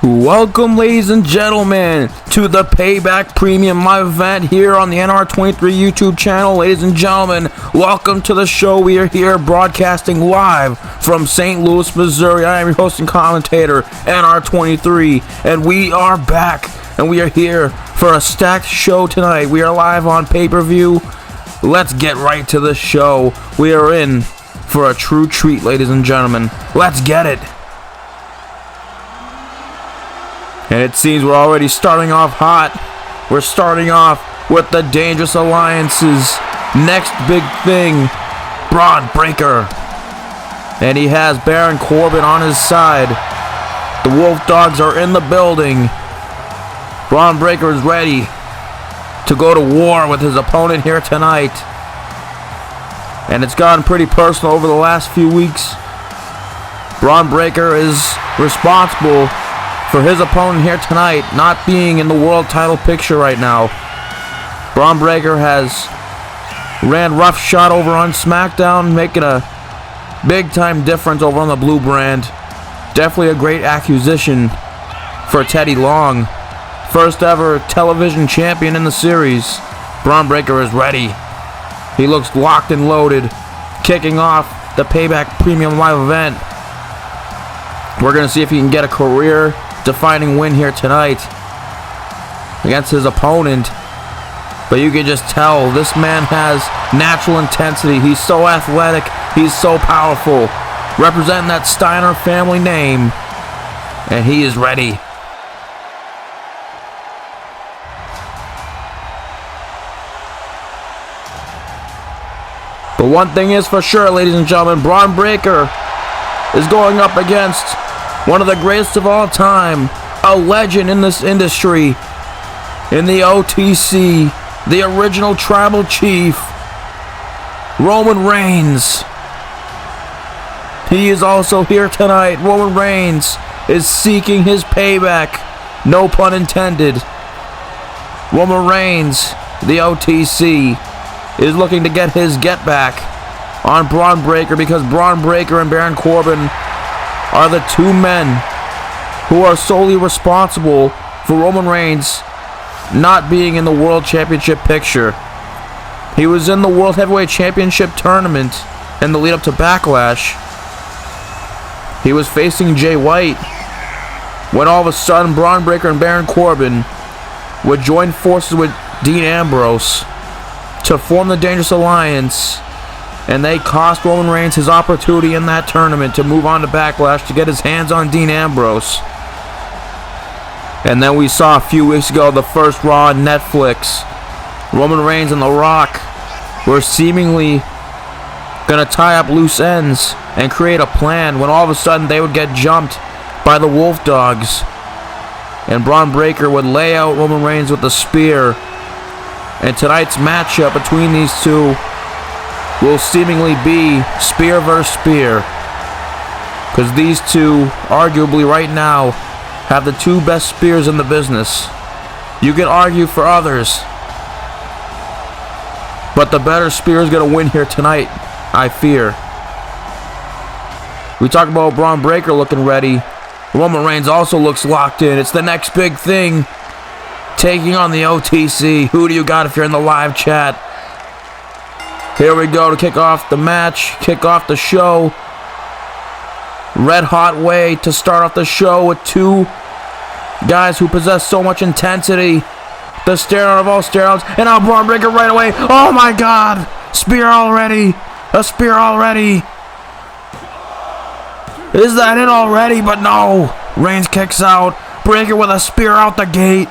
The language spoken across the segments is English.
Welcome, ladies and gentlemen, to the Payback Premium Live Event here on the NR23 YouTube channel. Ladies and gentlemen, welcome to the show. We are here broadcasting live from St. Louis, Missouri. I am your host and commentator, NR23, and we are back, and we are here for a stacked show tonight. We are live on pay-per-view. Let's get right to the show. We are in for a true treat, ladies and gentlemen. Let's get it. And it seems we're already starting off hot. We're starting off with the Dangerous Alliance's next big thing, Braun Breaker. And he has Baron Corbin on his side. The Wolf Dogs are in the building. Braun Breaker is ready to go to war with his opponent here tonight. And it's gotten pretty personal over the last few weeks. Braun Breaker is responsible for his opponent here tonight not being in the world title picture right now. Braun Breaker has ran roughshod over on SmackDown, making a big time difference over on the Blue brand. Definitely a great acquisition for Teddy Long. First ever television champion in the series. Braun Breaker is ready. He looks locked and loaded, kicking off the Payback Premium Live Event. We're going to see if he can get a career-defining win here tonight against his opponent. But you can just tell this man has natural intensity. He's so athletic. He's so powerful. Representing that Steiner family name. And he is ready. But one thing is for sure, ladies and gentlemen, Braun Breaker is going up against one of the greatest of all time, a legend in this industry, in the OTC, the original tribal chief, Roman Reigns. He is also here tonight. Roman Reigns is seeking his payback, no pun intended. Roman Reigns, the OTC, is looking to get his get back on Braun Breaker, because Braun Breaker and Baron Corbin are the two men who are solely responsible for Roman Reigns not being in the World Championship picture. He was in the World Heavyweight Championship tournament in the lead up to Backlash. He was facing Jay White when all of a sudden Braun Breaker and Baron Corbin would join forces with Dean Ambrose to form the Dangerous Alliance, and they cost Roman Reigns his opportunity in that tournament to move on to Backlash to get his hands on Dean Ambrose. And then we saw a few weeks ago the first Raw on Netflix. Roman Reigns and The Rock were seemingly going to tie up loose ends and create a plan when all of a sudden they would get jumped by the Wolf Dogs. And Braun Breaker would lay out Roman Reigns with a spear. And tonight's matchup between these two will seemingly be spear versus spear, because these two, arguably right now, have the two best spears in the business. You can argue for others, but the better spear is going to win here tonight, I fear. We talk about Braun Breaker looking ready. Roman Reigns also looks locked in. It's the next big thing, taking on the OTC. Who do you got if you're in the live chat? Here we go to kick off the match, kick off the show. Red hot way to start off the show with two guys who possess so much intensity. The stare out of all stare outs, and now Braun Breaker right away. Oh my God! Spear already! A spear already! Is that it already? But no! Reigns kicks out. Breaker with a spear out the gate.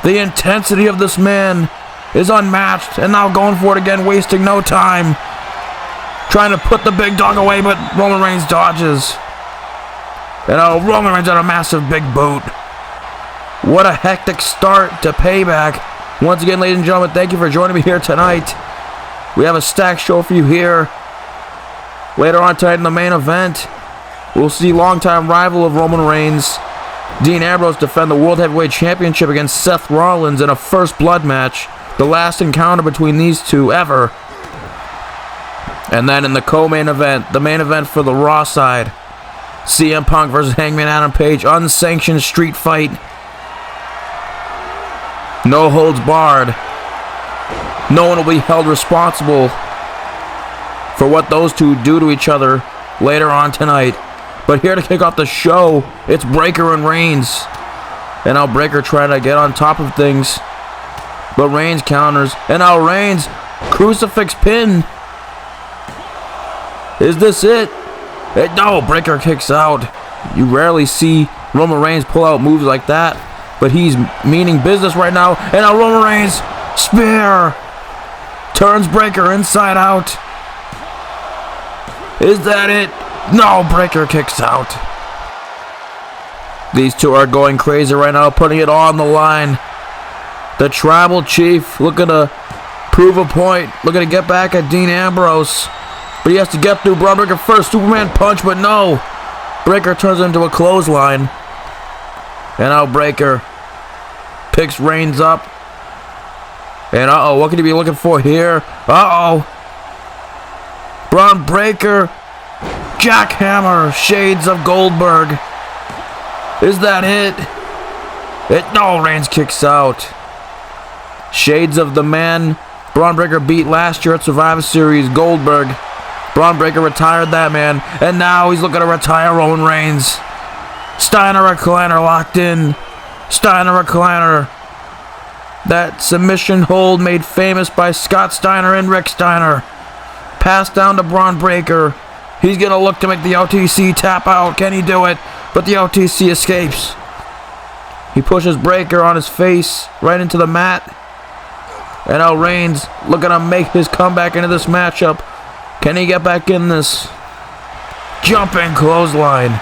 The intensity of this man is unmatched, and now going for it again, wasting no time. Trying to put the big dog away, but Roman Reigns dodges. And Roman Reigns had a massive big boot. What a hectic start to Payback. Once again, ladies and gentlemen, thank you for joining me here tonight. We have a stacked show for you here. Later on tonight in the main event, we'll see longtime rival of Roman Reigns, Dean Ambrose, defend the World Heavyweight Championship against Seth Rollins in a first blood match. The last encounter between these two ever. And then in the co-main event, the main event for the Raw side, CM Punk versus Hangman Adam Page, unsanctioned street fight. No holds barred. No one will be held responsible for what those two do to each other later on tonight. But here to kick off the show, it's Breakker and Reigns. And now Breakker trying to get on top of things, but Reigns counters. And now Reigns, crucifix pin. Is this it? No, Breakker kicks out. You rarely see Roman Reigns pull out moves like that, but he's meaning business right now. And now Roman Reigns, spear. Turns Breakker inside out. Is that it? No, Breakker kicks out. These two are going crazy right now, putting it on the line. The Tribal Chief looking to prove a point, looking to get back at Dean Ambrose. But he has to get through Braun Breaker first. Superman punch, but no. Breakker turns into a clothesline. And now Breakker picks Reigns up. And uh-oh, what could he be looking for here? Uh-oh. Braun Breaker, jackhammer, shades of Goldberg. Is that it? No, Reigns kicks out. Shades of the man Braun Breaker beat last year at Survivor Series, Goldberg. Braun Breaker retired that man, and now he's looking to retire Roman Reigns. Steiner recliner locked in. Steiner recliner. That submission hold made famous by Scott Steiner and Rick Steiner. Passed down to Braun Breaker. He's going to look to make the OTC tap out. Can he do it? But the OTC escapes. He pushes Breakker on his face right into the mat. And now Reigns looking to make his comeback into this matchup. Can he get back in this? Jumping clothesline.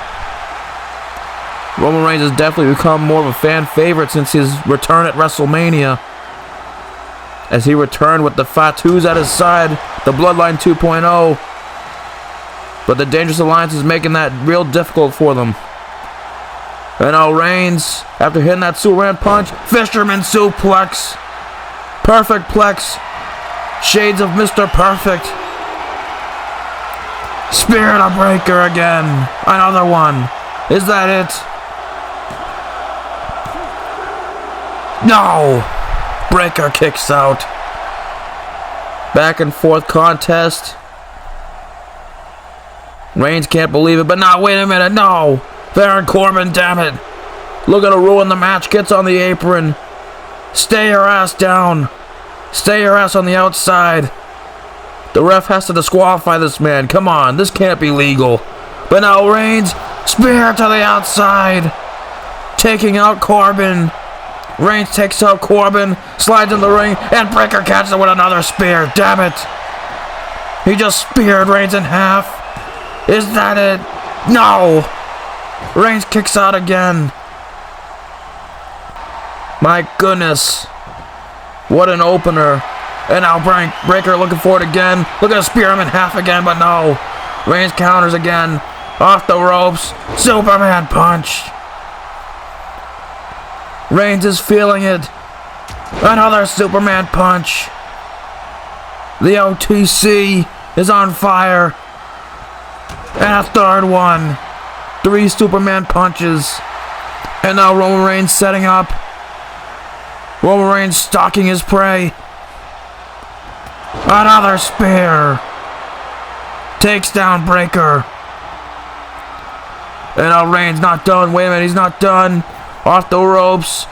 Roman Reigns has definitely become more of a fan favorite since his return at WrestleMania. As he returned with the Fatus at his side, the Bloodline 2.0. But the Dangerous Alliance is making that real difficult for them. And now Reigns, after hitting that Superman punch, Fisherman suplex. Perfect plex. Shades of Mr. Perfect. Spear to Breakker again. Another one. Is that it? No. Breakker kicks out. Back and forth contest. Reigns can't believe it, but now wait a minute. No. Baron Corbin, damn it. Looking to ruin the match. Gets on the apron. Stay your ass down. Stay your ass on the outside. The ref has to disqualify this man. Come on, this can't be legal. But now Reigns, spear to the outside. Taking out Corbin. Reigns takes out Corbin, slides in the ring, and Breakker catches it with another spear. Damn it. He just speared Reigns in half. Is that it? No. Reigns kicks out again. My goodness. What an opener. And now Breakker looking for it again. Looking to spear him in half again, but no. Reigns counters again. Off the ropes. Superman punch. Reigns is feeling it. Another Superman punch. The OTC is on fire. And a third one. 3 Superman punches. And now Roman Reigns setting up. Roman Reigns stalking his prey. Another spear. Takes down Breakker. And now Reigns not done. Wait a minute, he's not done. Off the ropes.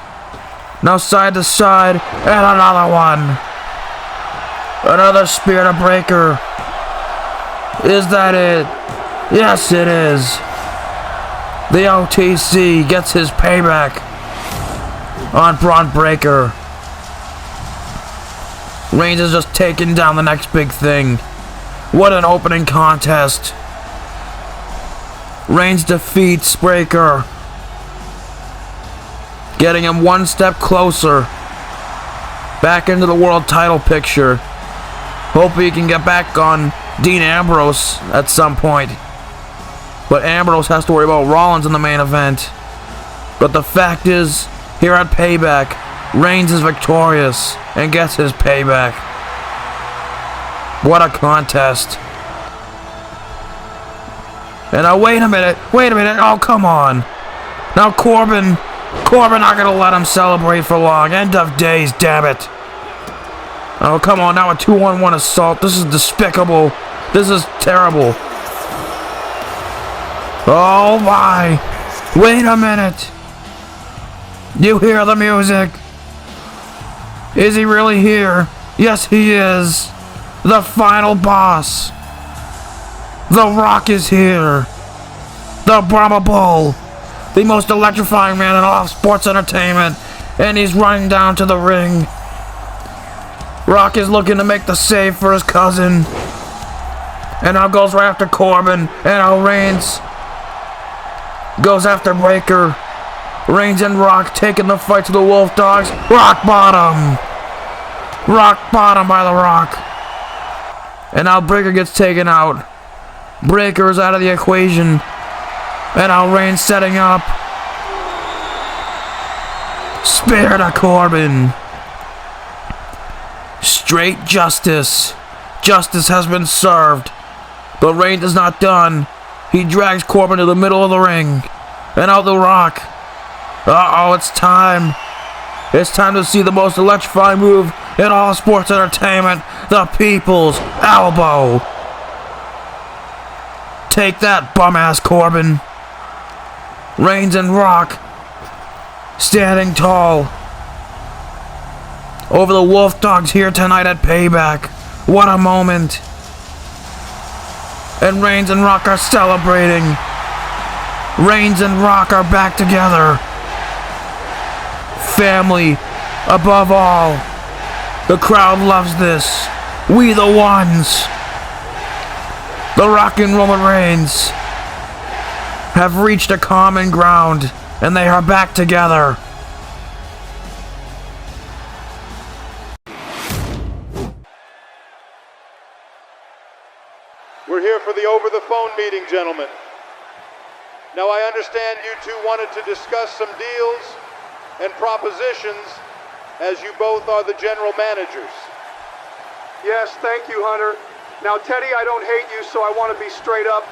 Now side to side. And another one. Another spear to Breakker. Is that it? Yes, it is. The OTC gets his payback on Braun Breakker. Reigns is just taking down the next big thing. What an opening contest. Reigns defeats Breakker, getting him one step closer back into the world title picture. Hope he can get back on Dean Ambrose at some point. But Ambrose has to worry about Rollins in the main event. But the fact is, here at Payback, Reigns is victorious and gets his payback. What a contest. And now, wait a minute. Oh, come on. Now, Corbin not gonna let him celebrate for long. End of days, damn it. Oh, come on, now a 2-on-1 assault. This is despicable. This is terrible. Oh, my. Wait a minute. You hear the music? Is he really here? Yes, he is. The final boss. The Rock is here. The Brahma Bull. The most electrifying man in all of sports entertainment. And he's running down to the ring. Rock is looking to make the save for his cousin. And now goes right after Corbin. And now Reigns goes after Breaker. Reigns and Rock taking the fight to the Wolf Dogs. Rock bottom. Rock bottom by the Rock. And now Breaker gets taken out. Breaker is out of the equation. And now Reigns setting up. Spear to Corbin. Straight justice. Justice has been served. But Reigns is not done. He drags Corbin to the middle of the ring. And out the Rock. Uh-oh, it's time. It's time to see the most electrifying move in all sports entertainment. The People's Elbow. Take that, bum-ass Corbin. Reigns and Rock standing tall over the Wolf Dogs here tonight at Payback. What a moment. And Reigns and Rock are celebrating. Reigns and Rock are back together. Family above all. The crowd loves this. We the ones. The Rock and Roman Reigns have reached a common ground, and they are back together. We're here for the over-the-phone meeting, gentlemen. Now, I understand you two wanted to discuss some deals and propositions, as you both are the general managers. Yes, thank you, Hunter. Now, Teddy, I don't hate you, so I want to be straight up.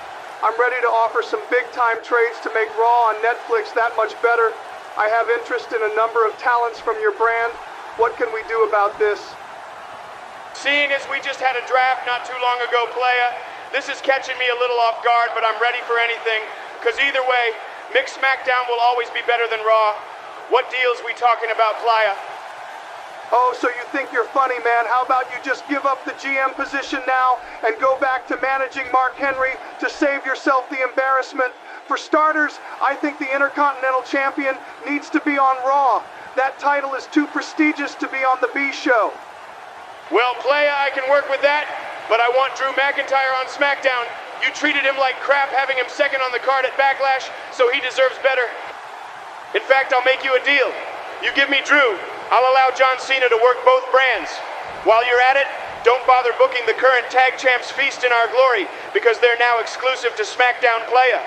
I'm ready to offer some big-time trades to make Raw on Netflix that much better. I have interest in a number of talents from your brand. What can we do about this? Seeing as we just had a draft not too long ago, Playa, this is catching me a little off guard, but I'm ready for anything, because either way, mixed SmackDown will always be better than Raw. What deals we talking about, Playa? Oh, so you think you're funny, man. How about you just give up the GM position now and go back to managing Mark Henry to save yourself the embarrassment? For starters, I think the Intercontinental Champion needs to be on Raw. That title is too prestigious to be on the B show. Well, Playa, I can work with that, but I want Drew McIntyre on SmackDown. You treated him like crap having him second on the card at Backlash, so he deserves better. In fact, I'll make you a deal. You give me Drew, I'll allow John Cena to work both brands. While you're at it, don't bother booking the current Tag Champs Feast in Our Glory, because they're now exclusive to SmackDown Playa.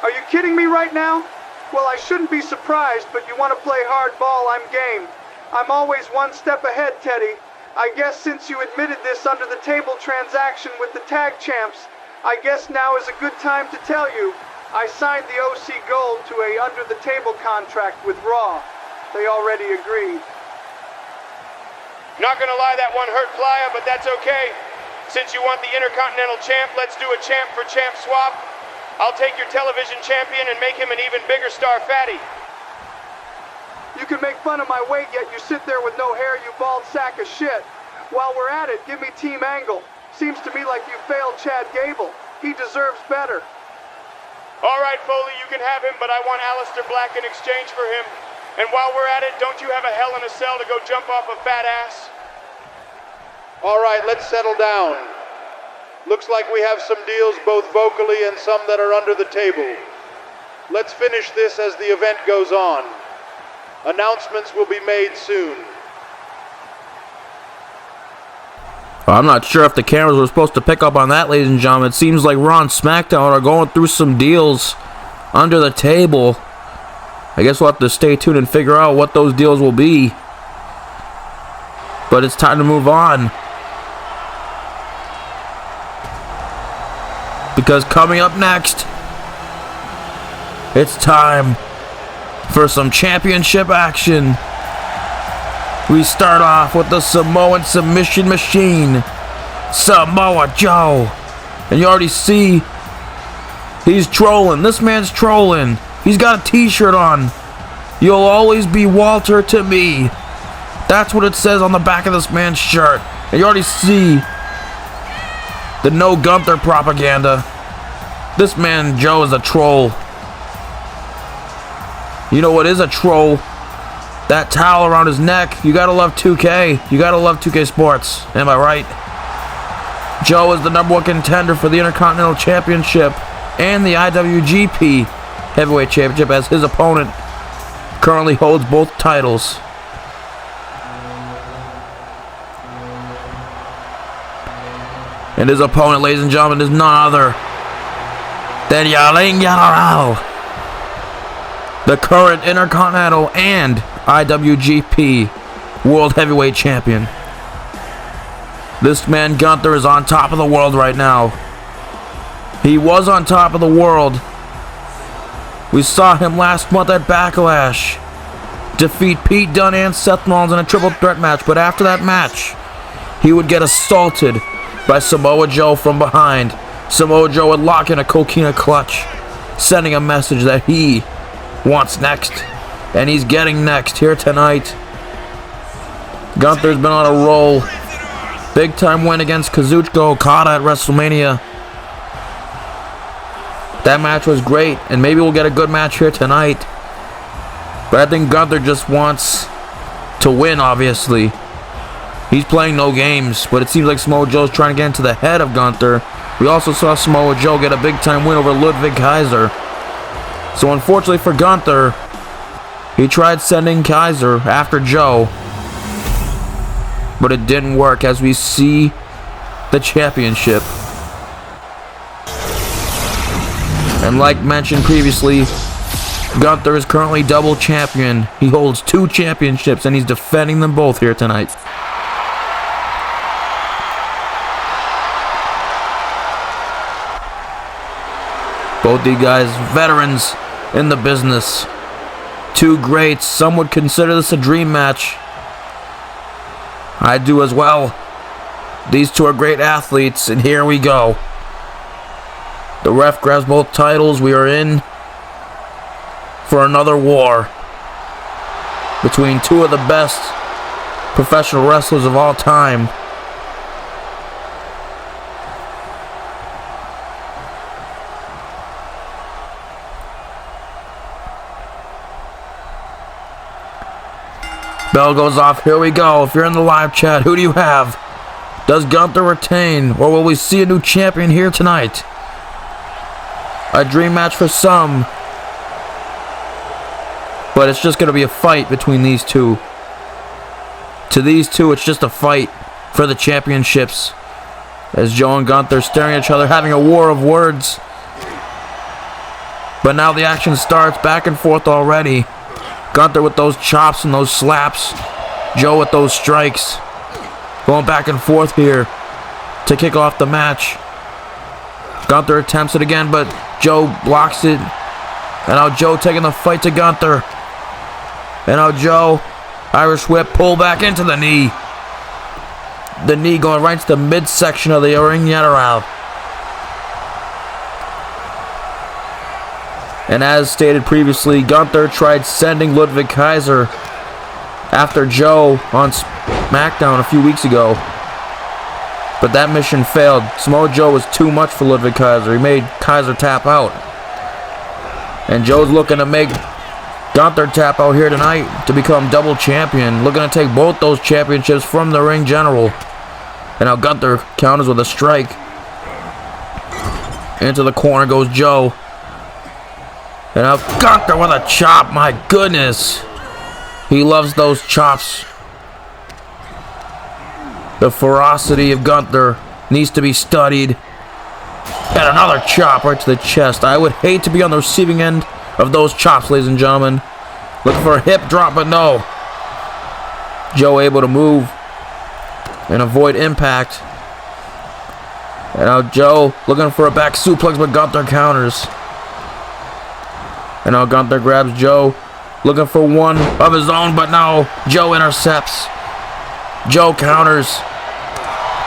Are you kidding me right now? Well, I shouldn't be surprised, but you want to play hardball, I'm game. I'm always one step ahead, Teddy. I guess since you admitted this under the table transaction with the Tag Champs, I guess now is a good time to tell you I signed the OC Gold to a under-the-table contract with Raw. They already agreed. Not gonna lie, that one hurt Playa, but that's okay. Since you want the Intercontinental Champ, let's do a champ-for-champ swap. I'll take your television champion and make him an even bigger star fatty. You can make fun of my weight, yet you sit there with no hair, you bald sack of shit. While we're at it, give me Team Angle. Seems to me like you failed Chad Gable. He deserves better. All right, Foley, you can have him, but I want Aleister Black in exchange for him. And while we're at it, don't you have a Hell in a Cell to go jump off a fat ass? All right, let's settle down. Looks like we have some deals both vocally and some that are under the table. Let's finish this as the event goes on. Announcements will be made soon. I'm not sure if the cameras were supposed to pick up on that, ladies and gentlemen. It seems like Raw and SmackDown are going through some deals under the table. I guess we'll have to stay tuned and figure out what those deals will be. But it's time to move on. Because coming up next, it's time for some championship action. We start off with the Samoan submission machine, Samoa Joe. And you already see he's trolling. This man's trolling. He's got a t-shirt on. You'll always be Walter to me. That's what it says on the back of this man's shirt. And you already see the no Gunther propaganda. This man Joe is a troll. You know what is a troll? That towel around his neck. You gotta love 2K. You gotta love 2K Sports. Am I right? Joe is the #1 contender for the Intercontinental Championship and the IWGP Heavyweight Championship, as his opponent currently holds both titles. And his opponent, ladies and gentlemen, is none other than Yelling General, the current Intercontinental and IWGP World Heavyweight Champion. This man Gunther is on top of the world right now. He was on top of the world. We saw him last month at Backlash defeat Pete Dunne and Seth Rollins in a triple threat match, but after that match, he would get assaulted by Samoa Joe from behind. Samoa Joe would lock in a coquina clutch, sending a message that he wants next, and he's getting next here tonight. Gunther's been on a roll. Big time win against Kazuchika Okada at WrestleMania. That match was great, and maybe we'll get a good match here tonight. But I think Gunther just wants to win, obviously. He's playing no games, but it seems like Samoa Joe's trying to get into the head of Gunther. We also saw Samoa Joe get a big time win over Ludwig Kaiser. So unfortunately for Gunther, he tried sending Kaiser after Joe, but it didn't work, as we see the championship. And like mentioned previously, Gunther is currently double champion. He holds 2 championships, and he's defending them both here tonight. Both these guys, veterans in the business. 2 greats. Some would consider this a dream match. I do as well. These 2 are great athletes, and here we go. The ref grabs both titles. We are in for another war between 2 of the best professional wrestlers of all time. Bell goes off. Here we go. If you're in the live chat, who do you have? Does Gunther retain, or will we see a new champion here tonight? A dream match for some, but it's just going to be a fight between these 2. To these 2, it's just a fight for the championships, as Joe and Gunther staring at each other, having a war of words. But now the action starts, back and forth already. Gunther with those chops and those slaps, Joe with those strikes, going back and forth here to kick off the match. Gunther attempts it again, but Joe blocks it. And now Joe taking the fight to Gunther. And now Joe, Irish whip, pull back into the knee. The knee going right to the midsection of the ring general. And as stated previously, Gunther tried sending Ludwig Kaiser after Joe on SmackDown a few weeks ago, but that mission failed. Samoa Joe was too much for Ludwig Kaiser. He made Kaiser tap out. And Joe's looking to make Gunther tap out here tonight to become double champion. Looking to take both those championships from the ring general. And now Gunther counters with a strike. Into the corner goes Joe. And now Gunther with a chop. My goodness. He loves those chops. The ferocity of Gunther needs to be studied. And another chop right to the chest. I would hate to be on the receiving end of those chops, ladies and gentlemen. Looking for a hip drop, but no. Joe able to move and avoid impact. And now Joe looking for a back suplex, but Gunther counters. And now Gunther grabs Joe, looking for one of his own, but now Joe intercepts. Joe counters.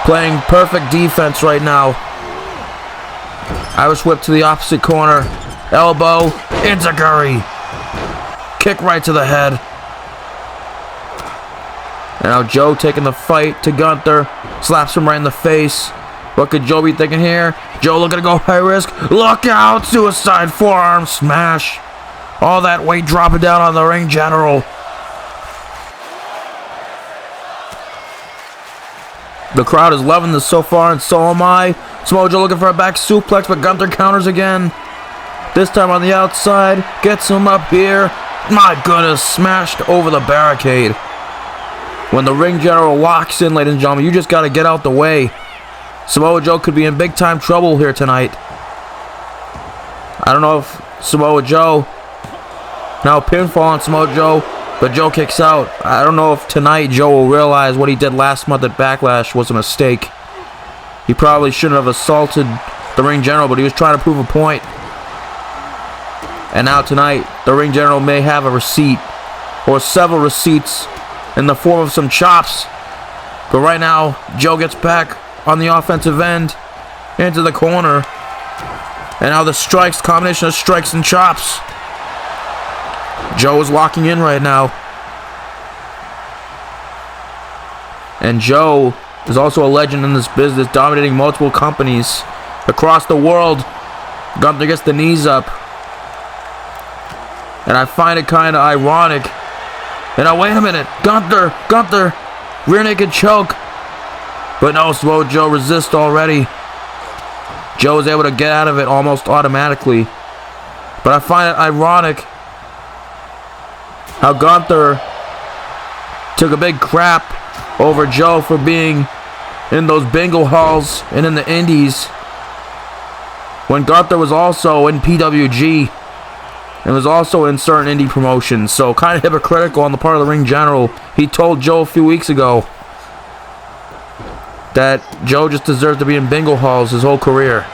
Playing perfect defense right now. Irish whip to the opposite corner. Elbow, enziguri. Kick right to the head. And now Joe taking the fight to Gunther. Slaps him right in the face. What could Joe be thinking here? Joe looking to go high risk. Look out! Suicide forearm smash. All that weight dropping down on the ring general. The crowd is loving this so far, and so am I. Samoa Joe looking for a back suplex, but Gunther counters again. This time on the outside. Gets him up here. My goodness, smashed over the barricade. When the ring general locks in, ladies and gentlemen, you just got to get out the way. Samoa Joe could be in big time trouble here tonight. I don't know if Samoa Joe... Now pinfall on Samoa Joe, but Joe kicks out. I don't know if tonight Joe will realize what he did last month at Backlash was a mistake. He probably shouldn't have assaulted the ring general, but he was trying to prove a point. And now tonight, the ring general may have a receipt, or several receipts, in the form of some chops. But right now, Joe gets back on the offensive end, into the corner. And now the strikes, combination of strikes and chops. Joe is locking in right now. And Joe is also a legend in this business, dominating multiple companies across the world. Gunther gets the knees up. And I find it kind of ironic. And now, wait a minute. Gunther, rear naked choke. But no, Samoa Joe resists already. Joe is able to get out of it almost automatically. But I find it ironic how Gunther took a big crap over Joe for being in those bingo halls and in the indies, when Gunther was also in PWG and was also in certain indie promotions. So kind of hypocritical on the part of the ring general. He told Joe a few weeks ago that Joe just deserves to be in bingo halls his whole career.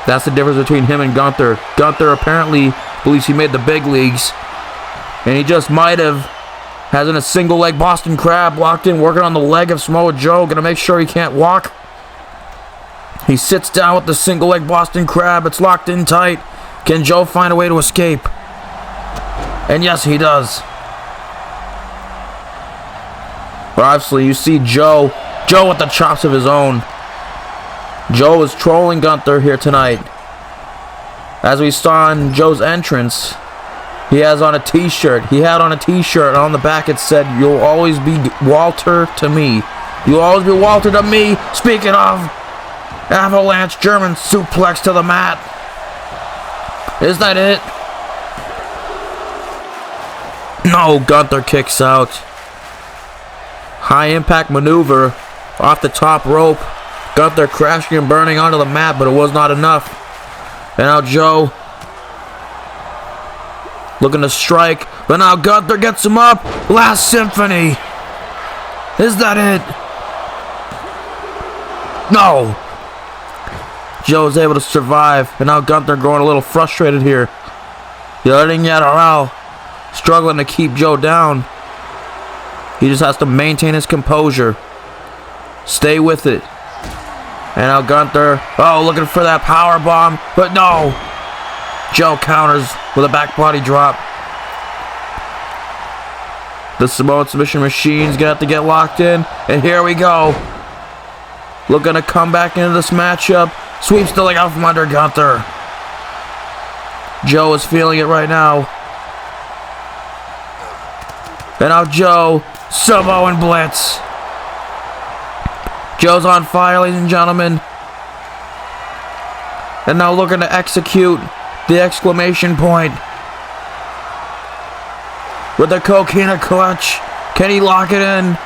That's the difference between him and Gunther. Gunther apparently believes he made the big leagues, and he just might have, hasn't a single leg Boston Crab locked in, working on the leg of Samoa Joe, gonna make sure he can't walk. He sits down with the single leg Boston Crab. It's locked in tight. Can Joe find a way to escape? And yes, he does. But obviously, you see Joe with the chops of his own. Joe is trolling Gunther here tonight. As we saw in Joe's entrance, he has on a t-shirt. He had on a t-shirt, and on the back it said, "You'll always be Walter to me. You'll always be Walter to me." Speaking of, avalanche German suplex to the mat. Is that it? No, Gunther kicks out. High impact maneuver off the top rope. Gunther crashing and burning onto the mat, but it was not enough. And now Joe looking to strike, but now Gunther gets him up. Last Symphony. Is that it? No. Joe's able to survive, and now Gunther growing a little frustrated here. Letting Yadaral struggling to keep Joe down. He just has to maintain his composure. Stay with it. And now Gunther, looking for that power bomb, but no. Joe counters with a back body drop. The Samoan submission machine's gonna have to get locked in, and here we go. Looking to come back into this matchup. Sweeps the leg out from under Gunther. Joe is feeling it right now. And now Joe, Samoan Blitz. Joe's on fire, ladies and gentlemen. And now looking to execute the exclamation point with the Coquina clutch. Can he lock it in?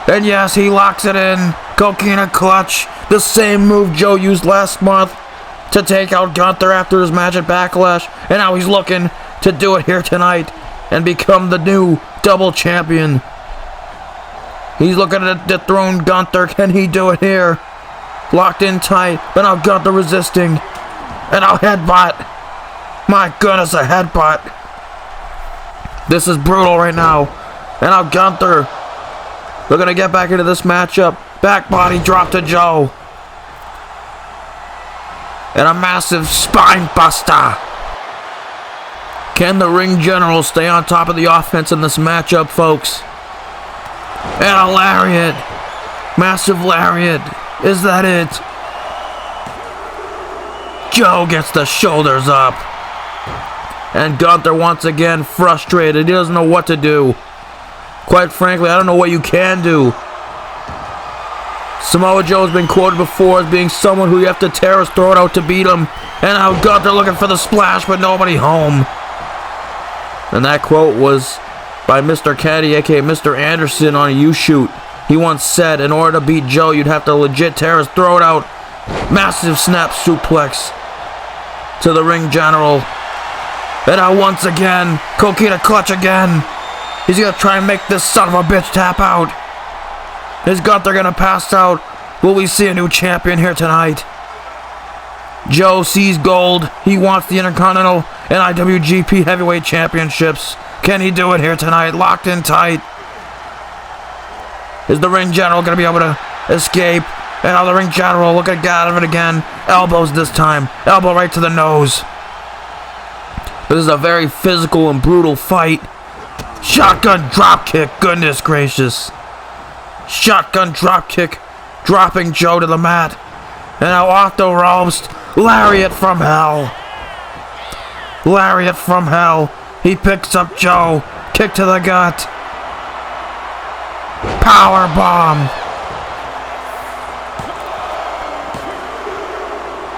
And yes, he locks it in. Coquina clutch. The same move Joe used last month to take out Gunther after his match at Backlash. And now he's looking to do it here tonight and become the new double champion. He's looking to dethrone Gunther. Can he do it here? locked in tight, but now Gunther resisting. And now headbutt. My goodness, a headbutt. This is brutal right now. And now Gunther. We're going to get back into this matchup. Back body drop to Joe. And a massive spine buster. Can the ring general stay on top of the offense in this matchup, folks? And a lariat. Massive lariat. Is that it? Joe gets the shoulders up. And Gunther once again frustrated. He doesn't know what to do. Quite frankly, I don't know what you can do. Samoa Joe's been quoted before as being someone who you have to tear his throat out to beat him. And now Gunther looking for the splash, but nobody home. And that quote was by Mr. Caddy, aka Mr. Anderson, on a U-Shoot. He once said, in order to beat Joe, you'd have to legit tear his throat out. Massive snap suplex to the ring general. And now once again, Coquina clutch again. He's gonna try and make this son of a bitch tap out. Is Gunther gonna pass out? Will we see a new champion here tonight? Joe sees gold. He wants the Intercontinental and IWGP Heavyweight Championships. Can he do it here tonight? Locked in tight. Is the ring general gonna be able to escape? And now the ring general looking to get out of it again. Elbows this time. Elbow right to the nose. This is a very physical and brutal fight. Shotgun drop kick. Goodness gracious. Shotgun drop kick. Dropping Joe to the mat. And now off the ropes. Lariat from hell. Lariat from hell. He picks up Joe. Kick to the gut. Power bomb.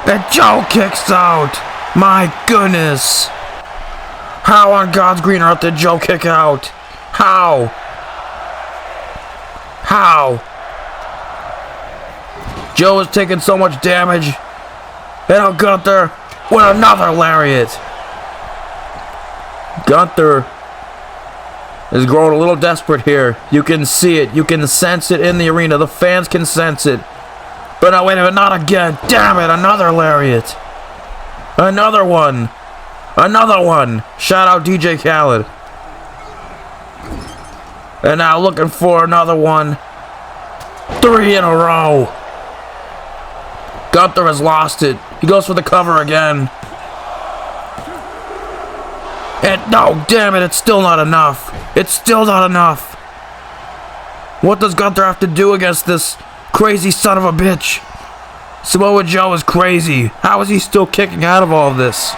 And Joe kicks out. My goodness. How on God's green earth did Joe kick out? How? How? Joe is taking so much damage. And now Gunther with another lariat. Gunther is growing a little desperate here. You can see it. You can sense it in the arena. The fans can sense it. But now wait a minute, not again. Damn it, another lariat. Another one. Another one. Shout out DJ Khaled. And now looking for another one. 3 in a row. Gunther has lost it. He goes for the cover again. And no, damn it, it's still not enough. It's still not enough. What does Gunther have to do against this crazy son of a bitch? Samoa Joe is crazy. How is he still kicking out of all of this?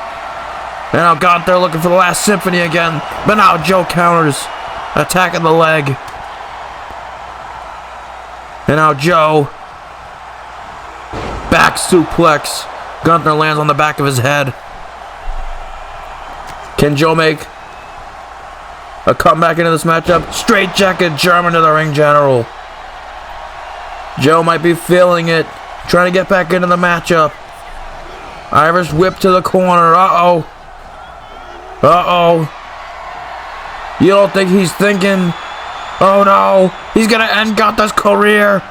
And now Gunther looking for the last symphony again. But now Joe counters. Attacking the leg. And now Joe. Back suplex. Gunther lands on the back of his head. Can Joe make a comeback into this matchup? Straight jacket German to the ring general. Joe might be feeling it. Trying to get back into the matchup. Irish whip to the corner. Uh-oh. Uh-oh. You don't think he's thinking, oh no, he's going to end Gunther's career.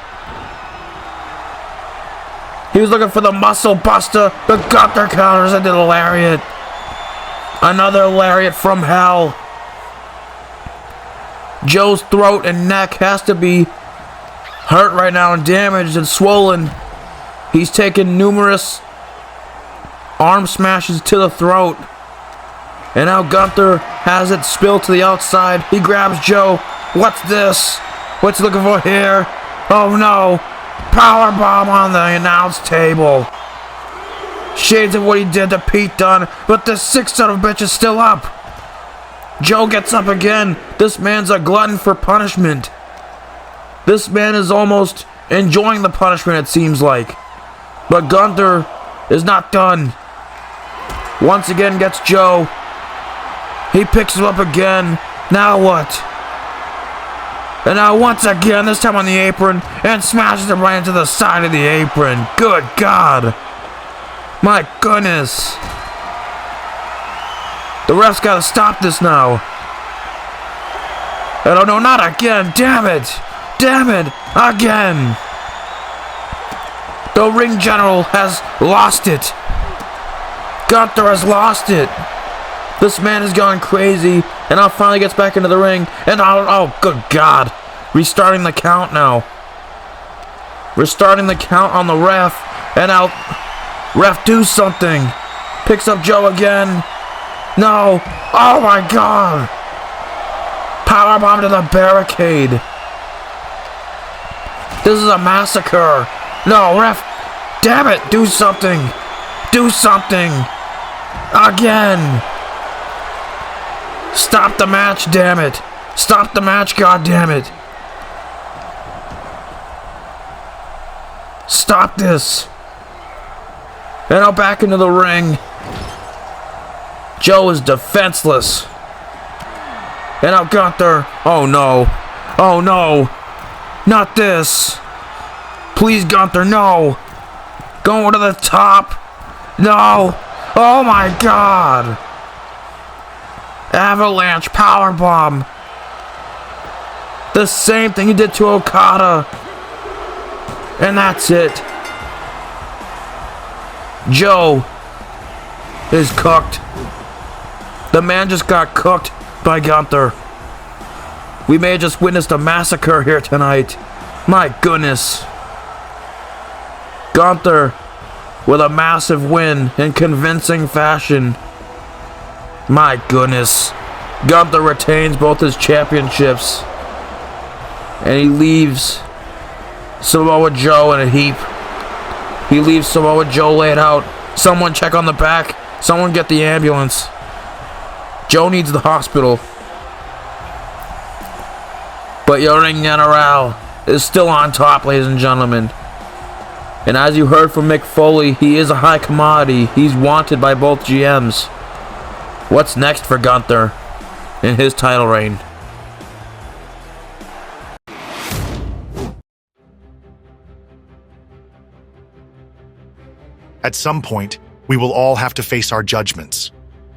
He was looking for the muscle buster, but Gunther counters into the lariat. Another lariat from hell. Joe's throat and neck has to be hurt right now and damaged and swollen. He's taken numerous arm smashes to the throat. And now Gunther has it spilled to the outside. He grabs Joe. What's this? What's he looking for here? Oh no. Powerbomb on the announce table. Shades of what he did to Pete Dunne, but the sick son of a bitch is still up. Joe gets up again. This man's a glutton for punishment. This man is almost enjoying the punishment, it seems like. But Gunther is not done. Once again gets Joe. He picks him up again. Now what? And now once again, this time on the apron, and smashes him right into the side of the apron. Good God. My goodness. The ref's got to stop this now. Oh no, not again. Damn it. Damn it. Again. The ring general has lost it. Gunther has lost it. This man has gone crazy, and now finally gets back into the ring, and oh, good God. Restarting the count now. Restarting the count on the ref, and now, ref, do something. Picks up Joe again. No. Oh my God. Powerbomb to the barricade. This is a massacre. No, ref. Damn it. Do something. Do something. Again. Stop the match, damn it. Stop the match, God damn it. Stop this. And now back into the ring. Joe is defenseless. And now Gunther. Oh no. Oh no. Not this. Please, Gunther, no. Going to the top. No. Oh my God. Avalanche powerbomb. The same thing he did to Okada. And that's it. Joe is cooked. The man just got cooked by Gunther. We may have just witnessed a massacre here tonight. My goodness. Gunther with a massive win in convincing fashion. My goodness. Gunther retains both his championships. And he leaves Samoa Joe in a heap. He leaves Samoa Joe laid out. Someone check on the back. Someone get the ambulance. Joe needs the hospital. But your ring general is still on top, ladies and gentlemen. And as you heard from Mick Foley, he is a high commodity. He's wanted by both GMs. What's next for Gunther in his title reign? At some point, we will all have to face our judgments.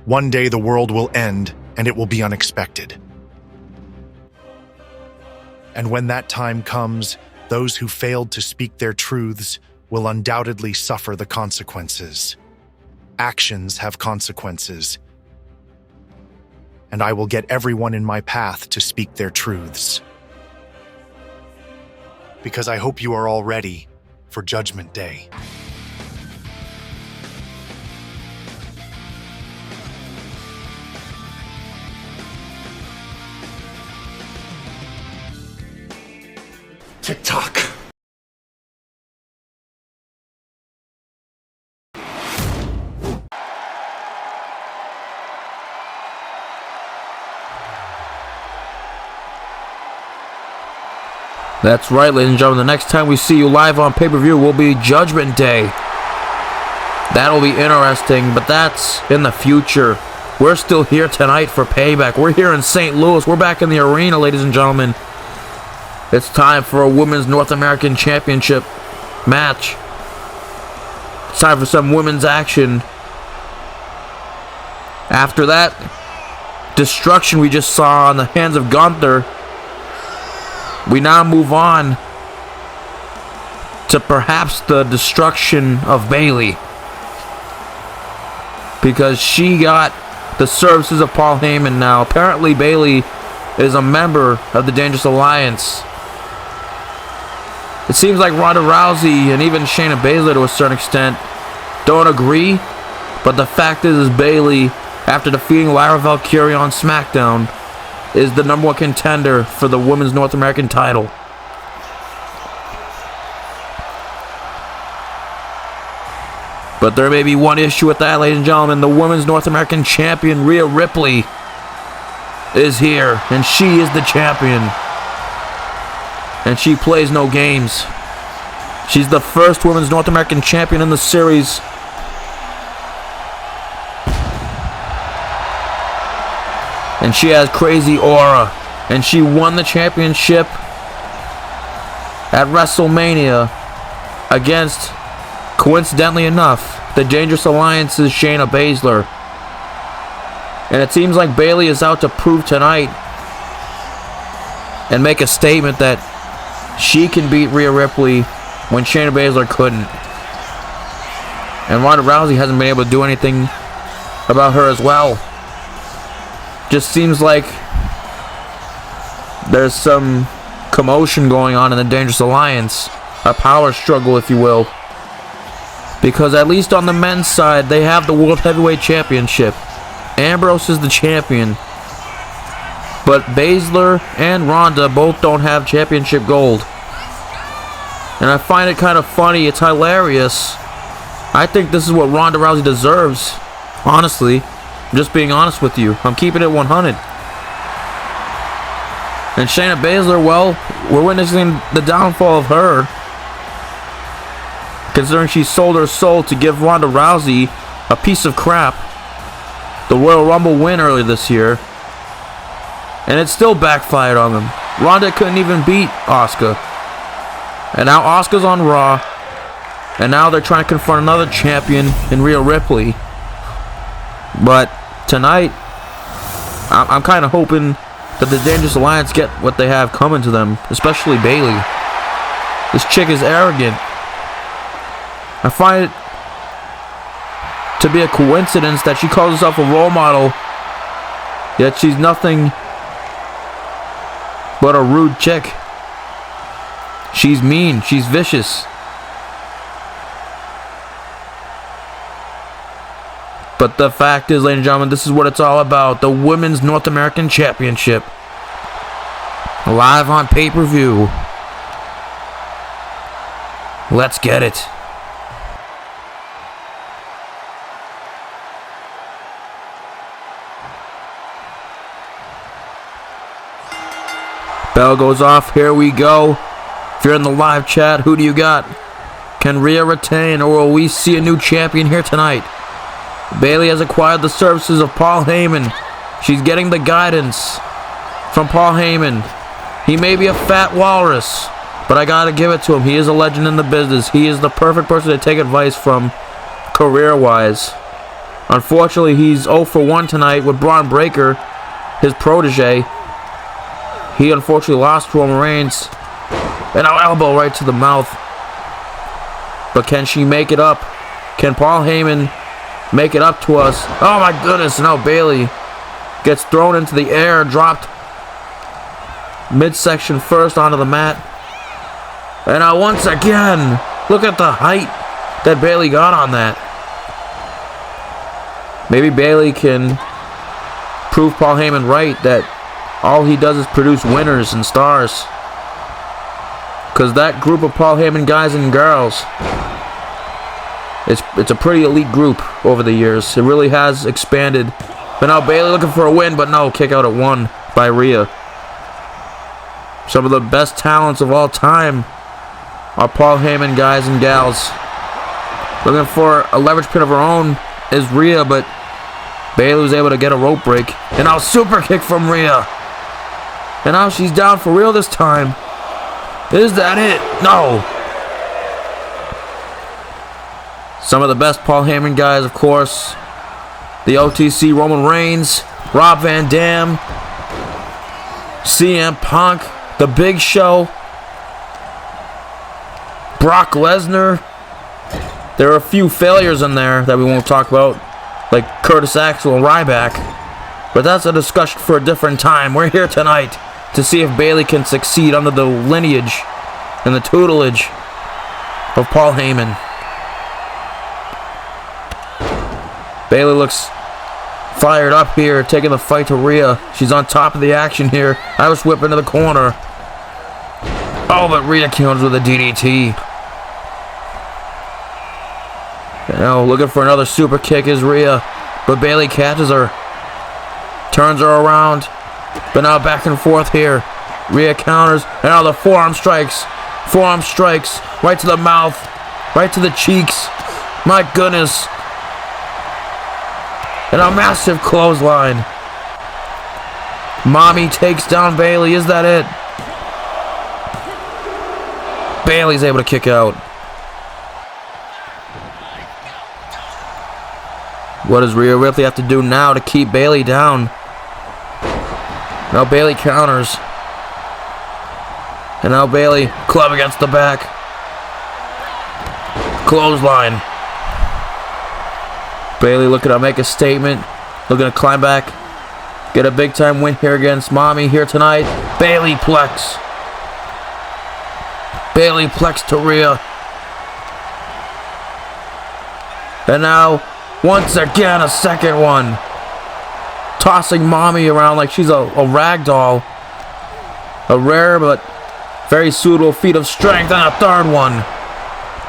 One day the world will end, and it will be unexpected. And when that time comes, those who failed to speak their truths will undoubtedly suffer the consequences. Actions have consequences, and I will get everyone in my path to speak their truths. Because I hope you are all ready for Judgment Day. TikTok. That's right, ladies and gentlemen. The next time we see you live on pay-per-view will be Judgment Day. That'll be interesting, but that's in the future. We're still here tonight for Payback. We're here in St. Louis. We're back in the arena, ladies and gentlemen. It's time for a Women's North American Championship match. It's time for some women's action. After that destruction we just saw on the hands of Gunther, we now move on to perhaps the destruction of Bayley. Because she got the services of Paul Heyman now. Apparently Bayley is a member of the Dangerous Alliance. It seems like Ronda Rousey and even Shayna Baszler to a certain extent don't agree, but the fact is Bayley, after defeating Lyra Valkyria on SmackDown, is the #1 contender for the Women's North American title. But there may be one issue with that, ladies and gentlemen. The Women's North American Champion, Rhea Ripley, is here, and she is the champion. And she plays no games. She's the first Women's North American Champion in the series. And she has crazy aura. And she won the championship at WrestleMania against, coincidentally enough, the Dangerous Alliance's Shayna Baszler. And it seems like Bayley is out to prove tonight and make a statement that she can beat Rhea Ripley when Shayna Baszler couldn't. And Ronda Rousey hasn't been able to do anything about her as well. Just seems like there's some commotion going on in the Dangerous Alliance. A power struggle, if you will. Because at least on the men's side, they have the World Heavyweight Championship. Ambrose is the champion. But Baszler and Ronda both don't have championship gold. And I find it kind of funny. It's hilarious. I think this is what Ronda Rousey deserves. Honestly. I'm just being honest with you. I'm keeping it 100. And Shayna Baszler, well, we're witnessing the downfall of her. Considering she sold her soul to give Ronda Rousey a piece of crap. The Royal Rumble win earlier this year. And it still backfired on them. Ronda couldn't even beat Asuka. And now Asuka's on Raw. And now they're trying to confront another champion in Rhea Ripley. But tonight, I'm kind of hoping that the Dangerous Alliance get what they have coming to them. Especially Bayley. This chick is arrogant. I find it to be a coincidence that she calls herself a role model. Yet she's nothing but a rude chick. She's mean. She's vicious. But the fact is, ladies and gentlemen, this is what it's all about. The Women's North American Championship. Live on pay-per-view. Let's get it. Bell goes off. Here we go. If you're in the live chat, who do you got? Can Rhea retain, or will we see a new champion here tonight? Bayley has acquired the services of Paul Heyman. She's getting the guidance from Paul Heyman. He may be a fat walrus, but I gotta give it to him. He is a legend in the business. He is the perfect person to take advice from career-wise. Unfortunately, he's 0 for 1 tonight with Braun Breaker, his protege. He unfortunately lost Roman Reigns. And an elbow right to the mouth. But can she make it up? Can Paul Heyman make it up to us? Oh my goodness. Now Bayley gets thrown into the air. Dropped midsection first onto the mat. And now once again. Look at the height that Bayley got on that. Maybe Bayley can prove Paul Heyman right that all he does is produce winners and stars. Because that group of Paul Heyman guys and girls, it's a pretty elite group over the years. It really has expanded. But now Bayley looking for a win, but no, kick out at 1 by Rhea. Some of the best talents of all time are Paul Heyman guys and gals. Looking for a leverage pin of her own is Rhea, but Bayley was able to get a rope break. And now super kick from Rhea. And now she's down for real this time. Is that it? No. Some of the best Paul Heyman guys, of course. The OTC Roman Reigns, Rob Van Dam, CM Punk, The Big Show, Brock Lesnar. There are a few failures in there that we won't talk about, like Curtis Axel and Ryback. But that's a discussion for a different time. We're here tonight to see if Bayley can succeed under the lineage and the tutelage of Paul Heyman. Bayley looks fired up here, taking the fight to Rhea. She's on top of the action here. Irish whip into the corner. Oh, but Rhea counters with a DDT. Now looking for another super kick is Rhea, but Bayley catches her. Turns her around. But now back and forth here. Rhea counters. And now the forearm strikes. Forearm strikes. Right to the mouth. Right to the cheeks. My goodness. And a massive clothesline. Mommy takes down Bayley. Is that it? Bayley's able to kick out. What does Rhea Ripley have to do now to keep Bayley down? Now Bayley counters. And now Bayley, club against the back. Clothesline. Bayley looking to make a statement. Looking to climb back. Get a big time win here against Mommy here tonight. Bayley Plex. Bayley Plex to Rhea. And now, once again, a second one. Tossing Mommy around like she's a rag doll. A rare but very suitable feat of strength. And a third one.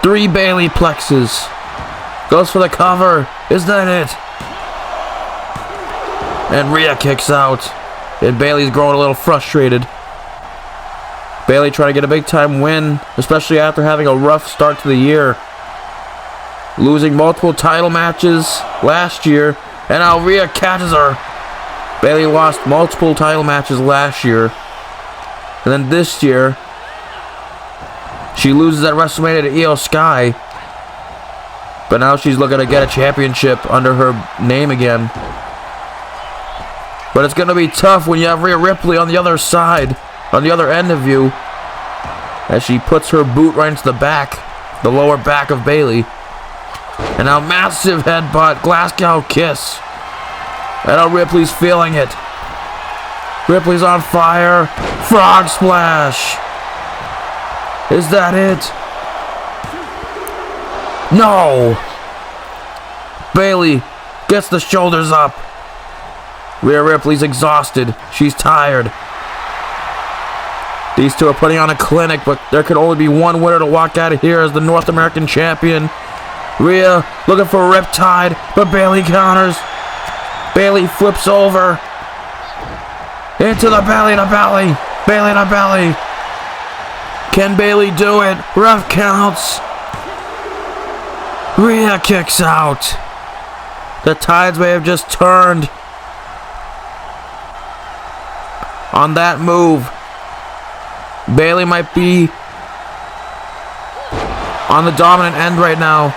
3 Bayley Plexes. Goes for the cover. Is that it? And Rhea kicks out. And Bayley's growing a little frustrated. Bayley trying to get a big time win, especially after having a rough start to the year. Losing multiple title matches last year. And now Rhea catches her. Bayley lost multiple title matches last year. And then this year, she loses at WrestleMania to Io Sky. But now she's looking to get a championship under her name again. But it's going to be tough when you have Rhea Ripley on the other side, on the other end of you, as she puts her boot right into the back, the lower back of Bayley. And now massive headbutt, Glasgow kiss. And now Ripley's feeling it. Ripley's on fire. Frog splash. Is that it? No! Bayley gets the shoulders up. Rhea Ripley's exhausted. She's tired. These two are putting on a clinic, but there could only be one winner to walk out of here as the North American champion. Rhea looking for a riptide, but Bayley counters. Bayley flips over. Into the belly to belly. Bayley to belly. Can Bayley do it? Ref counts. Rhea kicks out. The tides may have just turned on that move. Bayley might be on the dominant end right now.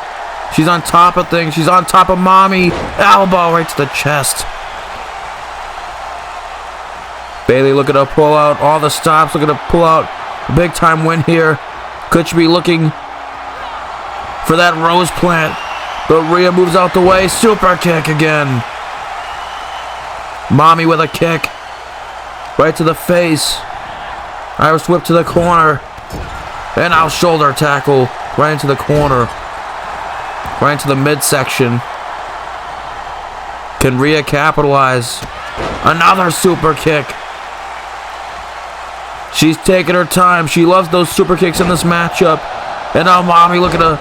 She's on top of things. She's on top of Mommy. Elbow right to the chest. Bayley looking to pull out all the stops. Looking to pull out a big time win here. Could she be looking for that rose plant? But Rhea moves out the way. Super kick again. Mommy with a kick. Right to the face. Irish whip to the corner. And now shoulder tackle. Right into the corner. Right into the midsection. Can Rhea capitalize? Another super kick. She's taking her time. She loves those super kicks in this matchup. And now Mommy looking to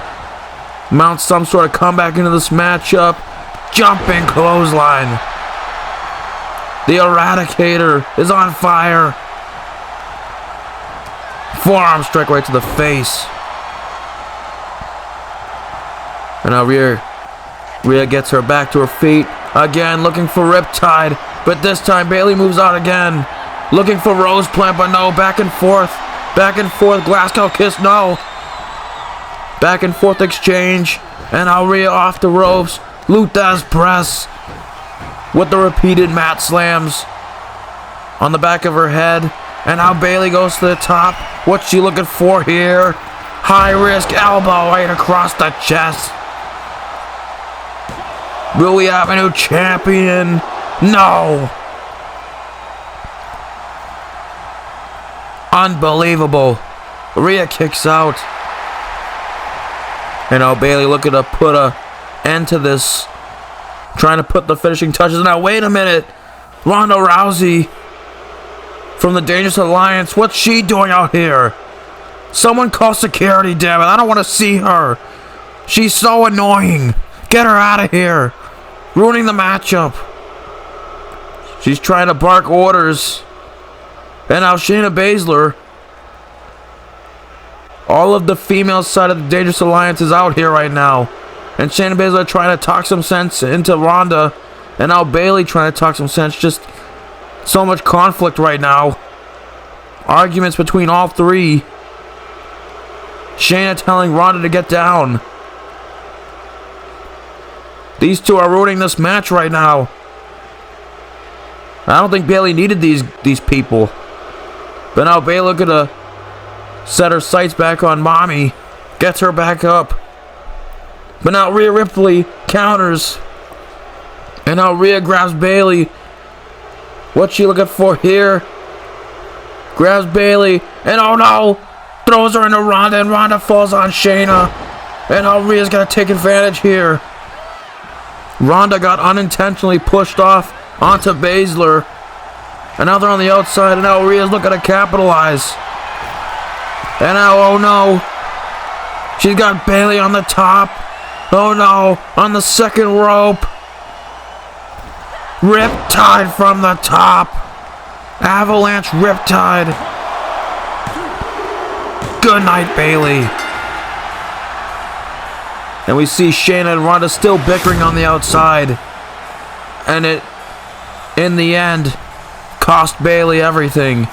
mount some sort of comeback into this matchup. Jumping clothesline. The Eradicator is on fire. Forearm strike right to the face. And now Rhea gets her back to her feet. Again, looking for Riptide. But this time, Bayley moves out again. Looking for Rose Plant, but no. Back and forth. Back and forth. Glasgow Kiss, no. Back and forth exchange. And now Rhea off the ropes. Luthez press. With the repeated mat slams on the back of her head. And now Bayley goes to the top. What's she looking for here? High risk elbow right across the chest. Will we have a new champion? No. Unbelievable. Rhea kicks out. And now Bayley looking to put an end to this. Trying to put the finishing touches. Now wait a minute. Ronda Rousey from the Dangerous Alliance. What's she doing out here? Someone call security, damn it. I don't want to see her. She's so annoying. Get her out of here. Ruining the matchup. She's trying to bark orders. And now Shayna Baszler. All of the female side of the Dangerous Alliance is out here right now. And Shayna Baszler trying to talk some sense into Ronda. And now Bayley trying to talk some sense. Just so much conflict right now. Arguments between all three. Shayna telling Ronda to get down. These two are ruining this match right now. I don't think Bayley needed these people. But now Bayley looking to set her sights back on Mommy. Gets her back up. But now Rhea Ripley counters. And now Rhea grabs Bayley. What's she looking for here? Grabs Bayley. And oh no! Throws her into Ronda, and Ronda falls on Shayna. And now Rhea's gonna take advantage here. Ronda got unintentionally pushed off onto Baszler. And now they're on the outside, and now Rhea's looking to capitalize. And now, oh no. She's got Bayley on the top. Oh no, on the second rope. Riptide from the top. Avalanche Riptide. Good night, Bayley. And we see Shayna and Ronda still bickering on the outside. And it, in the end, cost Bayley everything.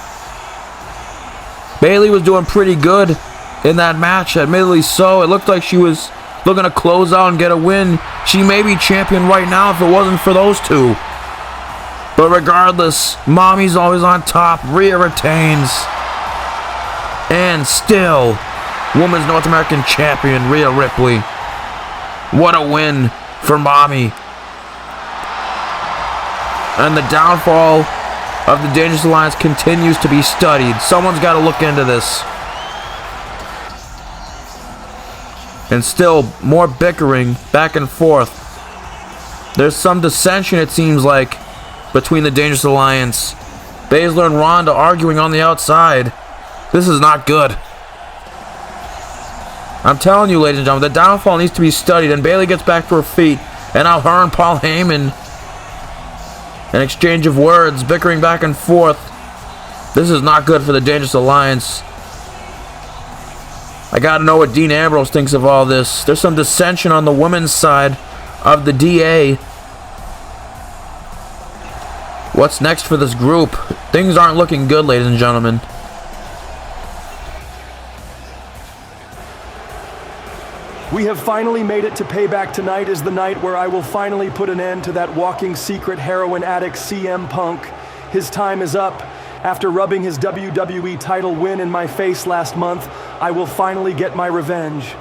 Bayley was doing pretty good in that match, admittedly so. It looked like she was looking to close out and get a win. She may be champion right now if it wasn't for those two. But regardless, Mommy's always on top. Rhea retains. And still, Women's North American Champion, Rhea Ripley. What a win for Mommy. And the downfall of the Dangerous Alliance continues to be studied. Someone's got to look into this. And still, more bickering back and forth. There's some dissension, it seems like, between the Dangerous Alliance. Baszler and Ronda arguing on the outside. This is not good. I'm telling you, ladies and gentlemen, the downfall needs to be studied, and Bayley gets back to her feet. And now her and Paul Heyman, an exchange of words, bickering back and forth. This is not good for the Dangerous Alliance. I gotta know what Dean Ambrose thinks of all this. There's some dissension on the women's side of the DA. What's next for this group? Things aren't looking good, ladies and gentlemen. We have finally made it to Payback. Tonight is the night where I will finally put an end to that walking secret heroin addict CM Punk. His time is up. After rubbing his WWE title win in my face last month, I will finally get my revenge.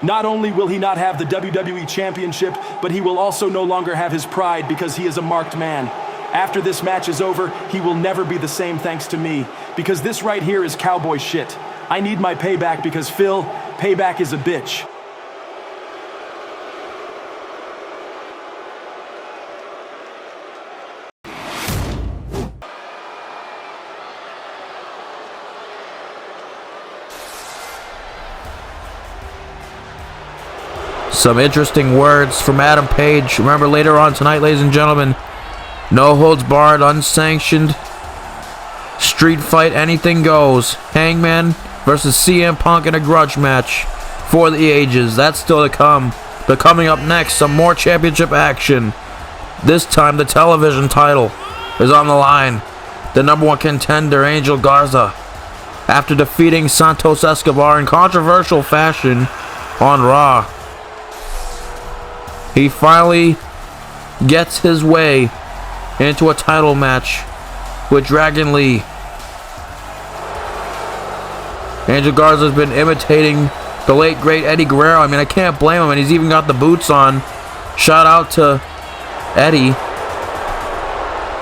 Not only will he not have the WWE Championship, but he will also no longer have his pride because he is a marked man. After this match is over, he will never be the same thanks to me, because this right here is cowboy shit. I need my payback because, Phil, payback is a bitch. Some interesting words from Adam Page. Remember, later on tonight, ladies and gentlemen, no holds barred, unsanctioned, street fight, anything goes. Hangman versus CM Punk in a grudge match for the ages. That's still to come. But coming up next, some more championship action. This time, the television title is on the line. The number one contender, Angel Garza, after defeating Santos Escobar in controversial fashion on Raw. He finally gets his way into a title match with Dragon Lee. Angel Garza's been imitating the late great Eddie Guerrero. I mean, I can't blame him, and he's even got the boots on. Shout out to Eddie.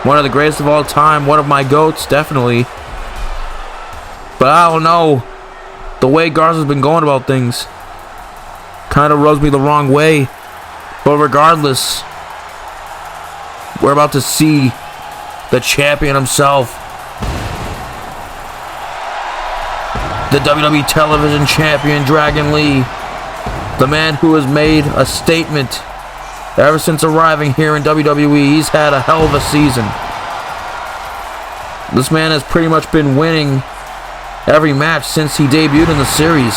One of the greatest of all time. One of my GOATs, definitely. But I don't know. The way Garza's been going about things kind of rubs me the wrong way. But regardless, we're about to see the champion himself. The WWE television champion, Dragon Lee. The man who has made a statement ever since arriving here in WWE. He's had a hell of a season. This man has pretty much been winning every match since he debuted in the series.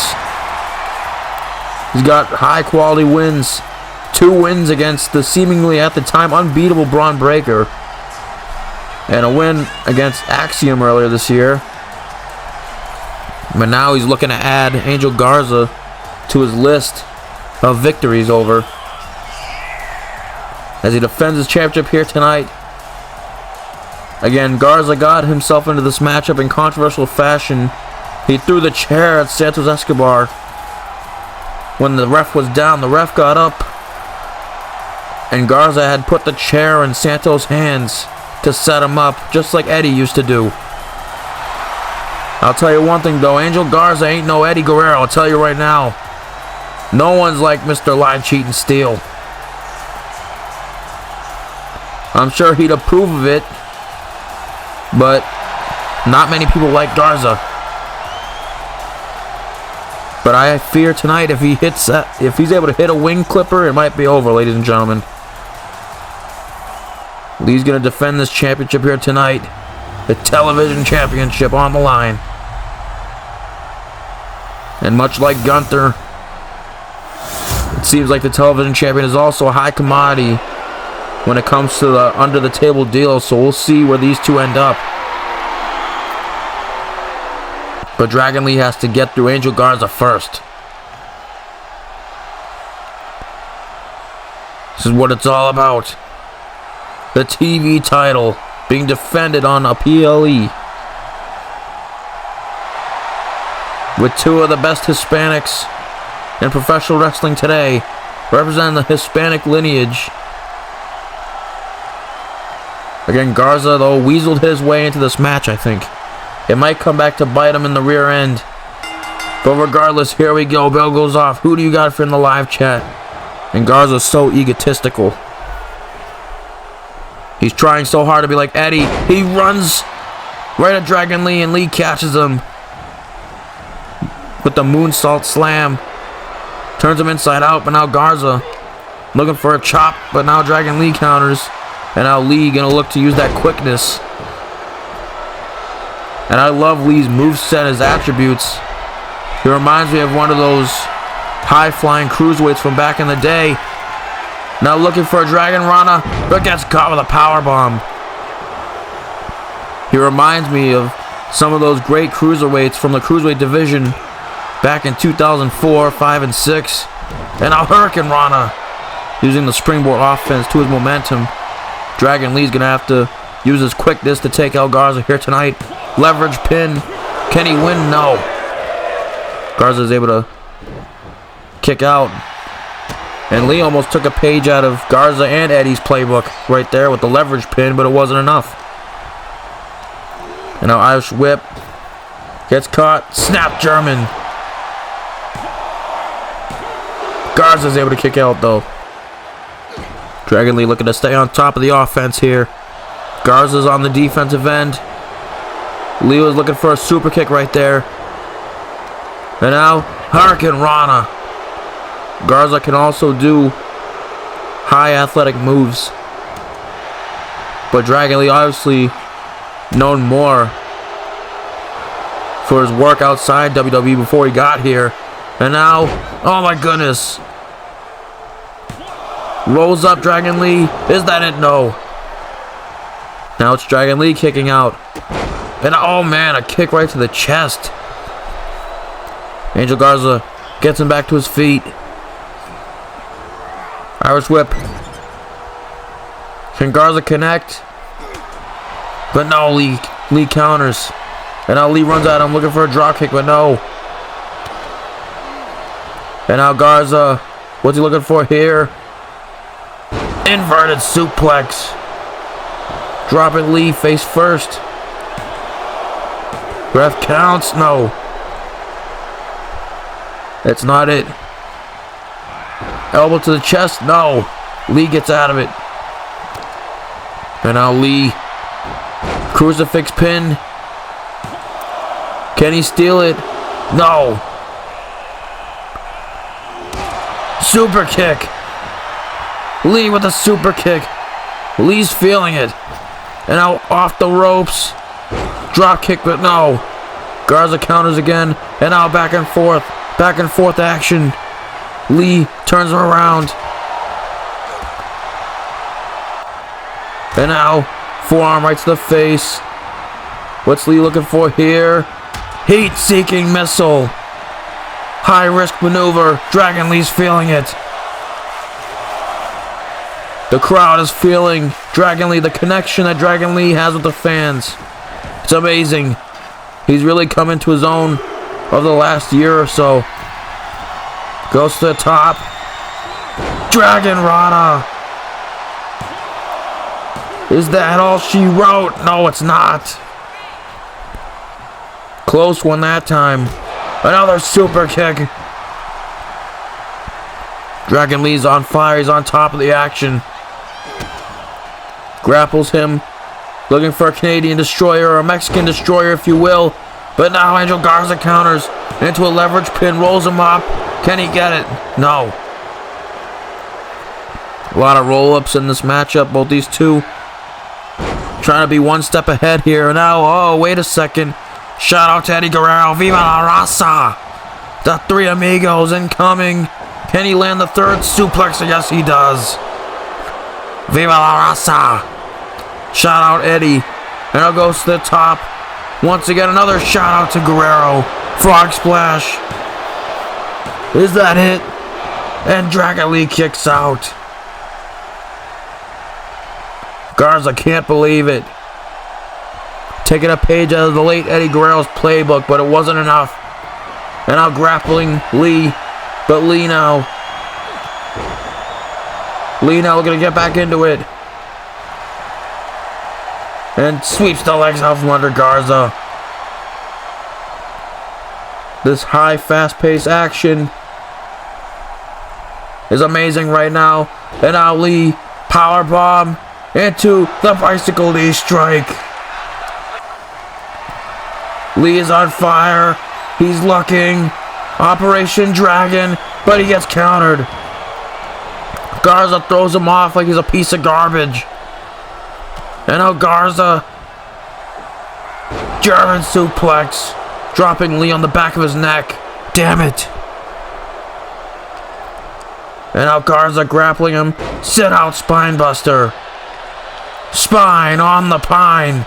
He's got high quality wins. 2 wins against the seemingly at the time unbeatable Braun Breaker. And a win against Axiom earlier this year. But now he's looking to add Angel Garza to his list of victories over, as he defends his championship here tonight. Again, Garza got himself into this matchup in controversial fashion. He threw the chair at Santos Escobar. When the ref was down, the ref got up And Garza had put the chair in Santos' hands to set him up, just like Eddie used to do. I'll tell you one thing though, Angel Garza ain't no Eddie Guerrero, I'll tell you right now. No one's like Mr. Lie, Cheat, and Steal. I'm sure he'd approve of it, but not many people like Garza. But I fear tonight if he's able to hit a wing clipper, it might be over, ladies and gentlemen. Lee's gonna defend this championship here tonight. The television championship on the line. And much like Gunther, it seems like the television champion is also a high commodity when it comes to the under the table deal, so we'll see where these two end up. But Dragon Lee has to get through Angel Garza first. This is what it's all about. The TV title being defended on a PLE. With two of the best Hispanics in professional wrestling today, representing the Hispanic lineage. Again, Garza, though, weaseled his way into this match, I think. It might come back to bite him in the rear end. But regardless, here we go. Bell goes off. Who do you got for in the live chat? And Garza's so egotistical. He's trying so hard to be like Eddie. He runs right at Dragon Lee, and Lee catches him with the moonsault slam. Turns him inside out, but now Garza looking for a chop, but now Dragon Lee counters. And now Lee gonna look to use that quickness. And I love Lee's moveset, his attributes. He reminds me of one of those high-flying cruiserweights from back in the day. Now looking for a Dragon Rana, but gets caught with a powerbomb. He reminds me of some of those great cruiserweights from the cruiserweight division back in 2004, 5, and 6. And now Hurricane Rana, using the springboard offense to his momentum. Dragon Lee's gonna have to use his quickness to take out Garza here tonight. Leverage pin. Can he win? No. Garza's able to kick out. And Lee almost took a page out of Garza and Eddie's playbook right there with the leverage pin, but it wasn't enough. And now Irish whip. Gets caught. Snap German. Garza's able to kick out though. Dragon Lee looking to stay on top of the offense here. Garza's on the defensive end. Lee was looking for a super kick right there. And now Hurricane Rana. Garza can also do high athletic moves. But Dragon Lee obviously known more for his work outside WWE before he got here. And now, oh my goodness. Rolls up Dragon Lee. Is that it? No. Now it's Dragon Lee kicking out. And oh man, a kick right to the chest. Angel Garza gets him back to his feet. Irish whip. Can Garza connect? But no, Lee counters. And now Lee runs at him looking for a drop kick, but no. And now Garza, what's he looking for here? Inverted suplex. Dropping Lee face first. Ref counts. No. That's not it. Elbow to the chest. No. Lee gets out of it. And now Lee. Crucifix pin. Can he steal it? No. Super kick. Lee with a super kick. Lee's feeling it. And now off the ropes. Drop kick, but no. Garza counters again. And now back and forth. Back and forth action. Lee turns him around. And now forearm right to the face. What's Lee looking for here? Heat-seeking missile. High-risk maneuver. Dragon Lee's feeling it. The crowd is feeling Dragon Lee, the connection that Dragon Lee has with the fans. It's amazing. He's really come into his own over the last year or so. Goes to the top. Dragon Rana. Is that all she wrote? No, it's not. Close one that time. Another super kick. Dragon Lee's on fire. He's on top of the action. Grapples him. Looking for a Canadian destroyer, or a Mexican destroyer if you will. But now Angel Garza counters into a leverage pin. Rolls him up. Can he get it? No. A lot of roll-ups in this matchup. Both these two trying to be one step ahead here. Now, oh, wait a second. Shout out to Eddie Guerrero. Viva la raza. The Three Amigos incoming. Can he land the third suplex? Yes, he does. Viva la raza. Shout out Eddie. And it goes to the top. Once again, another shout out to Guerrero. Frog splash. Is that it? And Dragon Lee kicks out. Garza can't believe it. Taking a page out of the late Eddie Guerrero's playbook, but it wasn't enough. And now grappling Lee. But Lee now looking to get back into it. And sweeps the legs out from under Garza. This high, fast-paced action is amazing right now. And now Lee, powerbomb into the bicycle knee strike. Lee is on fire. He's looking. Operation Dragon, but he gets countered. Garza throws him off like he's a piece of garbage. And now Garza, German suplex, dropping Lee on the back of his neck. Damn it. And now Garza grappling him. Sit out spine buster. Spine on the pine.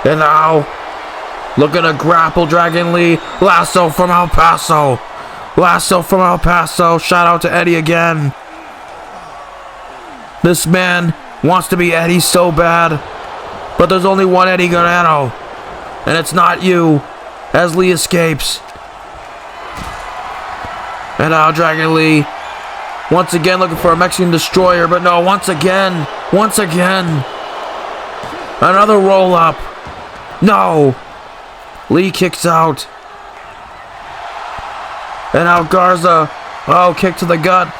And now looking to grapple Dragon Lee. Lasso from El Paso. Lasso from El Paso. Shout out to Eddie again. This man wants to be Eddie so bad. But there's only one Eddie Guerrero. And it's not you. As Lee escapes. And now Dragon Lee. Once again looking for a Mexican destroyer. But no, once again. Another roll up. No. Lee kicks out. And now Garza. Oh, kick to the gut.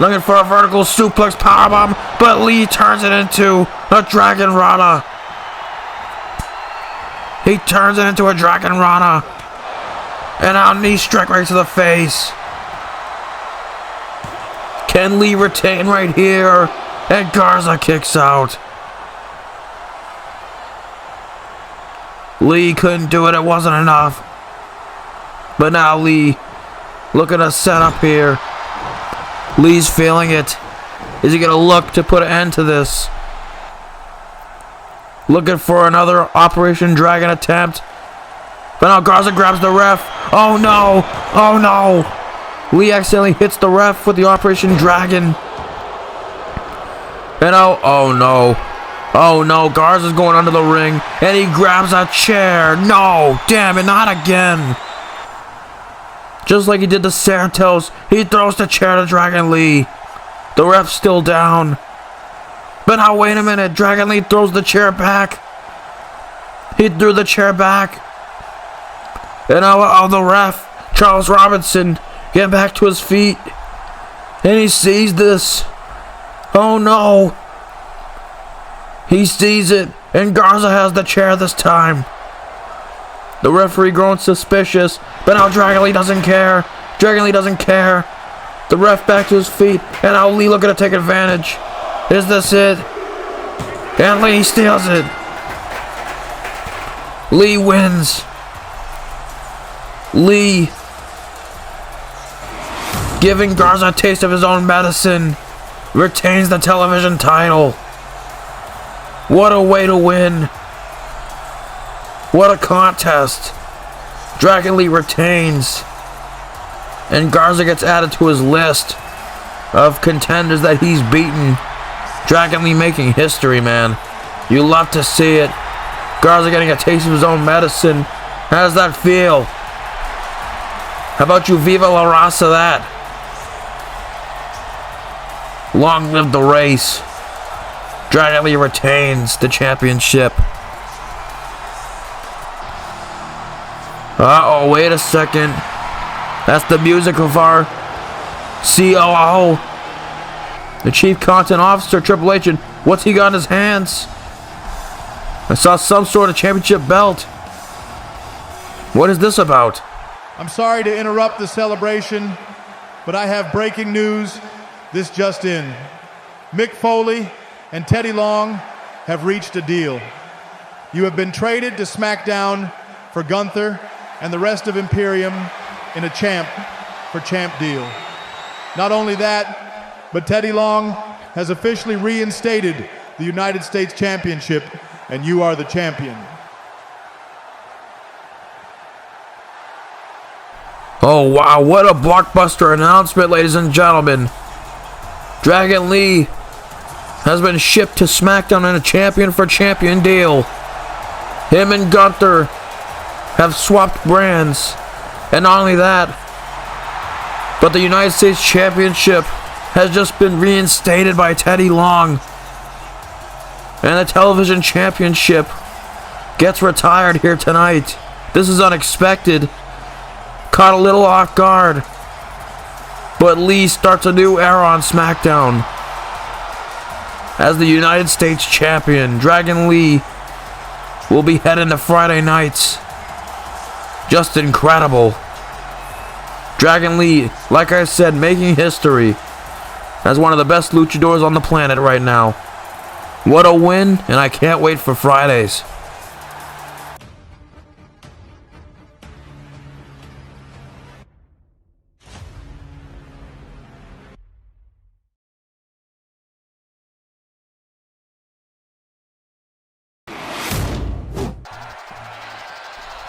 Looking for a vertical suplex powerbomb. But Lee turns it into a Dragon Rana. He turns it into a Dragon Rana. And now knee strike right to the face. Can Lee retain right here? And Garza kicks out. Lee couldn't do it. It wasn't enough. But now Lee looking to set up here. Lee's feeling it. Is he going to look to put an end to this? Looking for another Operation Dragon attempt. But now Garza grabs the ref. Oh no. Oh no. Lee accidentally hits the ref with the Operation Dragon. And oh no. Oh no, Garza's going under the ring. And he grabs a chair. No, damn it, not again. Just like he did to Santos, he throws the chair to Dragon Lee. The ref's still down. But now wait a minute, Dragon Lee throws the chair back. He threw the chair back. And now the ref, Charles Robinson, get back to his feet. And he sees this. Oh no. He sees it. And Garza has the chair this time. The referee growing suspicious. But now Dragon Lee doesn't care. Dragon Lee doesn't care. The ref back to his feet. And now Lee looking to take advantage. Is this it? And Lee steals it. Lee wins. Lee giving Garza a taste of his own medicine. Retains the television title. What a way to win. What a contest. Dragon Lee retains. And Garza gets added to his list of contenders that he's beaten. Dragon Lee making history, man. You love to see it. Garza getting a taste of his own medicine. How does that feel? How about you Viva la Raza that? Long live the race. Dragon Lee retains the championship. Uh-oh, wait a second. That's the music of our COO. The Chief Content Officer, Triple H, and what's he got in his hands? I saw some sort of championship belt. What is this about? I'm sorry to interrupt the celebration, but I have breaking news. This just in. Mick Foley and Teddy Long have reached a deal. You have been traded to SmackDown for Gunther and the rest of Imperium in a champ for champ deal. Not only that, but Teddy Long has officially reinstated the United States Championship, and you are the champion. Oh wow, what a blockbuster announcement, ladies and gentlemen. Dragon Lee has been shipped to SmackDown in a champion for champion deal. Him and Gunther have swapped brands. And not only that, but the United States Championship has just been reinstated by Teddy Long. And the television championship gets retired here tonight. This is unexpected. Caught a little off guard. But Lee starts a new era on SmackDown. As the United States Champion, Dragon Lee will be heading to Friday nights. Just incredible. Dragon Lee, like I said, making history as one of the best luchadors on the planet right now. What a win, and I can't wait for Fridays.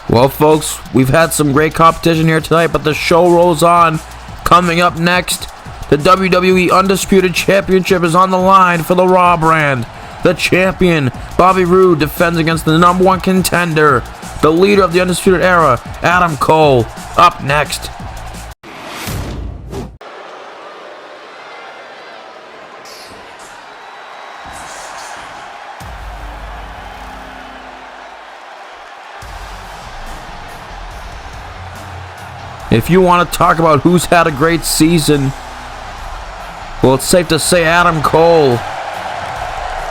Well, folks, we've had some great competition here tonight, but the show rolls on. Coming up next, the WWE Undisputed Championship is on the line for the Raw brand. The champion, Bobby Roode, defends against the #1 contender, the leader of the Undisputed Era, Adam Cole. Up next. If you want to talk about who's had a great season, well, it's safe to say Adam Cole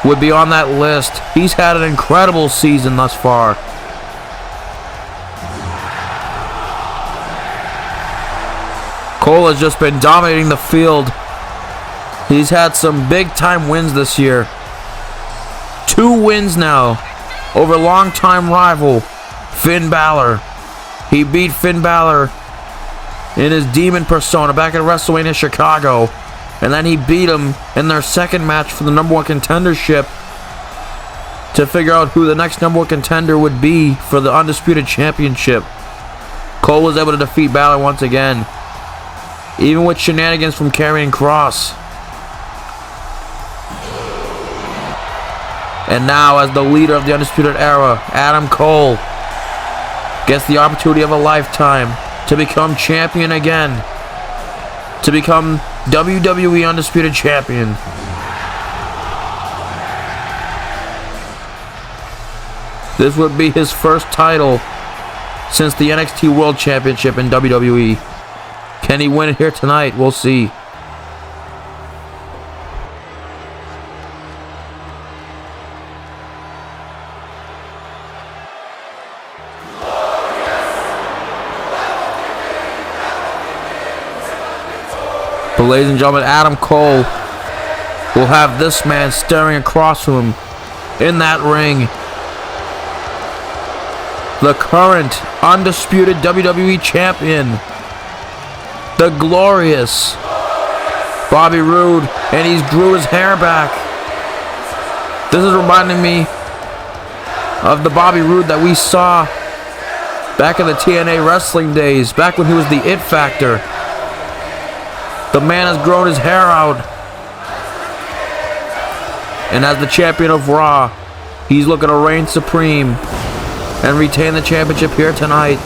would be on that list. He's had an incredible season thus far. Cole has just been dominating the field. He's had some big-time wins this year. 2 wins now over longtime rival Finn Balor. He beat Finn Balor in his demon persona back at WrestleMania Chicago, and then he beat him in their second match for the #1 contendership to figure out who the next #1 contender would be for the Undisputed Championship. Cole was able to defeat Balor once again, even with shenanigans from Karrion Kross. And now, as the leader of the Undisputed Era, Adam Cole gets the opportunity of a lifetime to become champion again, to become WWE Undisputed Champion. This would be his first title since the NXT World Championship in WWE. Can he win it here tonight? We'll see. But ladies and gentlemen, Adam Cole will have this man staring across from him in that ring. The current undisputed WWE Champion, the glorious Bobby Roode, and he's grew his hair back. This is reminding me of the Bobby Roode that we saw back in the TNA wrestling days, back when he was the It Factor. The man has grown his hair out. And as the champion of Raw, he's looking to reign supreme and retain the championship here tonight.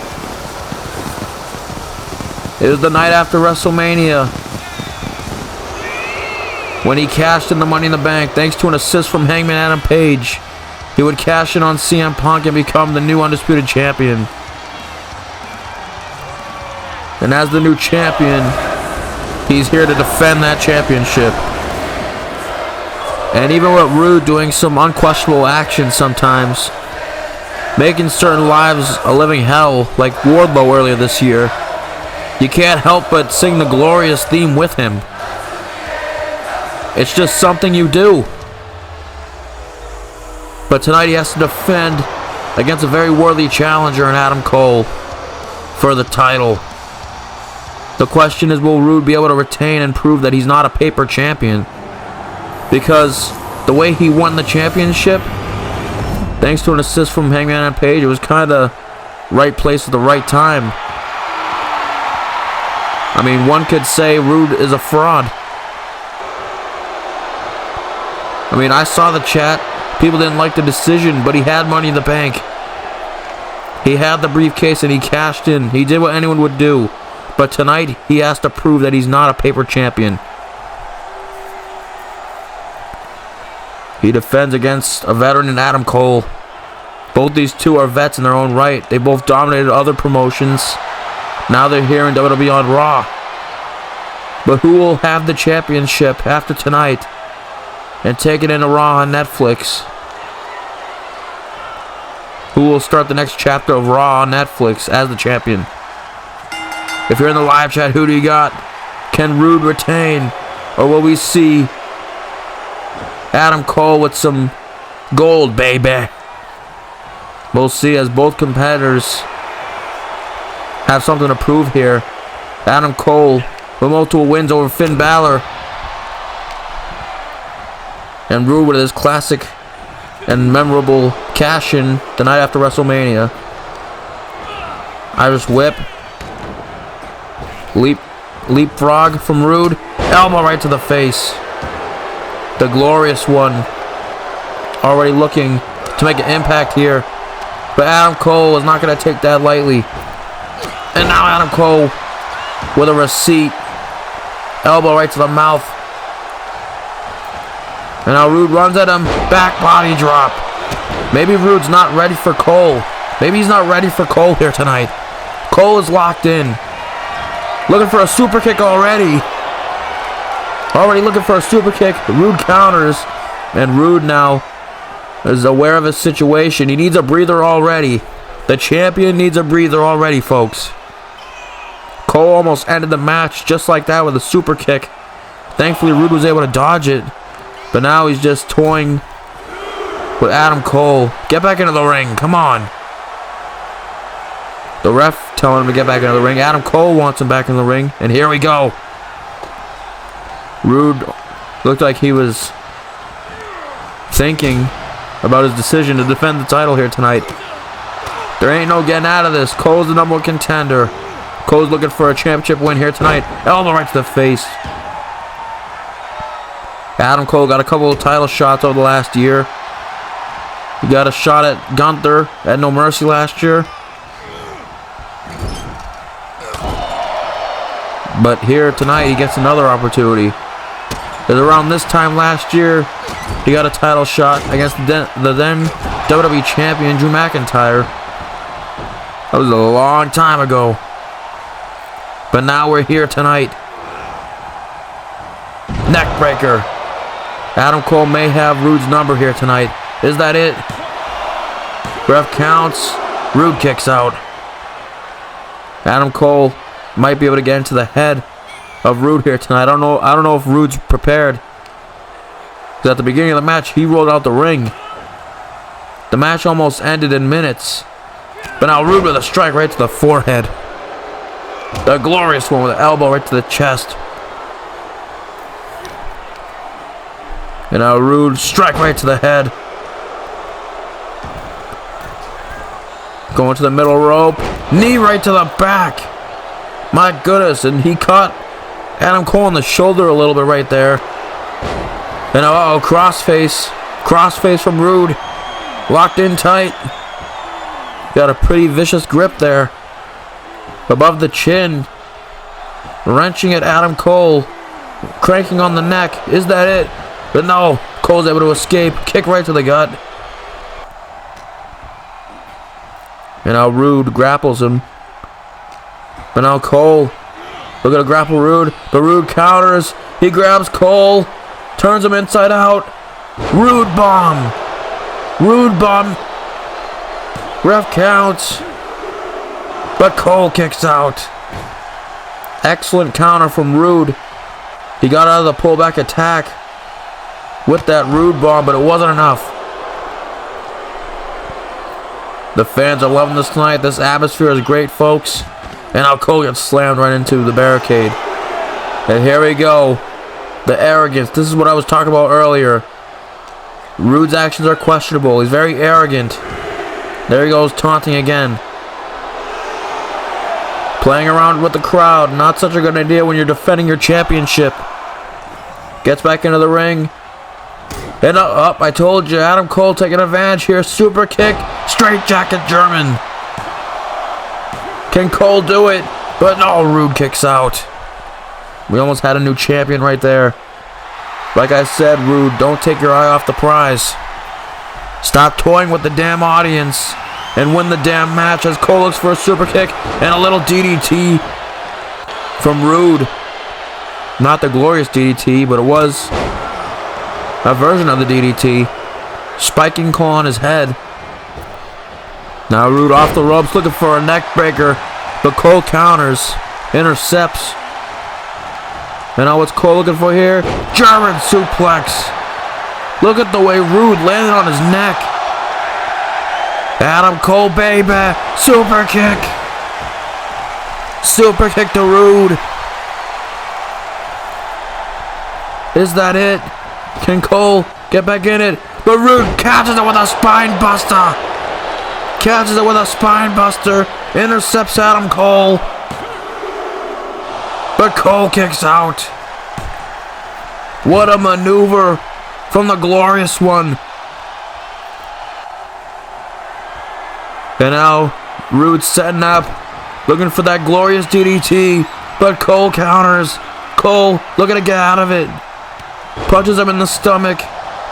It is the night after WrestleMania. when he cashed in the Money in the Bank, thanks to an assist from Hangman Adam Page, he would cash in on CM Punk and become the new Undisputed Champion. And as the new champion, he's here to defend that championship. And even with Rude doing some unquestionable action sometimes, making certain lives a living hell, like Wardlow earlier this year, you can't help but sing the glorious theme with him. It's just something you do. But tonight he has to defend against a very worthy challenger in Adam Cole for the title. The question is, will Rude be able to retain and prove that he's not a paper champion? Because the way he won the championship, thanks to an assist from Hangman Adam Page, it was kind of right place at the right time. I mean, one could say Rude is a fraud. I mean, I saw the chat. People didn't like the decision, but he had Money in the Bank. He had the briefcase and he cashed in. He did what anyone would do. But tonight, he has to prove that he's not a paper champion. He defends against a veteran in Adam Cole. Both these two are vets in their own right. They both dominated other promotions. Now they're here in WWE on Raw. But who will have the championship after tonight and take it into Raw on Netflix? Who will start the next chapter of Raw on Netflix as the champion? If you're in the live chat, who do you got? Can Rude retain? Or will we see Adam Cole with some gold, baby? We'll see, as both competitors have something to prove here. Adam Cole with multiple wins over Finn Balor. And Rude with his classic and memorable cash-in the night after WrestleMania. Irish Whip. Leapfrog from Rude. Elbow right to the face. The glorious one. Already looking to make an impact here. But Adam Cole is not going to take that lightly. And now Adam Cole with a receipt. Elbow right to the mouth. And now Rude runs at him. Back body drop. Maybe Rude's not ready for Cole. Maybe he's not ready for Cole here tonight. Cole is locked in. Looking for a super kick already. Already looking for a super kick. Rude counters. And Rude now is aware of his situation. He needs a breather already. The champion needs a breather already, folks. Cole almost ended the match just like that with a super kick. Thankfully, Rude was able to dodge it. But now he's just toying with Adam Cole. Get back into the ring. Come on. The ref telling him to get back into the ring. Adam Cole wants him back in the ring. And here we go. Rude looked like he was thinking about his decision to defend the title here tonight. There ain't no getting out of this. Cole's the number one contender. Cole's looking for a championship win here tonight. Elbow right to the face. Adam Cole got a couple of title shots over the last year. He got a shot at Gunther at No Mercy last year. But here tonight, he gets another opportunity. Because around this time last year, he got a title shot against the then WWE Champion Drew McIntyre. That was a long time ago. But now we're here tonight. Neckbreaker. Adam Cole may have Rude's number here tonight. Is that it? Ref counts. Rude kicks out. Adam Cole might be able to get into the head of Rude here tonight. I don't know if Rude's prepared. Because at the beginning of the match, he rolled out the ring. The match almost ended in minutes. But now Rude with a strike right to the forehead. The glorious one with an elbow right to the chest. And now Rude strike right to the head. Going to the middle rope. Knee right to the back. My goodness. And he caught Adam Cole on the shoulder a little bit right there. And uh-oh, crossface. Crossface from Rude. Locked in tight. Got a pretty vicious grip there. Above the chin. Wrenching at Adam Cole. cranking on the neck. Is that it? But no, Cole's able to escape. Kick right to the gut. And now Rude grapples him. But now Cole, looking to grapple Rude. But Rude counters. He grabs Cole. Turns him inside out. Rude bomb. Rude bomb. Ref counts. But Cole kicks out. Excellent counter from Rude. He got out of the pullback attack with that Rude bomb, but it wasn't enough. The fans are loving this tonight. This atmosphere is great, folks. And now Cole gets slammed right into the barricade. And here we go. The arrogance. This is what I was talking about earlier. Rude's actions are questionable. He's very arrogant. There he goes, taunting again. Playing around with the crowd. Not such a good idea when you're defending your championship. Gets back into the ring. And up, I told you, Adam Cole taking advantage here. Super kick, straight jacket German. Can Cole do it? But no, Rude kicks out. We almost had a new champion right there. Like I said, Rude, don't take your eye off the prize. Stop toying with the damn audience and win the damn match as Cole looks for a super kick and a little DDT from Rude. Not the glorious DDT, but it was a version of the DDT. Spiking Cole on his head. Now Rude off the ropes looking for a neck breaker, but Cole counters, intercepts. And now what's Cole looking for here? German suplex. Look at the way Rude landed on his neck. Adam Cole, baby. Super kick. Super kick to Rude. Is that it? Can Cole get back in it? But Rude catches it with a spine buster. Catches it with a spine buster. Intercepts Adam Cole. But Cole kicks out. What a maneuver from the glorious one. And now Rude setting up, looking for that glorious DDT. But Cole counters. Cole looking to get out of it. Punches him in the stomach.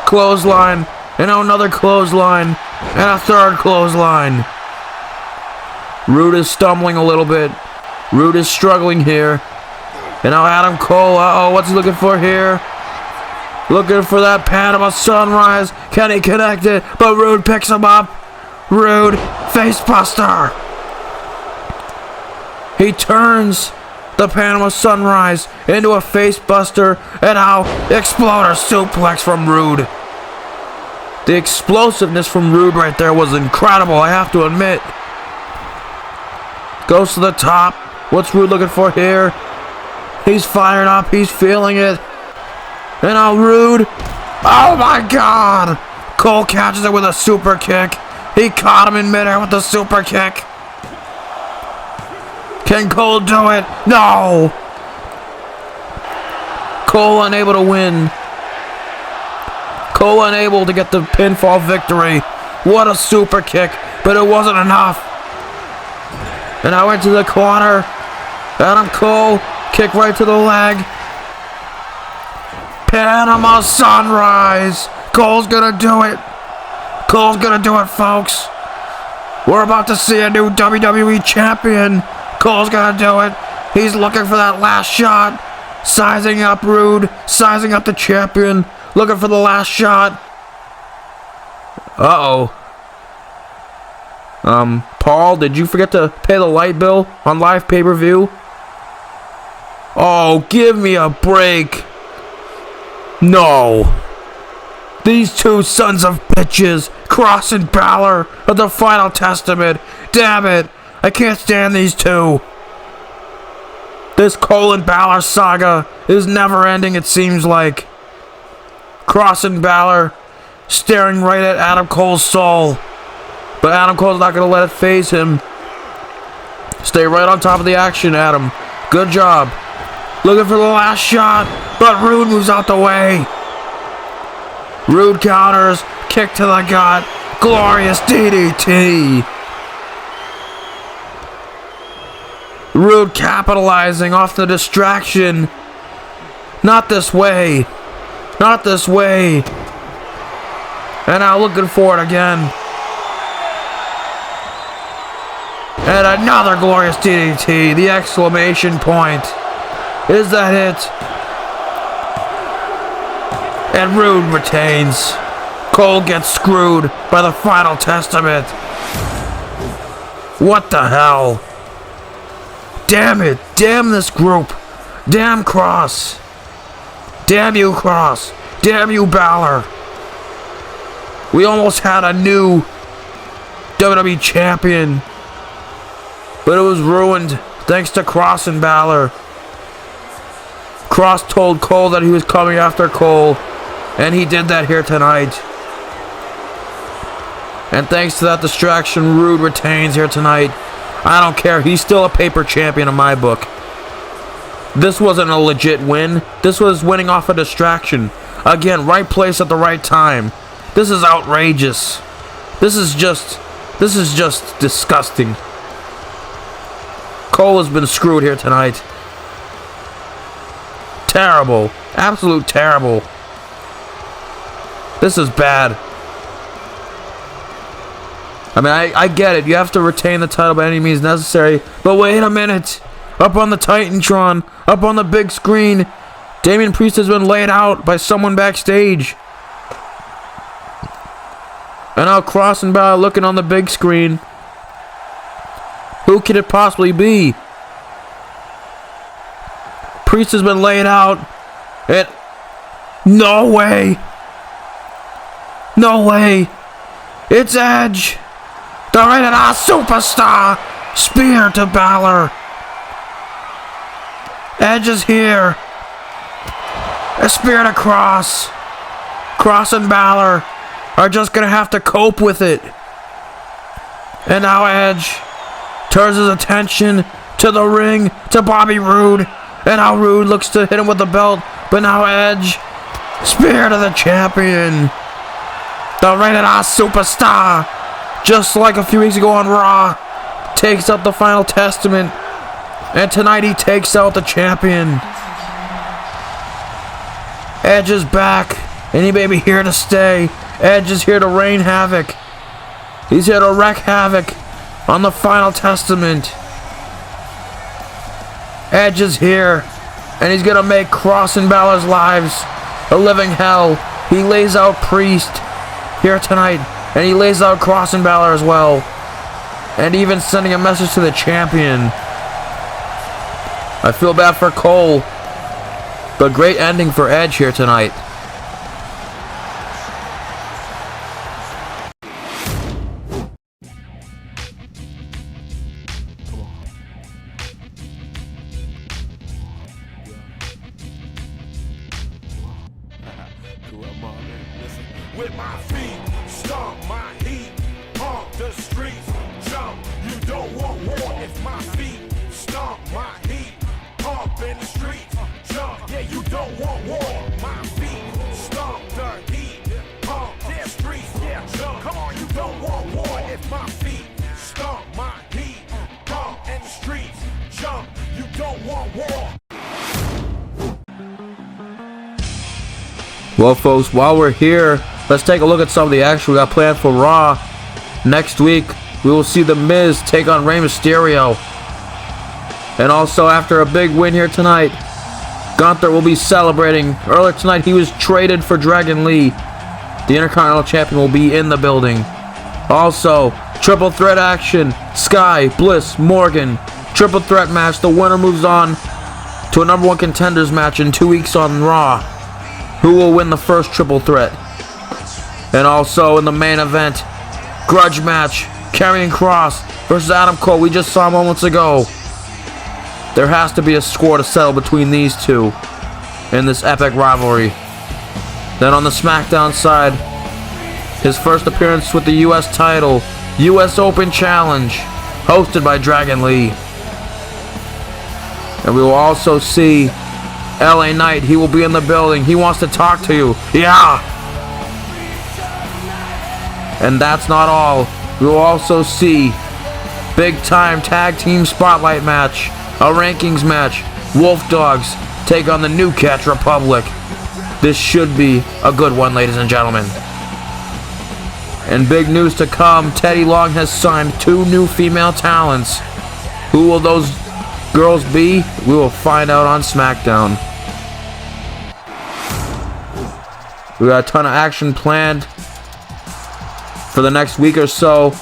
Clothesline. And now another clothesline. And a third clothesline. Rude is stumbling a little bit. Rude is struggling here. And now Adam Cole, what's he looking for here? Looking for that Panama Sunrise. Can he connect it? But Rude picks him up. Rude, facebuster. He turns the Panama Sunrise into a facebuster. And now exploder suplex from Rude. The explosiveness from Rude right there was incredible, I have to admit. Goes to the top. What's Rude looking for here? He's fired up. He's feeling it. And now Rude. Oh my God. Cole catches it with a super kick. He caught him in midair with the super kick. Can Cole do it? No. Cole unable to win. Cole unable to get the pinfall victory. What a super kick. But it wasn't enough. And now into the corner. Adam Cole. Kick right to the leg. Panama Sunrise. Cole's gonna do it. Cole's gonna do it, folks. We're about to see a new WWE champion. Cole's gonna do it. He's looking for that last shot. Sizing up Rude. Sizing up the champion. Looking for the last shot. Uh-oh. Paul, did you forget to pay the light bill on live pay-per-view? Oh, give me a break. No. These two sons of bitches, Cross and Balor, are the final testament. Damn it. I can't stand these two. This Cole and Balor saga is never ending, it seems like. Cross and Balor staring right at Adam Cole's soul. But Adam Cole's not going to let it faze him. Stay right on top of the action, Adam. Good job. Looking for the last shot, but Rude moves out the way. Rude counters, kick to the gut, glorious DDT. Rude capitalizing off the distraction. Not this way. Not this way. And now looking for it again. And another glorious DDT. The exclamation point. Is that it? And Rude retains. Cole gets screwed by the final testament. What the hell? Damn it. Damn this group. Damn Cross. Damn you, Cross. Damn you, Balor. We almost had a new WWE champion, but it was ruined thanks to Cross and Balor. Cross told Cole that he was coming after Cole, and he did that here tonight. And thanks to that distraction, Rude retains here tonight. I don't care. He's still a paper champion in my book. This wasn't a legit win. This was winning off a distraction. Again, right place at the right time. This is outrageous. This is just disgusting. Cole has been screwed here tonight. Terrible. Absolute terrible. This is bad. I mean, I get it. You have to retain the title by any means necessary. But wait a minute. Up on the Titantron, up on the big screen, Damian Priest has been laid out by someone backstage. And now Cross and Balor looking on the big screen. Who could it possibly be? Priest has been laid out. No way. No way. It's Edge. The rated R superstar. Spear to Balor. Edge is here. A spear to Cross. Cross and Balor are just gonna have to cope with it. And now Edge turns his attention to the ring, to Bobby Roode. And now Roode looks to hit him with the belt. But now Edge, spear to the champion. The rated R superstar, just like a few weeks ago on Raw, takes up the final testament. And tonight he takes out the champion. Edge is back, and he may be here to stay. Edge is here to reign havoc. He's here to wreak havoc on the final testament. Edge is here, and he's gonna make Cross and Balor's lives a living hell. He lays out Priest here tonight, and he lays out Cross and Balor as well. And even sending a message to the champion. I feel bad for Cole, but great ending for Edge here tonight. With my feet, stomp my heat, pump the streets, jump. You don't want war if my feet stomp my heat, pump in the streets, jump. Yeah, you don't want war. My feet stomp the heat, pump the streets, yeah, jump. Come on, you don't want war if my feet stomp my heat, pump in the streets, jump. You don't want war. Well, folks, while we're here, let's take a look at some of the action we got planned for Raw. Next week, we will see The Miz take on Rey Mysterio. And also, after a big win here tonight, Gunther will be celebrating. Earlier tonight, he was traded for Dragon Lee. The Intercontinental Champion will be in the building. Also, triple threat action. Sky, Bliss, Morgan. Triple threat match. The winner moves on to a #1 contenders match in 2 weeks on Raw. Who will win the first triple threat? And also in the main event, grudge match, Karrion Kross versus Adam Cole. We just saw moments ago. There has to be a score to settle between these two in this epic rivalry. Then on the SmackDown side, his first appearance with the US title, US Open Challenge, hosted by Dragon Lee. And we will also see LA Knight. He will be in the building. He wants to talk to you. Yeah! And that's not all. We will also see big time tag team spotlight match, a rankings match, Wolf Dogs take on the New Catch Republic. This should be a good one, ladies and gentlemen. And big news to come, Teddy Long has signed 2 new female talents. Who will those girls be? We will find out on SmackDown. We got a ton of action planned for the next week or so,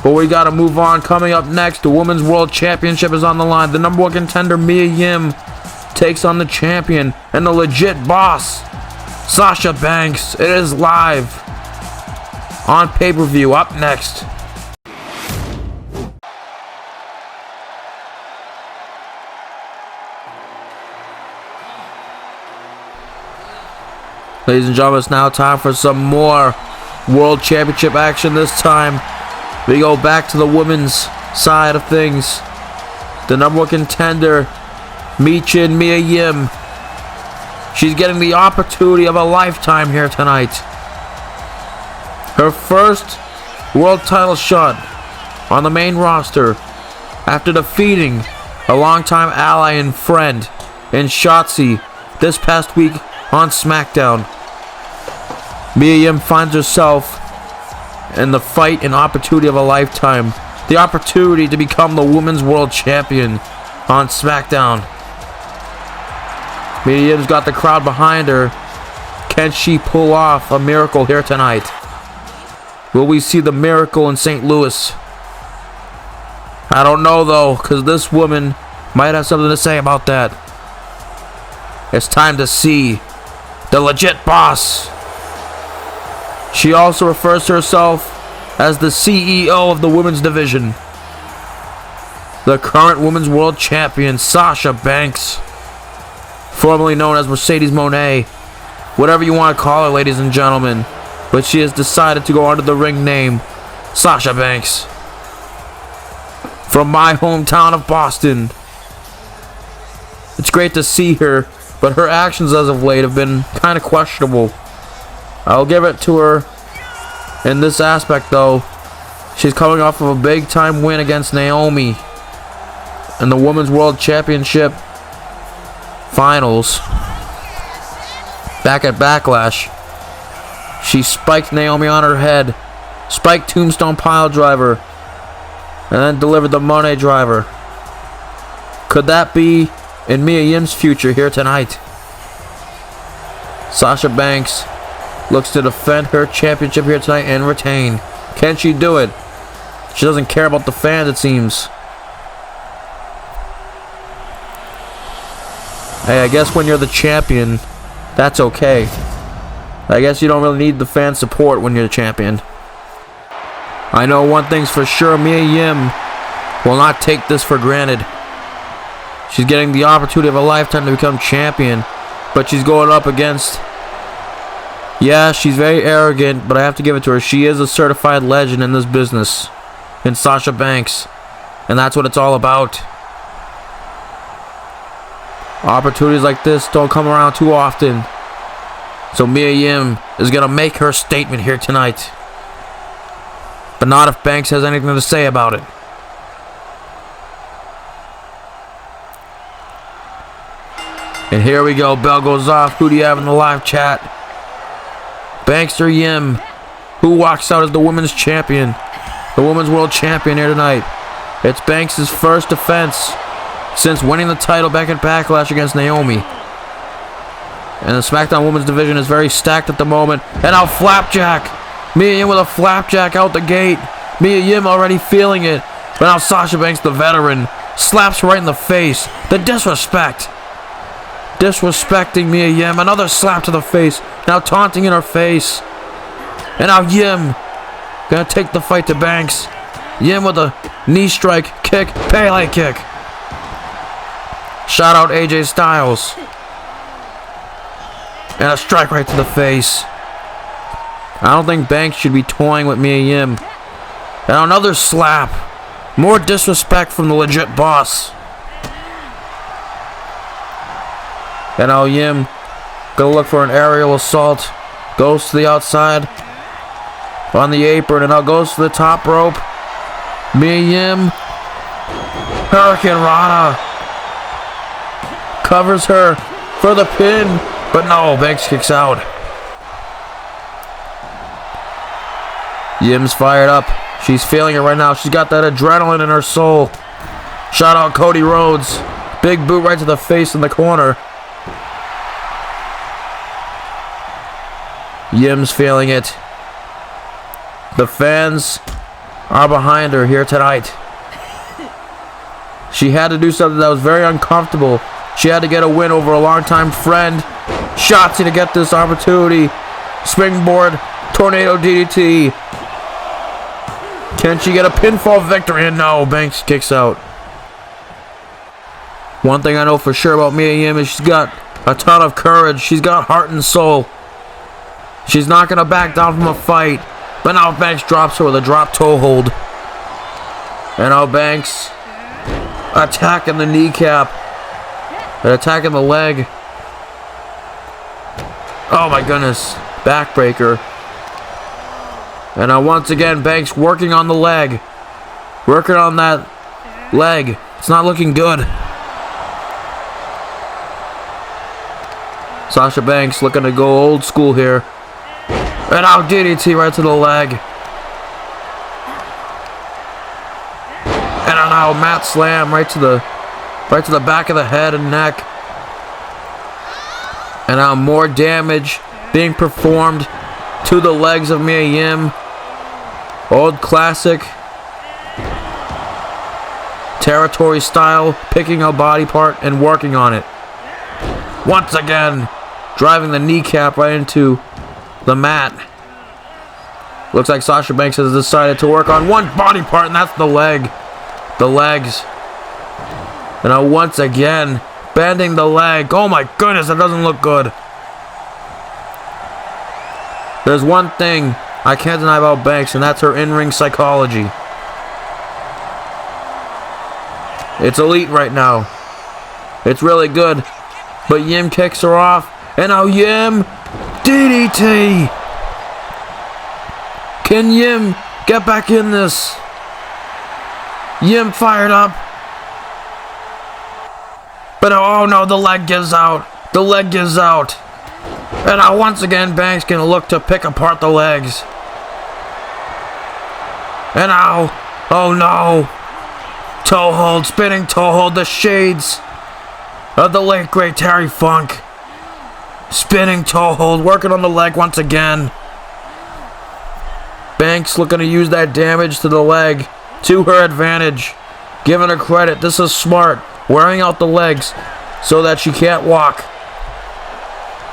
but we got to move on. Coming up next, the Women's World Championship is on the line. The number 1 contender, Mia Yim, takes on the champion and the legit boss, Sasha Banks. It is live on pay-per-view. Up next. Ladies and gentlemen, it's now time for some more World Championship action. This time, we go back to the women's side of things. The number 1 contender, Mia Yim. She's getting the opportunity of a lifetime here tonight. Her first world title shot on the main roster after defeating a longtime ally and friend in Shotzi this past week on SmackDown. Mia Yim finds herself in the fight and opportunity of a lifetime. The opportunity to become the Women's World Champion on SmackDown. Mia Yim's got the crowd behind her. Can she pull off a miracle here tonight? Will we see the miracle in St. Louis? I don't know though, because this woman might have something to say about that. It's time to see the legit boss. She also refers to herself as the CEO of the women's division. The current Women's World Champion, Sasha Banks, formerly known as Mercedes Moné, whatever you want to call her, ladies and gentlemen, but she has decided to go under the ring name Sasha Banks. From my hometown of Boston. It's great to see her, but her actions as of late have been kind of questionable. I'll give it to her in this aspect though. She's coming off of a big time win against Naomi in the Women's World Championship Finals back at Backlash. She spiked Naomi on her head, spiked Tombstone Pile Driver, and then delivered the Money Driver. Could that be in Mia Yim's future here tonight? Sasha Banks looks to defend her championship here tonight and retain. Can she do it? She doesn't care about the fans, it seems. Hey, I guess when you're the champion, that's okay. I guess you don't really need the fan support when you're the champion. I know one thing's for sure, Mia Yim will not take this for granted. She's getting the opportunity of a lifetime to become champion, but she's going up against... Yeah, she's very arrogant, but I have to give it to her. She is a certified legend in this business, in Sasha Banks, and that's what it's all about. Opportunities like this don't come around too often, so Mia Yim is going to make her statement here tonight, but not if Banks has anything to say about it. And here we go, bell goes off. Who do you have in the live chat? Banks or Yim? Who walks out as the women's champion? The women's world champion here tonight. It's Banks' first defense since winning the title back at Backlash against Naomi. And the SmackDown Women's division is very stacked at the moment. And now Flapjack. Mia Yim with a Flapjack out the gate. Mia Yim already feeling it. But now Sasha Banks, the veteran, slaps her right in the face. The disrespect. Disrespecting Mia Yim. Another slap to the face. Now taunting in her face. And now Yim gonna take the fight to Banks. Yim with a knee strike, kick, Pele kick. Shout out AJ Styles. And a strike right to the face. I don't think Banks should be toying with Mia Yim. And another slap. More disrespect from the legit boss. And now Yim gonna look for an aerial assault. Goes to the outside on the apron, and now goes to the top rope. Mia Yim, Hurricane Rana, covers her for the pin, but no, Banks kicks out. Yim's fired up. She's feeling it right now. She's got that adrenaline in her soul. Shout out Cody Rhodes. Big boot right to the face in the corner. Yim's feeling it. The fans are behind her here tonight. She had to do something that was very uncomfortable. She had to get a win over a longtime friend. Shotzi to get this opportunity. Springboard, tornado DDT. Can she get a pinfall victory? And no, Banks kicks out. One thing I know for sure about Mia Yim is she's got a ton of courage. She's got heart and soul. She's not going to back down from a fight. But now Banks drops her with a drop toe hold. And now Banks attacking the kneecap. And attacking the leg. Oh my goodness. Backbreaker. And now once again Banks working on the leg. Working on that leg. It's not looking good. Sasha Banks looking to go old school here. And now DDT right to the leg. And now mat slam right to the back of the head and neck. And now more damage being performed to the legs of Mia Yim. Old classic territory style, picking a body part and working on it. Once again, driving the kneecap right into the mat. Looks like Sasha Banks has decided to work on one body part, and that's the leg. The legs. And now once again, bending the leg. Oh my goodness, that doesn't look good. There's one thing I can't deny about Banks, and that's her in-ring psychology. It's elite right now. It's really good. But Yim kicks her off. And now Yim, DDT. Can Yim get back in this? Yim fired up. But oh no, the leg gives out. The leg gives out. And now once again, Banks gonna look to pick apart the legs. And now, oh no. Toe hold, spinning toe hold, the shades of the late great Terry Funk. Spinning toe hold, working on the leg once again. Banks looking to use that damage to the leg to her advantage. Giving her credit, this is smart. Wearing out the legs so that she can't walk.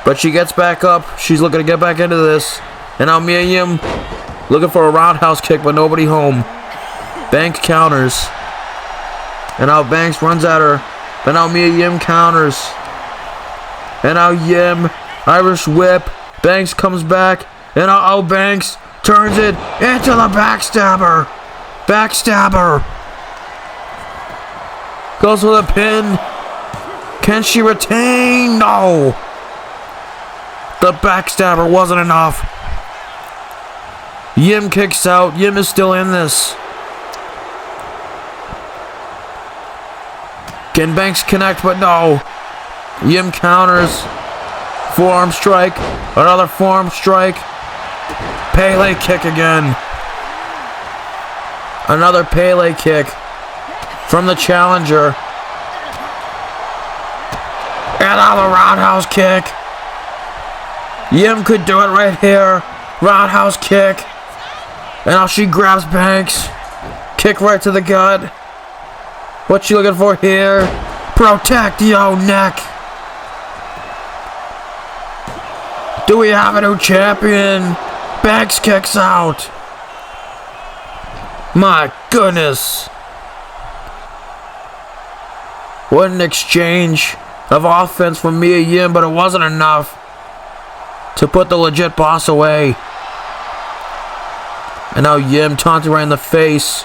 But she gets back up. She's looking to get back into this. And now Mia Yim looking for a roundhouse kick, but nobody home. Banks counters. And now Banks runs at her. And now Mia Yim counters. And now Yim, Irish whip. Banks comes back. And now Banks turns it into the backstabber. Backstabber. Goes for the pin. Can she retain? No. The backstabber wasn't enough. Yim kicks out. Yim is still in this. Can Banks connect? But no. Yim counters. Forearm strike. Another forearm strike. Pele kick again. Another Pele kick from the challenger. And now the roundhouse kick. Yim could do it right here. Roundhouse kick. And now she grabs Banks. Kick right to the gut. What's she looking for here? Protect your neck. Do we have a new champion? Banks kicks out. My goodness. What an exchange of offense from Mia Yim, but it wasn't enough to put the legit boss away. And now Yim taunting right in the face.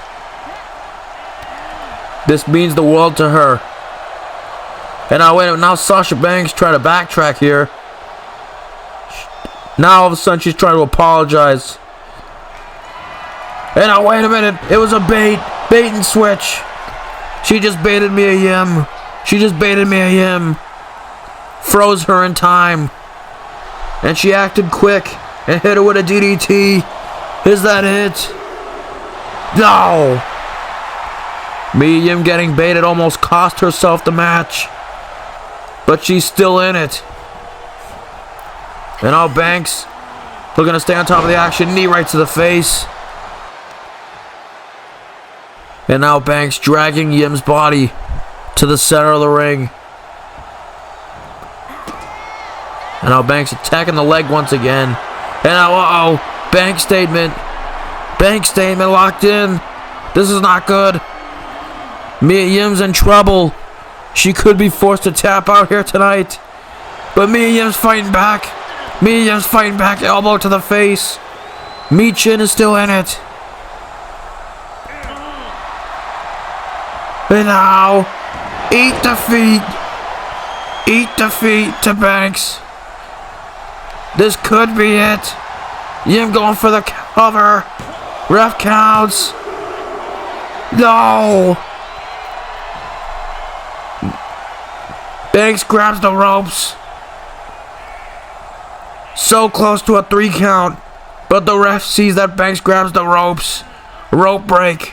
This means the world to her. And now wait a minute, now Sasha Banks trying to backtrack here. Now all of a sudden she's trying to apologize. And now wait a minute, it was a bait and switch. She just baited Mia Yim. She just baited Mia Yim. froze her in time. And she acted quick and hit her with a DDT. Is that it? No! Mia Yim getting baited almost cost herself the match. But she's still in it. And now Banks looking to stay on top of the action. Knee right to the face. And now Banks dragging Yim's body to the center of the ring. And now Banks attacking the leg once again. And now, uh-oh, Banks statement. Banks statement locked in. This is not good. Mia Yim's in trouble. She could be forced to tap out here tonight. But Mia Yim's fighting back. Mia Yim's fighting back. Elbow to the face. Michin is still in it. And now, eat defeat. Eat defeat to Banks. This could be it. Yim going for the cover. Ref counts. No. Banks grabs the ropes. So close to a 3 count. But the ref sees that Banks grabs the ropes. Rope break.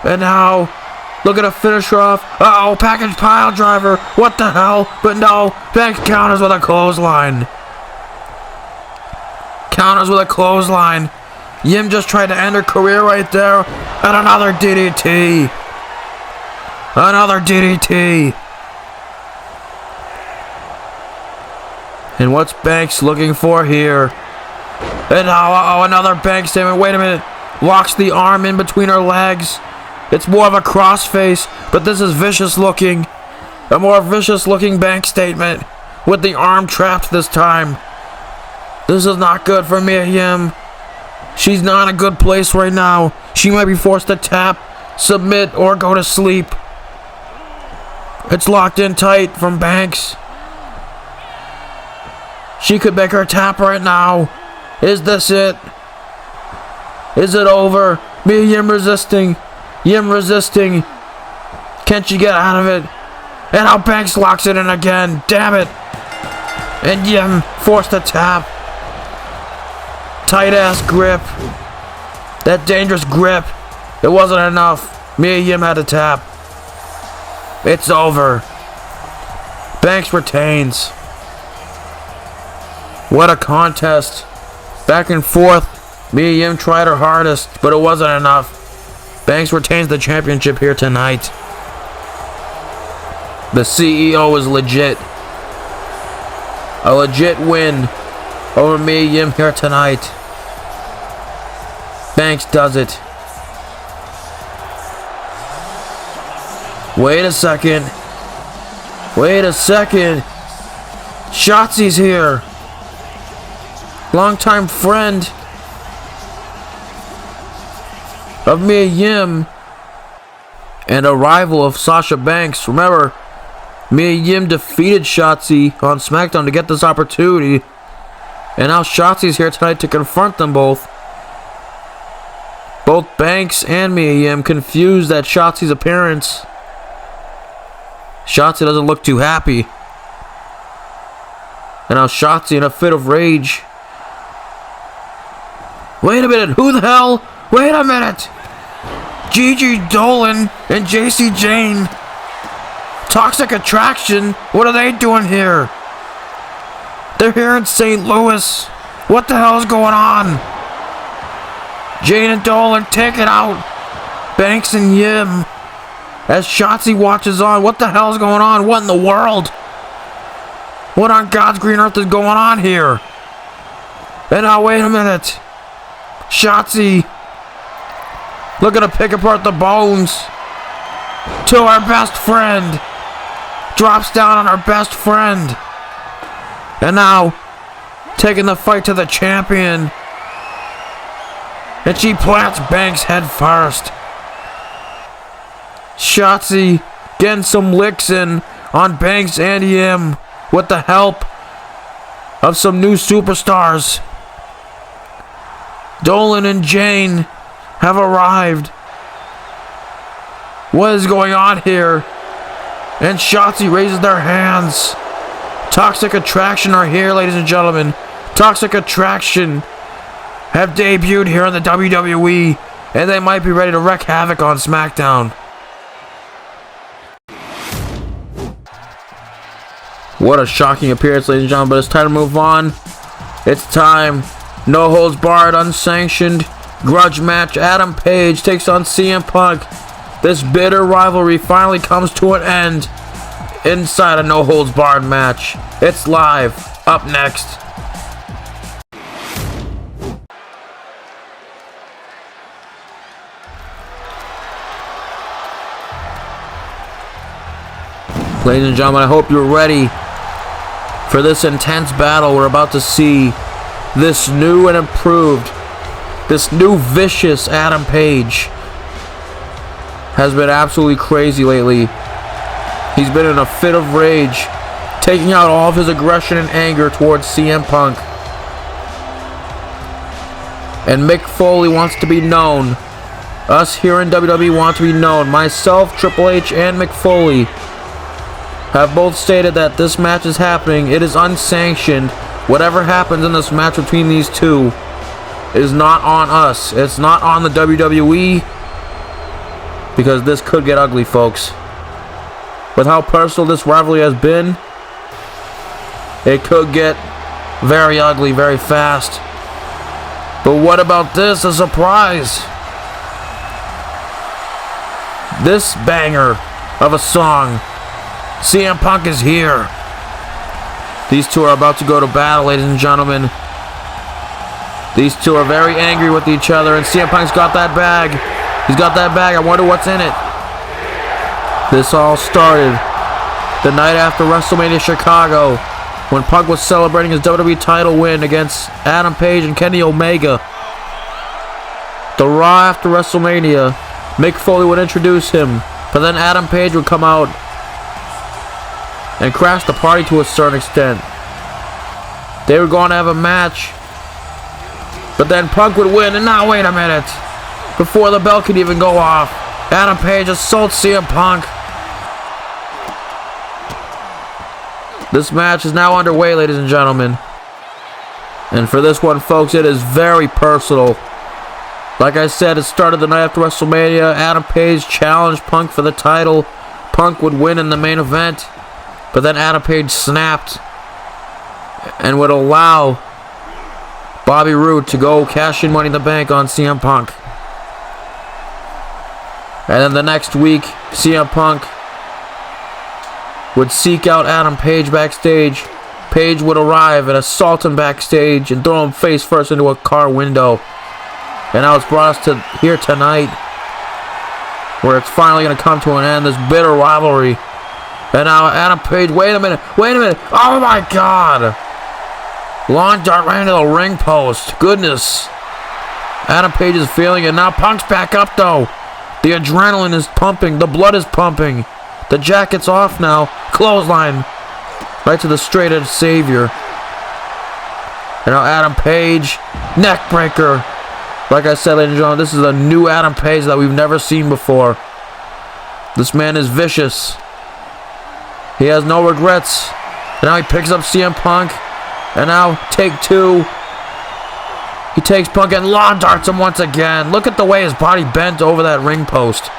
And now, look at a finisher off. Uh-oh, package pile driver. What the hell? But no, Banks counters with a clothesline. Counters with a clothesline. Yim just tried to end her career right there. And another DDT. Another DDT. And what's Banks looking for here? And now, uh-oh, another Banks statement. Wait a minute. Locks the arm in between her legs. It's more of a crossface, but this is vicious looking. A more vicious looking Banks statement. With the arm trapped this time. This is not good for Mia Yim. She's not in a good place right now. She might be forced to tap, submit, or go to sleep. It's locked in tight from Banks. She could make her tap right now. Is this it? Is it over? Mia Yim resisting. Yim resisting. Can she get out of it? And now Banks locks it in again. Damn it. And Yim forced to tap. Tight ass grip. That dangerous grip. It wasn't enough. Mia Yim had to tap. It's over. Banks retains. What a contest. Back and forth. Mia Yim tried her hardest, but it wasn't enough. Banks retains the championship here tonight. The CEO is legit. A legit win over Mia Yim here tonight. Banks does it. Wait a second. Wait a second. Shotzi's here. Longtime friend of Mia Yim and a rival of Sasha Banks. Remember, Mia Yim defeated Shotzi on SmackDown to get this opportunity, and now Shotzi's here tonight to confront them both. Both Banks and Mia Yim confused at Shotzi's appearance. Shotzi doesn't look too happy, and now Shotzi in a fit of rage. Wait a minute, who the hell? Wait a minute! Gigi Dolan and JC Jane. Toxic Attraction? What are they doing here? They're here in St. Louis. What the hell is going on? Jane and Dolan, take it out. Banks and Yim. As Shotzi watches on, what the hell is going on? What in the world? What on God's green earth is going on here? And now, wait a minute. Shotzi looking to pick apart the bones to our best friend. Drops down on our best friend. And now, taking the fight to the champion. And she plants Banks head first. Shotzi getting some licks in on Banks and Yim with the help of some new superstars. Dolan and Jane have arrived. What is going on here? And Shotzi raises their hands. Toxic Attraction are here, ladies and gentlemen. Toxic Attraction have debuted here in the WWE, and they might be ready to wreak havoc on SmackDown. What a shocking appearance, ladies and gentlemen, but it's time to move on. It's time. No holds barred, unsanctioned grudge match. Adam Page takes on CM Punk. This bitter rivalry finally comes to an end inside a no holds barred match. It's live. Up next. Ladies and gentlemen, I hope you're ready for this intense battle we're about to see. This new and improved, this new vicious Adam Page has been absolutely crazy lately. He's been in a fit of rage, taking out all of his aggression and anger towards CM Punk. And Mick Foley wants to be known. Us here in WWE want to be known. Myself, Triple H, and Mick Foley have both stated that this match is happening. It is unsanctioned. Whatever happens in this match between these two is not on us. It's not on the WWE, because this could get ugly, folks. With how personal this rivalry has been, it could get very ugly very fast. But what about this? A surprise. This banger of a song. CM Punk is here. These two are about to go to battle, ladies and gentlemen. These two are very angry with each other, and CM Punk's got that bag. He's got that bag. I wonder what's in it. This all started the night after WrestleMania Chicago, when Punk was celebrating his WWE title win against Adam Page and Kenny Omega. The Raw after WrestleMania, Mick Foley would introduce him, but then Adam Page would come out and crash the party to a certain extent. They were going to have a match, but then Punk would win, and now wait a minute. Before the bell could even go off, Adam Page assaults CM Punk. This match is now underway, ladies and gentlemen. And for this one, folks, it is very personal. Like I said, it started the night after WrestleMania. Adam Page challenged Punk for the title. Punk would win in the main event, but then Adam Page snapped and would allow Bobby Roode to go cash in Money in the Bank on CM Punk. And then the next week, CM Punk would seek out Adam Page backstage. Page would arrive and assault him backstage and throw him face first into a car window. And now it's brought us to here tonight, where it's finally going to come to an end, this bitter rivalry. And now Adam Page, wait a minute, oh my God! Lawn dart right into the ring post, goodness. Adam Page is feeling it, now Punk's back up though. The adrenaline is pumping, the blood is pumping. The jacket's off now, clothesline. Right to the straight edge savior. And now Adam Page, neck breaker. Like I said, ladies and gentlemen, this is a new Adam Page that we've never seen before. This man is vicious. He has no regrets. And now he picks up CM Punk. And now, take two. He takes Punk and lawn darts him once again. Look at the way his body bent over that ring post.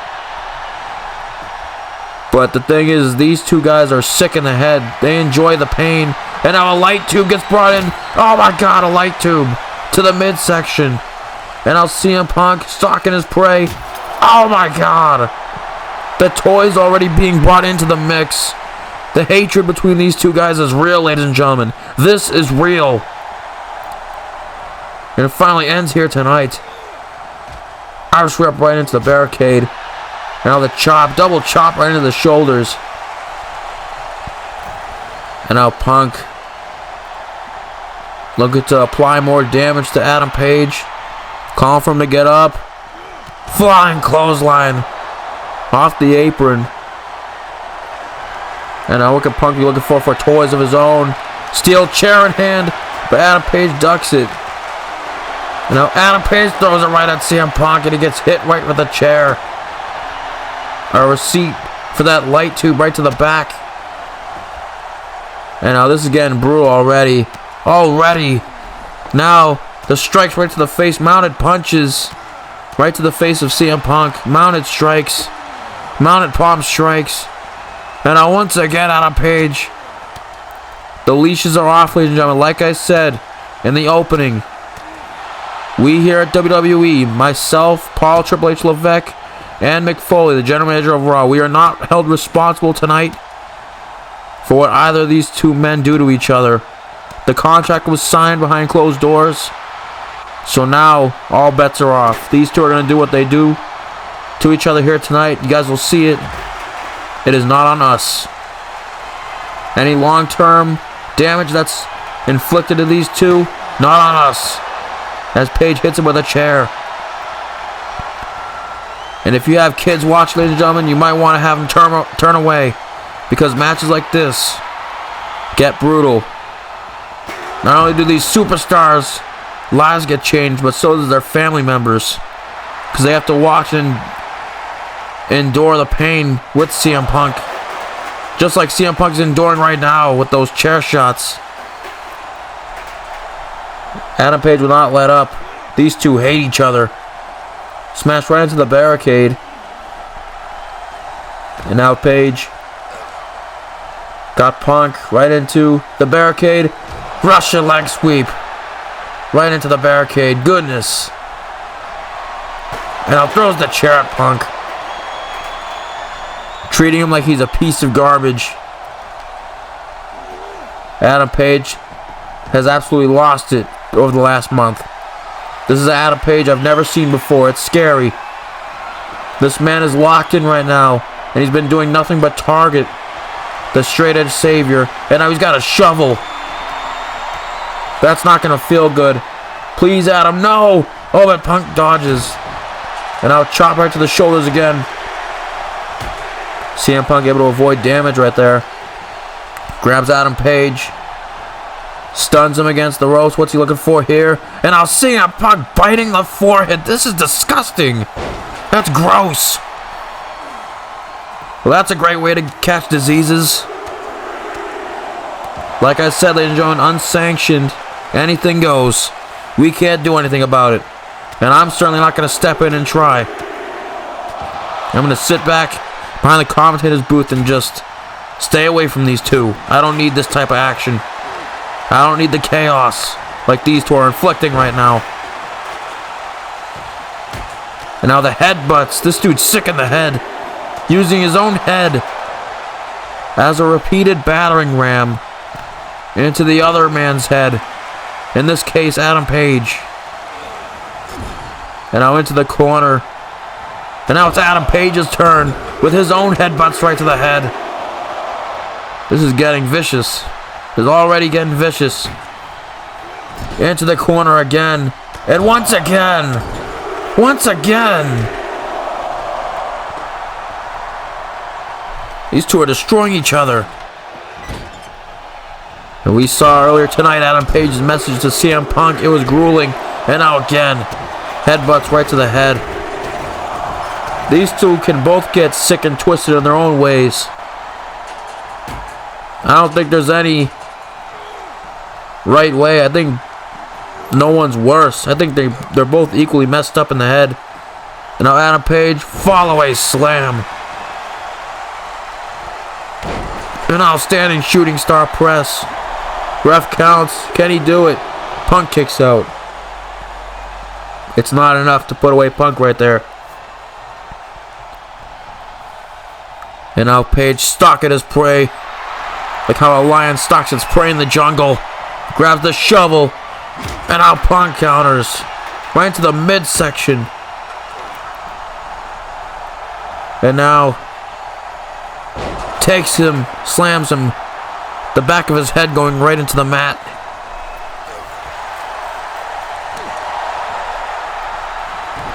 But the thing is, these two guys are sick in the head. They enjoy the pain. And now a light tube gets brought in. Oh my God, a light tube to the midsection. And now CM Punk stalking his prey. Oh my God. The toy's already being brought into the mix. The hatred between these two guys is real, ladies and gentlemen. This is real. And it finally ends here tonight. Irish whip right into the barricade. Now the chop, double chop right into the shoulders. And now Punk looking to apply more damage to Adam Page. Calling for him to get up. Flying clothesline off the apron. And now look at Punk looking for toys of his own. Steel chair in hand, but Adam Page ducks it. And now Adam Page throws it right at CM Punk, and he gets hit right with a chair. A receipt for that light tube right to the back. And now this is getting brutal already. Now the strikes right to the face, mounted punches right to the face of CM Punk, mounted strikes, mounted palm strikes. And now once again, Adam Page. The leashes are off, ladies and gentlemen. Like I said in the opening, we here at WWE, myself, Paul Triple H Levesque, and Mick Foley, the general manager of Raw, we are not held responsible tonight for what either of these two men do to each other. The contract was signed behind closed doors, so now all bets are off. These two are going to do what they do to each other here tonight. You guys will see it. It is not on us. Any long-term damage that's inflicted to these two, not on us. As Page hits him with a chair. And if you have kids watching, ladies and gentlemen, you might want to have them turn away, because matches like this get brutal. Not only do these superstars' lives get changed, but so does their family members, because they have to watch and endure the pain with CM Punk, just like CM Punk's enduring right now with those chair shots. Adam Page will not let up. These two hate each other. Smashed right into the barricade. And now Page got Punk right into the barricade. Russian leg sweep. Right into the barricade. Goodness. And now throws the chair at Punk, treating him like he's a piece of garbage. Adam Page has absolutely lost it over the last month. This is an Adam Page I've never seen before. It's scary. This man is locked in right now, and he's been doing nothing but target the straight edge savior. And now he's got a shovel. That's not going to feel good. Please, Adam, no! Oh, but Punk dodges. And now chop right to the shoulders again. CM Punk able to avoid damage right there. Grabs Adam Page. Stuns him against the ropes. What's he looking for here? And I'll see CM Punk biting the forehead. This is disgusting. That's gross. Well, that's a great way to catch diseases. Like I said, ladies and gentlemen, unsanctioned. Anything goes. We can't do anything about it. And I'm certainly not going to step in and try. I'm going to sit back behind the commentator's booth and just stay away from these two. I don't need this type of action. I don't need the chaos like these two are inflicting right now. And now the headbutts. This dude's sick in the head. Using his own head as a repeated battering ram into the other man's head. In this case, Adam Page. And now into the corner. And now it's Adam Page's turn with his own headbutts right to the head. This is getting vicious. It's already getting vicious. Into the corner again. And once again. Once again. These two are destroying each other. And we saw earlier tonight Adam Page's message to CM Punk. It was grueling. And now again. Headbutts right to the head. These two can both get sick and twisted in their own ways. I don't think there's any right way. I think no one's worse. I think they're both equally messed up in the head. And now Adam Page, fall-away slam. An outstanding shooting star press. Ref counts. Can he do it? Punk kicks out. It's not enough to put away Punk right there. And now Page stalking his prey. Like how a lion stalks its prey in the jungle. Grabs the shovel. And now Punk counters. Right into the midsection. And now takes him, slams him. The back of his head going right into the mat.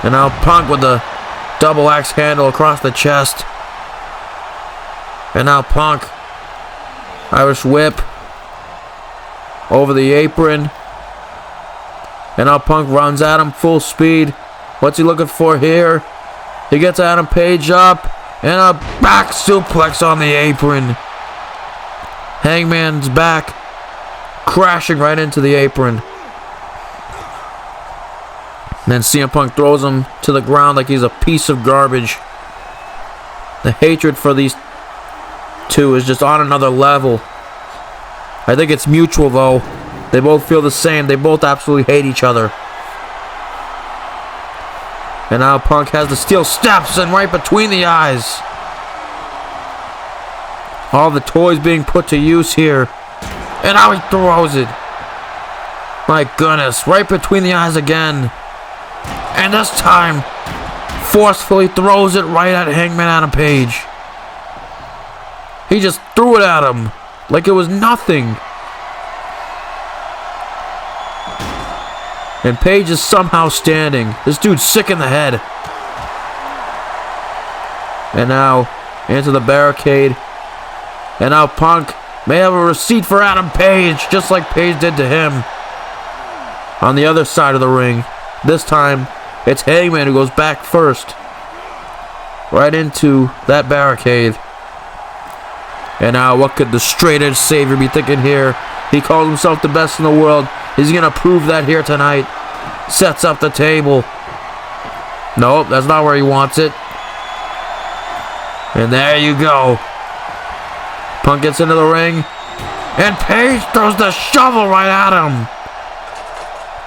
And now Punk with the double axe handle across the chest. And now Punk. Irish whip. Over the apron. And now Punk runs at him full speed. What's he looking for here? He gets Adam Page up. And a back suplex on the apron. Hangman's back crashing right into the apron. And then CM Punk throws him to the ground like he's a piece of garbage. The hatred for these two is just on another level. I think it's mutual though. They both feel the same. They both absolutely hate each other. And now Punk has the steel steps and right between the eyes. All the toys being put to use here. And now he throws it. My goodness, right between the eyes again. And this time, forcefully throws it right at Hangman Adam Page. He just threw it at him like it was nothing. And Page is somehow standing. This dude's sick in the head. And now, into the barricade. And now Punk may have a receipt for Adam Page, just like Page did to him. On the other side of the ring. This time, it's Hangman who goes back first. Right into that barricade. And now, what could the straight-edge savior be thinking here? He calls himself the best in the world. He's going to prove that here tonight. Sets up the table. Nope, that's not where he wants it. And there you go. Punk gets into the ring. And Page throws the shovel right at him.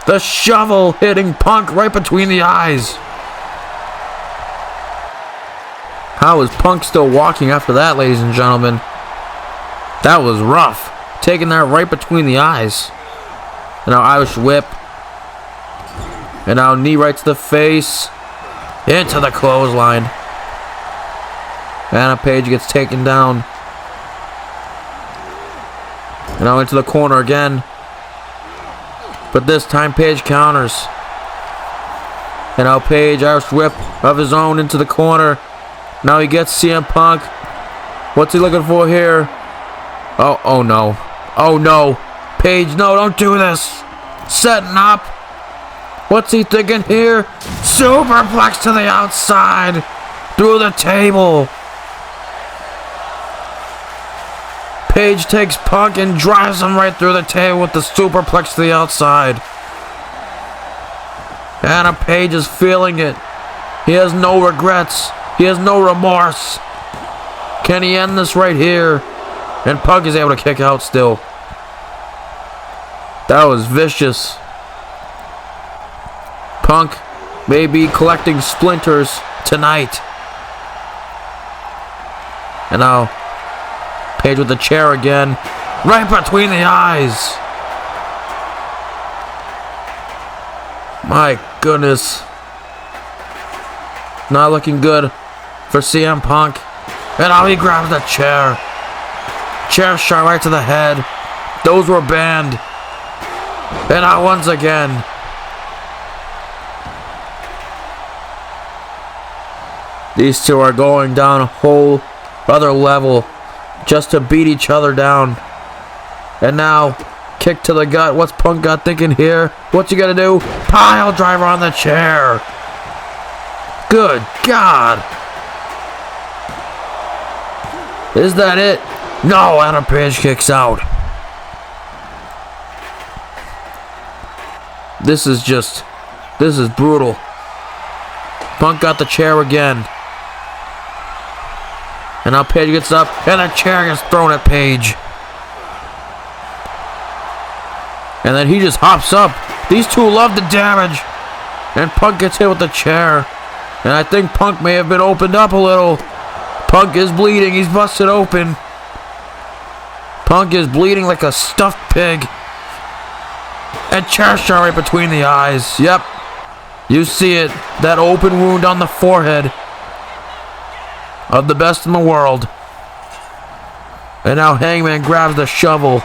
The shovel hitting Punk right between the eyes. How is Punk still walking after that, ladies and gentlemen? That was rough. Taking that right between the eyes. And now Irish whip. And now knee right to the face. Into the clothesline. Adam Page gets taken down. And now into the corner again. But this time Page counters. And now Page, Irish whip of his own into the corner. Now he gets CM Punk. What's he looking for here? Oh no. Oh no. Page, no, don't do this. Setting up. What's he thinking here? Superplex to the outside. Through the table. Page takes Punk and drives him right through the table with the superplex to the outside. Adam Page is feeling it. He has no regrets. He has no remorse. Can he end this right here? And Punk is able to kick out still. That was vicious. Punk may be collecting splinters tonight. And now Page with the chair again. Right between the eyes. My goodness. Not looking good for CM Punk. And now he grabs the chair. Chair shot right to the head. Those were banned. And now once again. These two are going down a whole other level just to beat each other down. And now, kick to the gut. What's Punk got thinking here? What's he gonna do? Pile driver on the chair. Good God. Is that it? No, Adam Page kicks out. This is brutal. Punk got the chair again. And now Page gets up, and the chair gets thrown at Page. And then he just hops up. These two love the damage. And Punk gets hit with the chair. And I think Punk may have been opened up a little. Punk is bleeding. He's busted open. Punk is bleeding like a stuffed pig. And chair shot right between the eyes. Yep. You see it. That open wound on the forehead of the best in the world. And now Hangman grabs the shovel.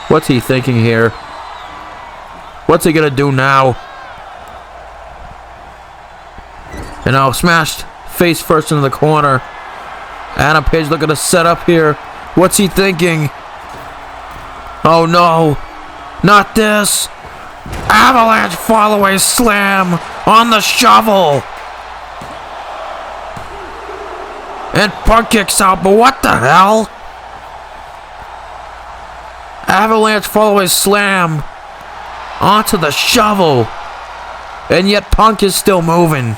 What's he thinking here? What's he gonna do now? And now smashed face first into the corner. Adam Page looking to set up here. What's he thinking? Oh no, not this. Avalanche fallaway slam on the shovel. And Punk kicks out, but what the hell? Avalanche follow-away slam onto the shovel. And yet Punk is still moving.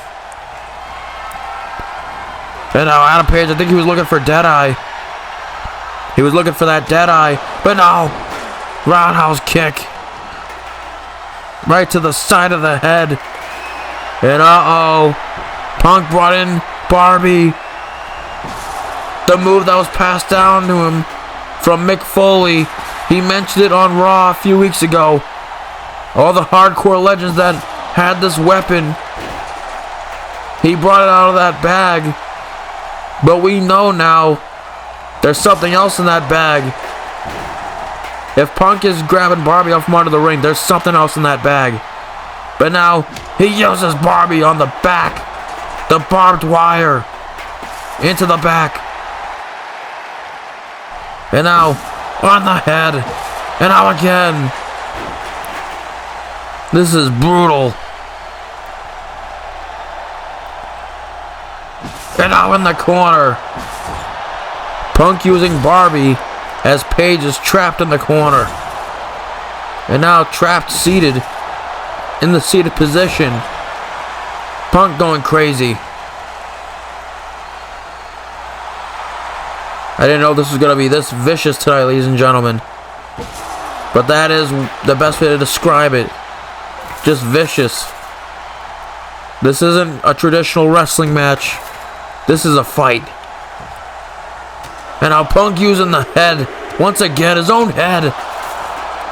And now Adam Page, I think he was looking for Deadeye. He was looking for that Deadeye. But no. Roundhouse kick. Right to the side of the head. And uh-oh. Punk brought in Barbie. The move that was passed down to him from Mick Foley. He mentioned it on Raw a few weeks ago. All the hardcore legends that had this weapon. He brought it out of that bag. But we know now there's something else in that bag. If Punk is grabbing Barbie off from under the ring, there's something else in that bag. But now he uses Barbie on the back. The barbed wire into the back. And now on the head. And now again. This is brutal. And now in the corner. Punk using Barbie as Page is trapped in the corner. And now trapped seated in the seated position. Punk going crazy. I didn't know this was going to be this vicious tonight, ladies and gentlemen. But that is the best way to describe it. Just vicious. This isn't a traditional wrestling match. This is a fight. And now Punk using the head. Once again, his own head.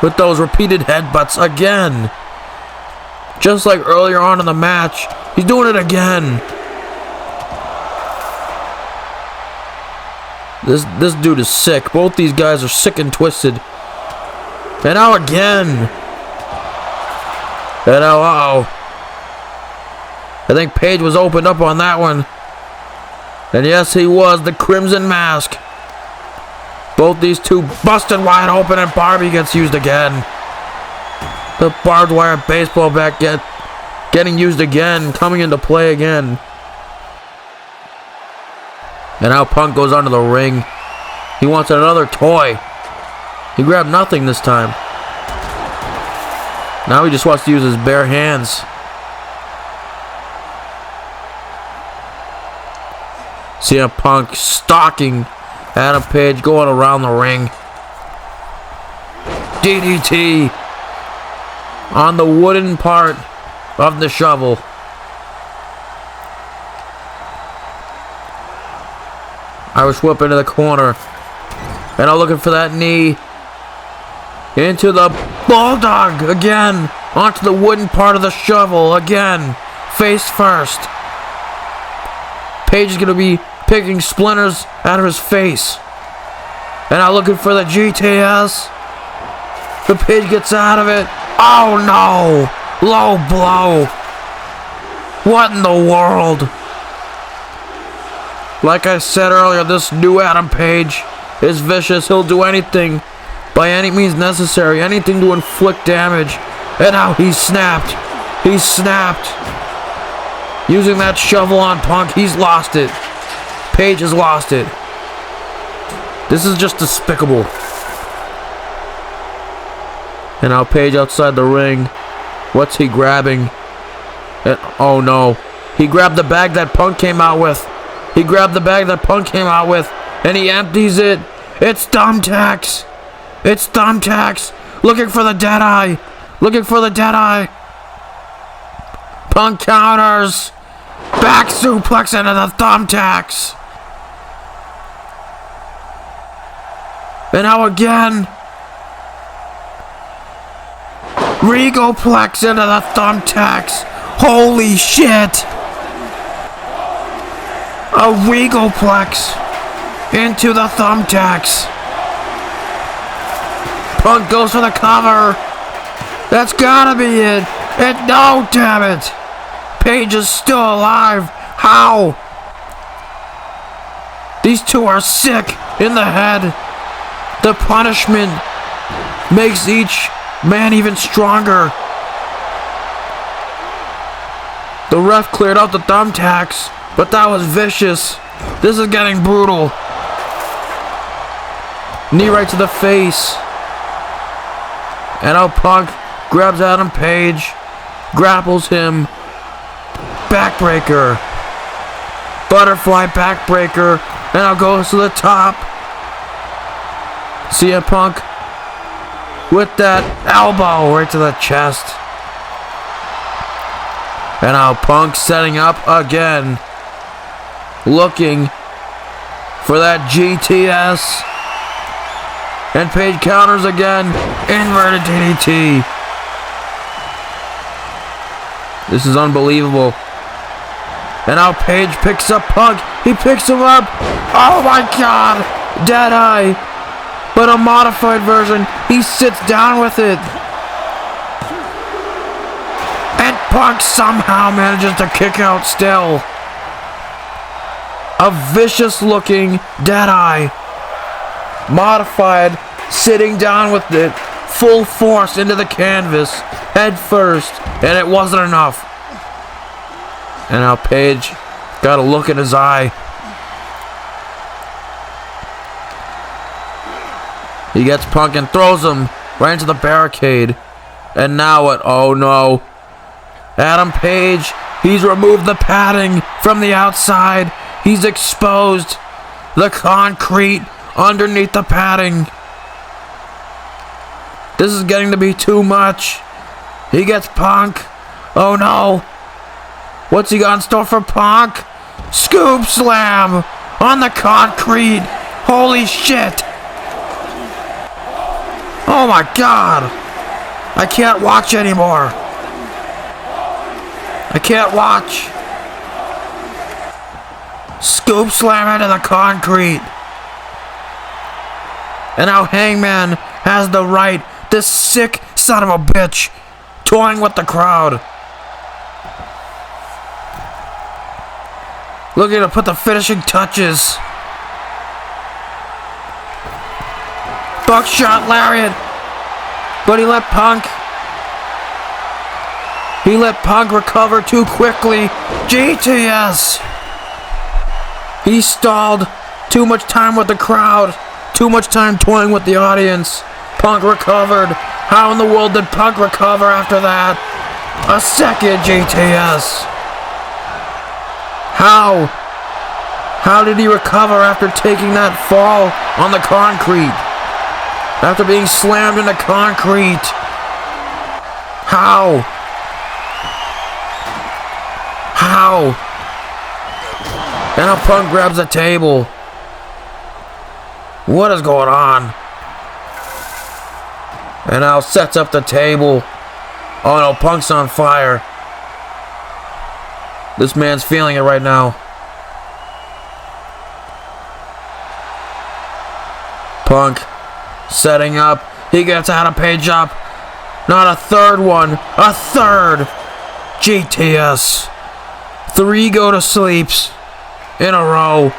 With those repeated headbutts again. Just like earlier on in the match. He's doing it again. This dude is sick. Both these guys are sick and twisted. And now again. And now, uh-oh. I think Page was opened up on that one. And yes, he was. The Crimson Mask. Both these two busted wide open, and Barbie gets used again. The barbed wire baseball bat getting used again, coming into play again. And now Punk goes onto the ring. He wants another toy. He grabbed nothing this time. Now he just wants to use his bare hands. CM Punk stalking Adam Page, going around the ring. DDT on the wooden part of the shovel. Irish whip into the corner. And I'm looking for that knee. Into the bulldog again. Onto the wooden part of the shovel again. Face first. Page is going to be picking splinters out of his face. And I'm looking for the GTS. The Page gets out of it. Oh no! Low blow. What in the world? Like I said earlier, this new Adam Page is vicious. He'll do anything by any means necessary. Anything to inflict damage. And now he's snapped. He's snapped. Using that shovel on Punk, he's lost it. Page has lost it. This is just despicable. And now Page outside the ring. What's he grabbing? Oh no. He grabbed the bag that Punk came out with. He grabbed the bag that Punk came out with. And he empties it. It's thumbtacks. It's thumbtacks. Looking for the Deadeye. Looking for the Deadeye. Punk counters. Back suplex into the thumbtacks. And now again. Regoplex into the thumbtacks. Holy shit. A Regoplex into the thumbtacks. Punk goes for the cover. That's gotta be it. And no, damn it. Page is still alive. How? These two are sick in the head. The punishment makes each man even stronger. The ref cleared out the thumbtacks, but that was vicious. This is getting brutal. Knee right to the face. And now Punk grabs Adam Page, grapples him. Backbreaker. Butterfly backbreaker. And now goes to the top. CM Punk with that elbow right to the chest. And now Punk setting up again. Looking for that GTS. And Page counters again. Inverted DDT. This is unbelievable. And now Page picks up Punk. He picks him up. Oh my God. Deadeye. But a modified version. He sits down with it. And Punk somehow manages to kick out still. A vicious looking Deadeye. Modified. Sitting down with it. Full force into the canvas. Head first. And it wasn't enough. And now Page got a look in his eye. He gets Punk and throws him right into the barricade. And now what? Oh no. Adam Page, he's removed the padding from the outside. He's exposed the concrete underneath the padding. This is getting to be too much. He gets Punk. Oh no. What's he got in store for Punk? Scoop slam on the concrete. Holy shit. Oh my God. I can't watch anymore. I can't watch. Scoop slam into the concrete. And now Hangman has the right. This sick son of a bitch. Toying with the crowd. Looking to put the finishing touches. Buckshot lariat. But he let Punk recover too quickly. GTS. He stalled. Too much time with the crowd. Too much time toying with the audience. Punk recovered. How in the world did Punk recover after that? A second GTS. How? How did he recover after taking that fall on the concrete? After being slammed into concrete? How? How? And now Punk grabs the table. What is going on? And now sets up the table. Oh no, Punk's on fire. This man's feeling it right now. Punk setting up. He gets Adam Page up. Not a third one. A third. GTS. 3 go to sleeps in a row.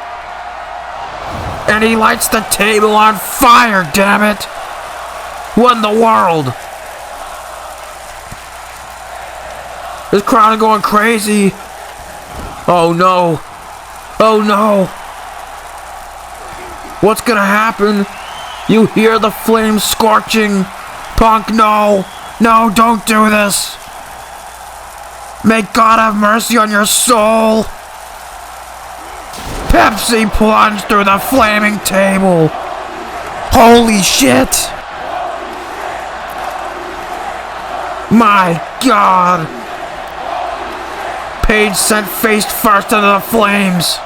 And he lights the table on fire, damn it. What in the world? This crowd is going crazy. Oh no. Oh no. What's gonna happen? You hear the flames scorching. Punk, no. No, don't do this. May God have mercy on your soul. Pepsi plunged through the flaming table. Holy shit. My God. Page sent face first into the flames.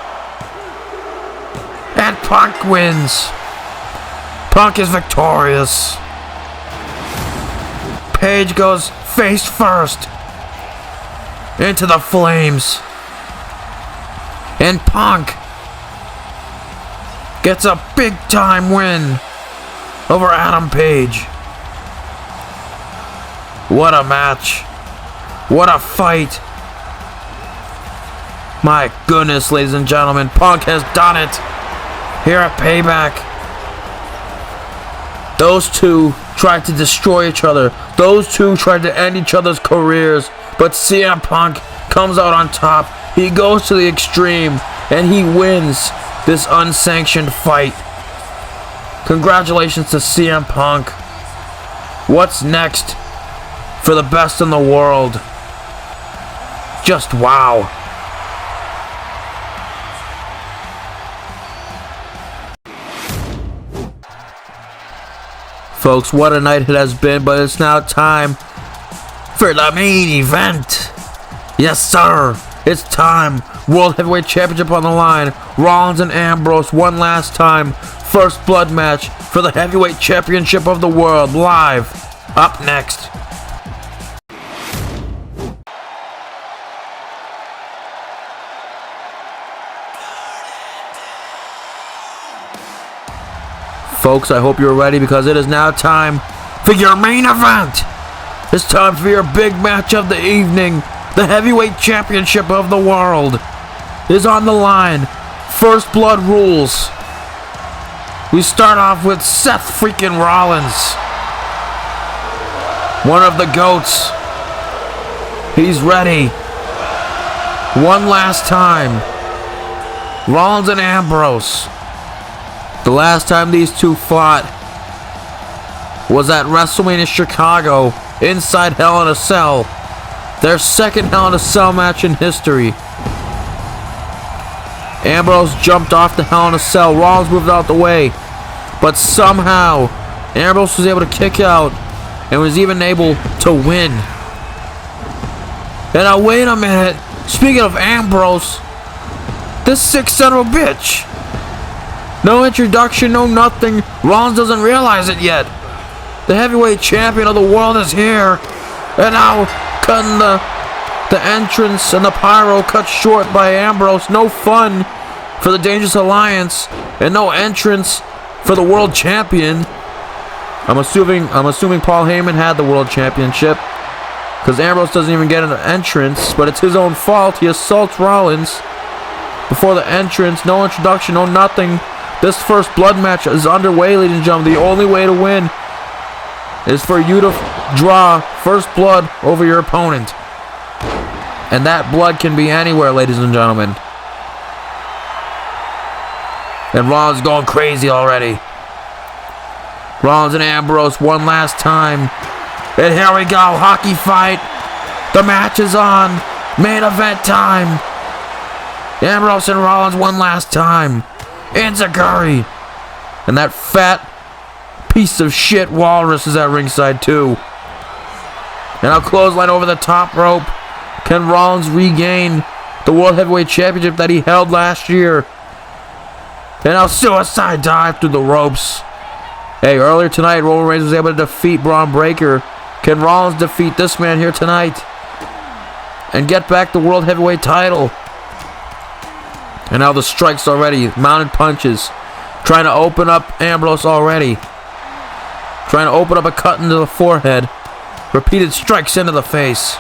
And Punk wins. Punk is victorious. Page goes face first into the flames. And Punk gets a big time win over Adam Page. What a match. What a fight. My goodness, ladies and gentlemen, Punk has done it here at Payback. Those two tried to destroy each other. Those two tried to end each other's careers. But CM Punk comes out on top. He goes to the extreme and he wins this unsanctioned fight. Congratulations to CM Punk. What's next for the best in the world? Just wow. Folks, what a night it has been, but it's now time for the main event. Yes, sir. It's time. World Heavyweight Championship on the line. Rollins and Ambrose one last time. First blood match for the Heavyweight Championship of the world. Live. Up next. Folks, I hope you're ready because it is now time for your main event. It's time for your big match of the evening. The Heavyweight Championship of the world is on the line. First blood rules. We start off with Seth freaking Rollins. One of the GOATs. He's ready. One last time. Rollins and Ambrose. The last time these two fought was at WrestleMania Chicago inside Hell in a Cell. Their second Hell in a Cell match in history. Ambrose jumped off the Hell in a Cell. Rollins moved out the way. But somehow, Ambrose was able to kick out and was even able to win. And now wait a minute. Speaking of Ambrose, this sick son of a bitch. No introduction, no nothing. Rollins doesn't realize it yet. The heavyweight champion of the world is here. And now, cutting the entrance and the pyro cut short by Ambrose. No fun for the Dangerous Alliance. And no entrance for the world champion. I'm assuming Paul Heyman had the world championship. Because Ambrose doesn't even get an entrance. But it's his own fault. He assaults Rollins before the entrance. No introduction, no nothing. This first blood match is underway, ladies and gentlemen. The only way to win is for you to draw first blood over your opponent. And that blood can be anywhere, ladies and gentlemen. And Rollins going crazy already. Rollins and Ambrose one last time. And here we go, hockey fight. The match is on. Main event time. Ambrose and Rollins one last time. Enziguri. And that fat piece of shit Walrus is at ringside too. And a clothesline over the top rope. Can Rollins regain the World Heavyweight Championship that he held last year? And a suicide dive through the ropes. Hey, earlier tonight, Roman Reigns was able to defeat Braun Breaker. Can Rollins defeat this man here tonight and get back the World Heavyweight title? And now the strikes already. Mounted punches. Trying to open up Ambrose already. Trying to open up a cut into the forehead. Repeated strikes into the face.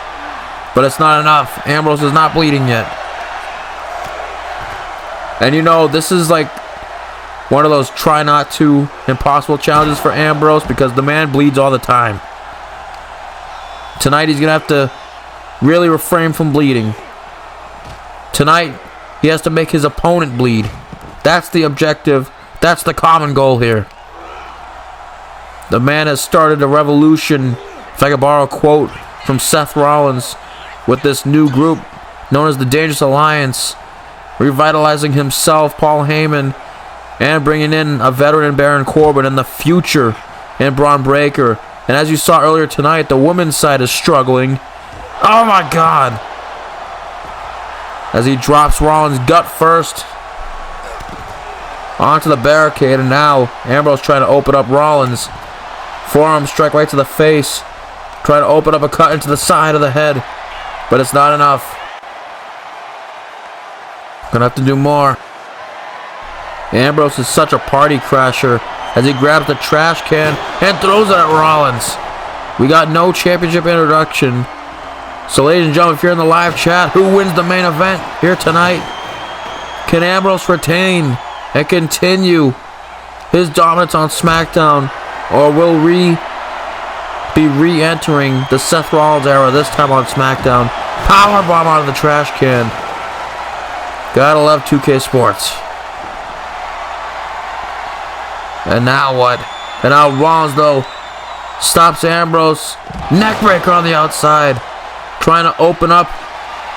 But it's not enough. Ambrose is not bleeding yet. And you know, this is like one of those try not to impossible challenges for Ambrose because the man bleeds all the time. Tonight he's going to have to really refrain from bleeding. Tonight he has to make his opponent bleed. That's the objective. That's the common goal here. The man has started a revolution, if I could borrow a quote from Seth Rollins, with this new group known as the Dangerous Alliance, revitalizing himself, Paul Heyman, and bringing in a veteran Baron Corbin in the future and Braun Breaker. And as you saw earlier tonight, the women's side is struggling. Oh my God. As he drops Rollins' gut first onto the barricade, and now Ambrose trying to open up Rollins. Forearm strike right to the face. Trying to open up a cut into the side of the head. But it's not enough. Gonna have to do more. Ambrose is such a party crasher as he grabs the trash can and throws it at Rollins. We got no championship introduction. So ladies and gentlemen, if you're in the live chat, who wins the main event here tonight? Can Ambrose retain and continue his dominance on SmackDown, or will be re-entering the Seth Rollins era, this time on SmackDown? Powerbomb out of the trash can. Gotta love 2K Sports. And now what? And now Rollins, though, stops Ambrose. Neckbreaker on the outside. Trying to open up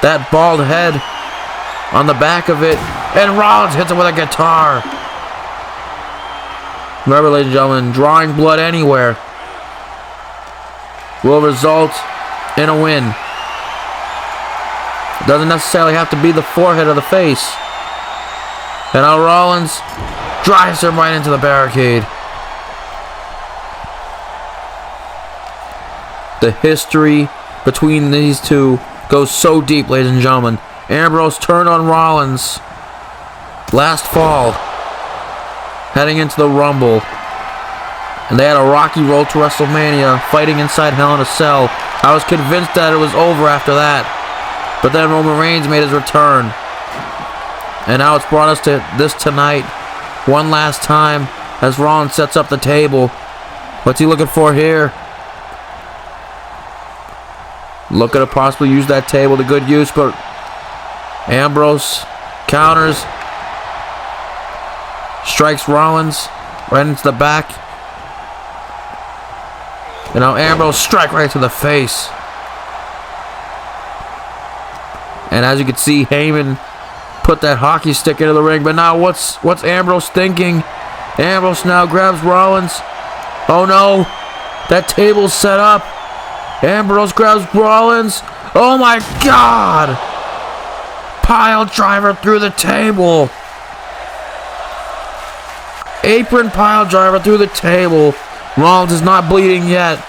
that bald head on the back of it. And Rollins hits it with a guitar. Remember, ladies and gentlemen, drawing blood anywhere will result in a win. It doesn't necessarily have to be the forehead or the face. And now Rollins drives him right into the barricade. The history between these two goes so deep, ladies and gentlemen. Ambrose turned on Rollins last fall, heading into the Rumble. And they had a rocky road to WrestleMania, fighting inside Hell in a Cell. I was convinced that it was over after that. But then Roman Reigns made his return. And now it's brought us to this tonight. One last time as Rollins sets up the table. What's he looking for here? Looking to possibly use that table to good use, but Ambrose counters. Strikes Rollins right into the back. And now Ambrose strike right to the face. And as you can see, Heyman put that hockey stick into the ring. But now what's Ambrose thinking? Ambrose now grabs Rollins. Oh no, that table's set up. Ambrose grabs Rollins. Oh my God! Pile driver through the table. Apron pile driver through the table. Rollins is not bleeding yet,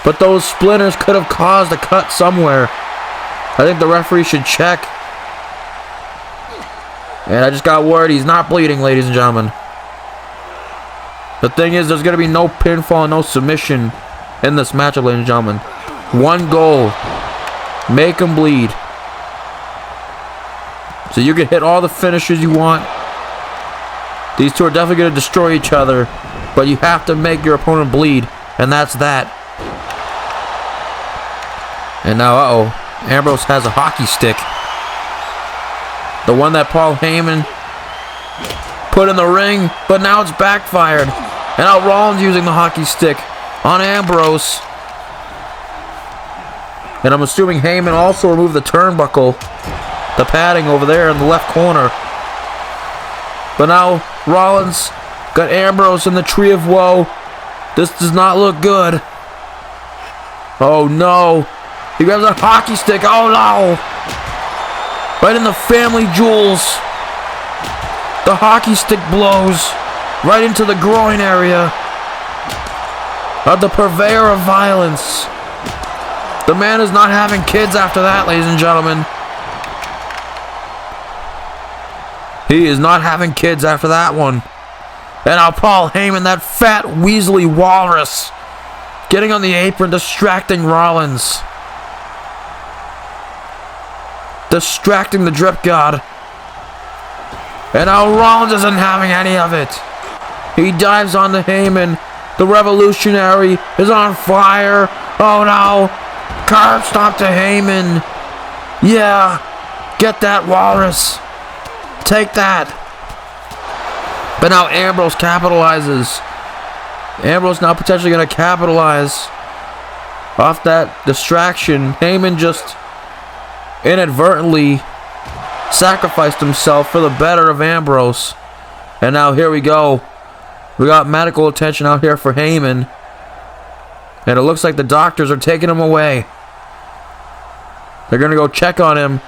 but those splinters could have caused a cut somewhere. I think the referee should check. And I just got word he's not bleeding, ladies and gentlemen. The thing is, there's going to be no pinfall, no submission in this matchup, ladies and gentlemen. One goal. Make him bleed. So you can hit all the finishes you want. These two are definitely going to destroy each other, but you have to make your opponent bleed, and that's that. And now, Ambrose has a hockey stick. The one that Paul Heyman put in the ring, but now it's backfired. And now Rollins using the hockey stick on Ambrose. And I'm assuming Heyman also removed the turnbuckle, the padding over there in the left corner. But now Rollins got Ambrose in the Tree of Woe. This does not look good. Oh no. He grabs a hockey stick. Oh no. Right in the family jewels. The hockey stick blows right into the groin area of the purveyor of violence. The man is not having kids after that, ladies and gentlemen. He is not having kids after that one. And now Paul Heyman, that fat weaselly walrus, getting on the apron, distracting Rollins. Distracting the drip god. And now Rollins isn't having any of it. He dives onto Heyman. The Revolutionary is on fire. Oh no. Curb stop to Heyman. Yeah. Get that, walrus. Take that. But now Ambrose capitalizes. Ambrose now potentially going to capitalize off that distraction. Heyman just inadvertently sacrificed himself for the better of Ambrose. And now here we go. We got medical attention out here for Heyman. And it looks like the doctors are taking him away. They're going to go check on him.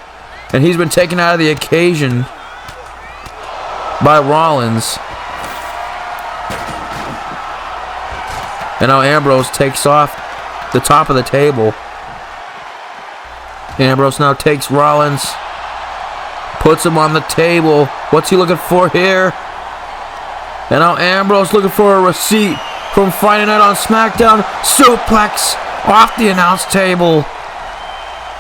And he's been taken out of the occasion by Rollins. And now Ambrose takes off the top of the table. Ambrose now takes Rollins, puts him on the table. What's he looking for here? And now Ambrose looking for a receipt from Friday night on SmackDown. Suplex off the announce table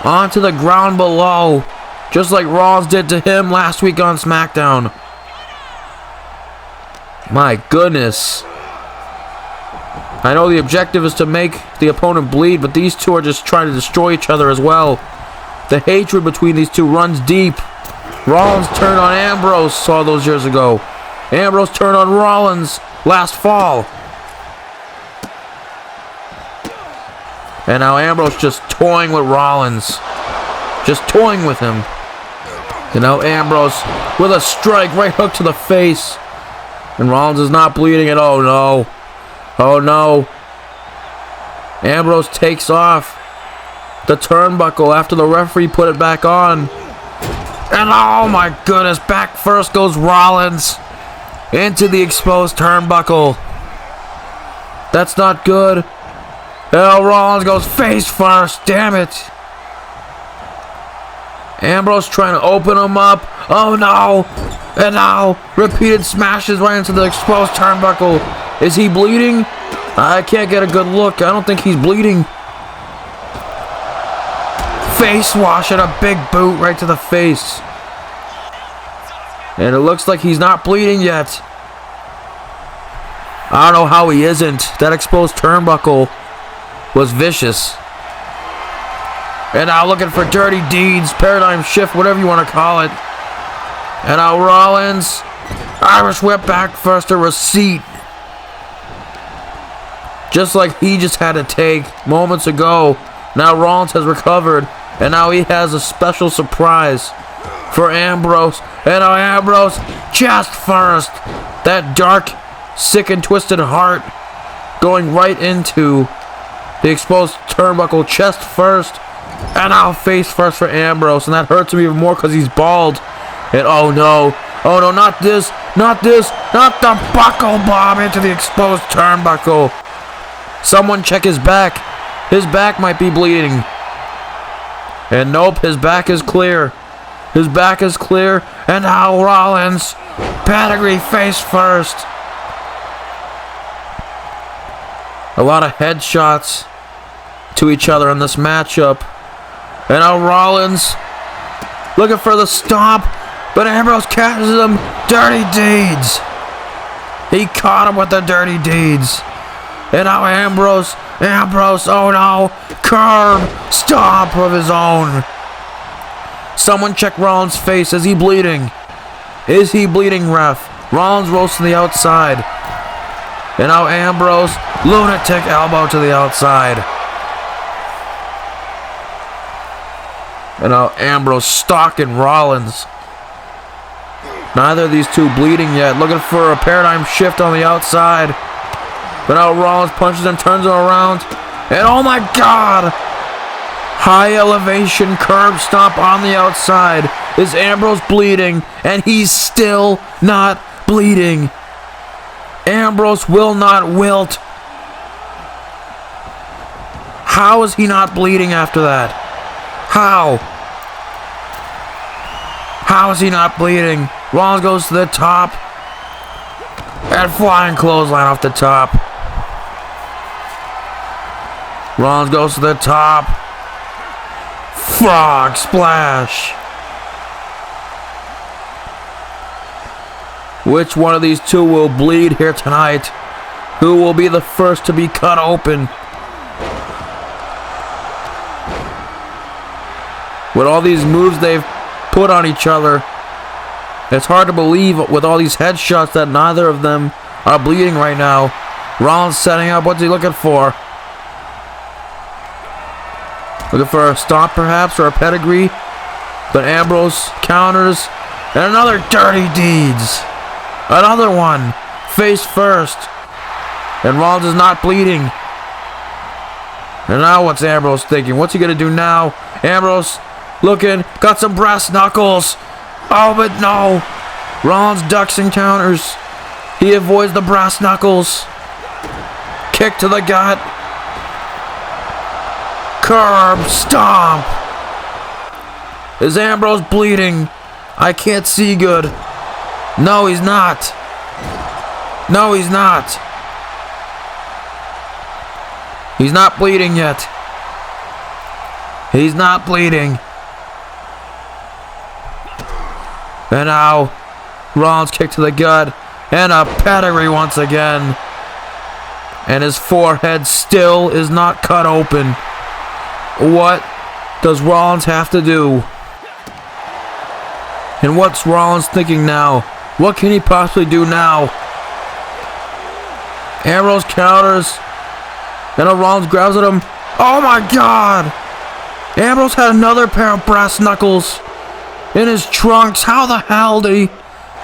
onto the ground below, just like Rollins did to him last week on SmackDown. My goodness. I know the objective is to make the opponent bleed, but these two are just trying to destroy each other as well. The hatred between these two runs deep. Rollins turned on Ambrose all those years ago. Ambrose turned on Rollins last fall. And now Ambrose just toying with Rollins. Just toying with him. And now Ambrose with a strike, right hook to the face. And Rollins is not bleeding at all. Oh no. Oh no. Ambrose takes off the turnbuckle after the referee put it back on. And oh my goodness, back first goes Rollins into the exposed turnbuckle. That's not good. And Rollins goes face first, damn it. Ambrose trying to open him up. Oh no. And now repeated smashes right into the exposed turnbuckle. Is he bleeding? I can't get a good look. I don't think he's bleeding. Face wash and a big boot right to the face. And it looks like he's not bleeding yet. I don't know how he isn't. That exposed turnbuckle was vicious. And now looking for dirty deeds, paradigm shift, whatever you want to call it. And now Rollins, Irish whip back first, a receipt. Just like he just had to take moments ago. Now Rollins has recovered. And now he has a special surprise for Ambrose. And now Ambrose, chest first. That dark, sick and twisted heart going right into the exposed turnbuckle, chest first. And now face first for Ambrose. And that hurts him even more because he's bald. And oh no, not this, not the buckle bomb into the exposed turnbuckle. Someone check his back. His back might be bleeding. And nope, his back is clear. His back is clear. And now Rollins, pedigree face first. A lot of headshots to each other in this matchup. And now Rollins looking for the stomp. But Ambrose catches him. Dirty deeds. He caught him with the dirty deeds. And now Ambrose, oh no, curb, stomp of his own. Someone check Rollins' face. Is he bleeding? Is he bleeding, ref? Rollins rolls to the outside. And now Ambrose, lunatic elbow to the outside. And now Ambrose stalking Rollins. Neither of these two bleeding yet. Looking for a paradigm shift on the outside. But now Rollins punches and turns him around. And oh my god! High elevation curb stomp on the outside. Is Ambrose bleeding? And he's still not bleeding. Ambrose will not wilt. How is he not bleeding after that? How? How is he not bleeding? Rollins goes to the top. And flying clothesline off the top. Rollins goes to the top. Frog splash. Which one of these two will bleed here tonight? Who will be the first to be cut open? With all these moves they've put on each other, it's hard to believe with all these headshots that neither of them are bleeding right now. Rollins setting up. What's he looking for? Looking for a stomp perhaps, or a pedigree. But Ambrose counters. And another dirty deeds. Another one. Face first. And Rollins is not bleeding. And now what's Ambrose thinking? What's he going to do now? Ambrose looking. Got some brass knuckles. Oh, but no. Rollins ducks and counters. He avoids the brass knuckles. Kick to the gut. Curb stomp. Is Ambrose bleeding? I can't see good. No, he's not. No, he's not. He's not bleeding yet. He's not bleeding. And now Rollins kick to the gut. And a pedigree once again. And his forehead still is not cut open. What does Rollins have to do? And what's Rollins thinking now? What can he possibly do now? Ambrose counters. And Rollins grabs at him. Oh my God! Ambrose had another pair of brass knuckles in his trunks. How the hell did he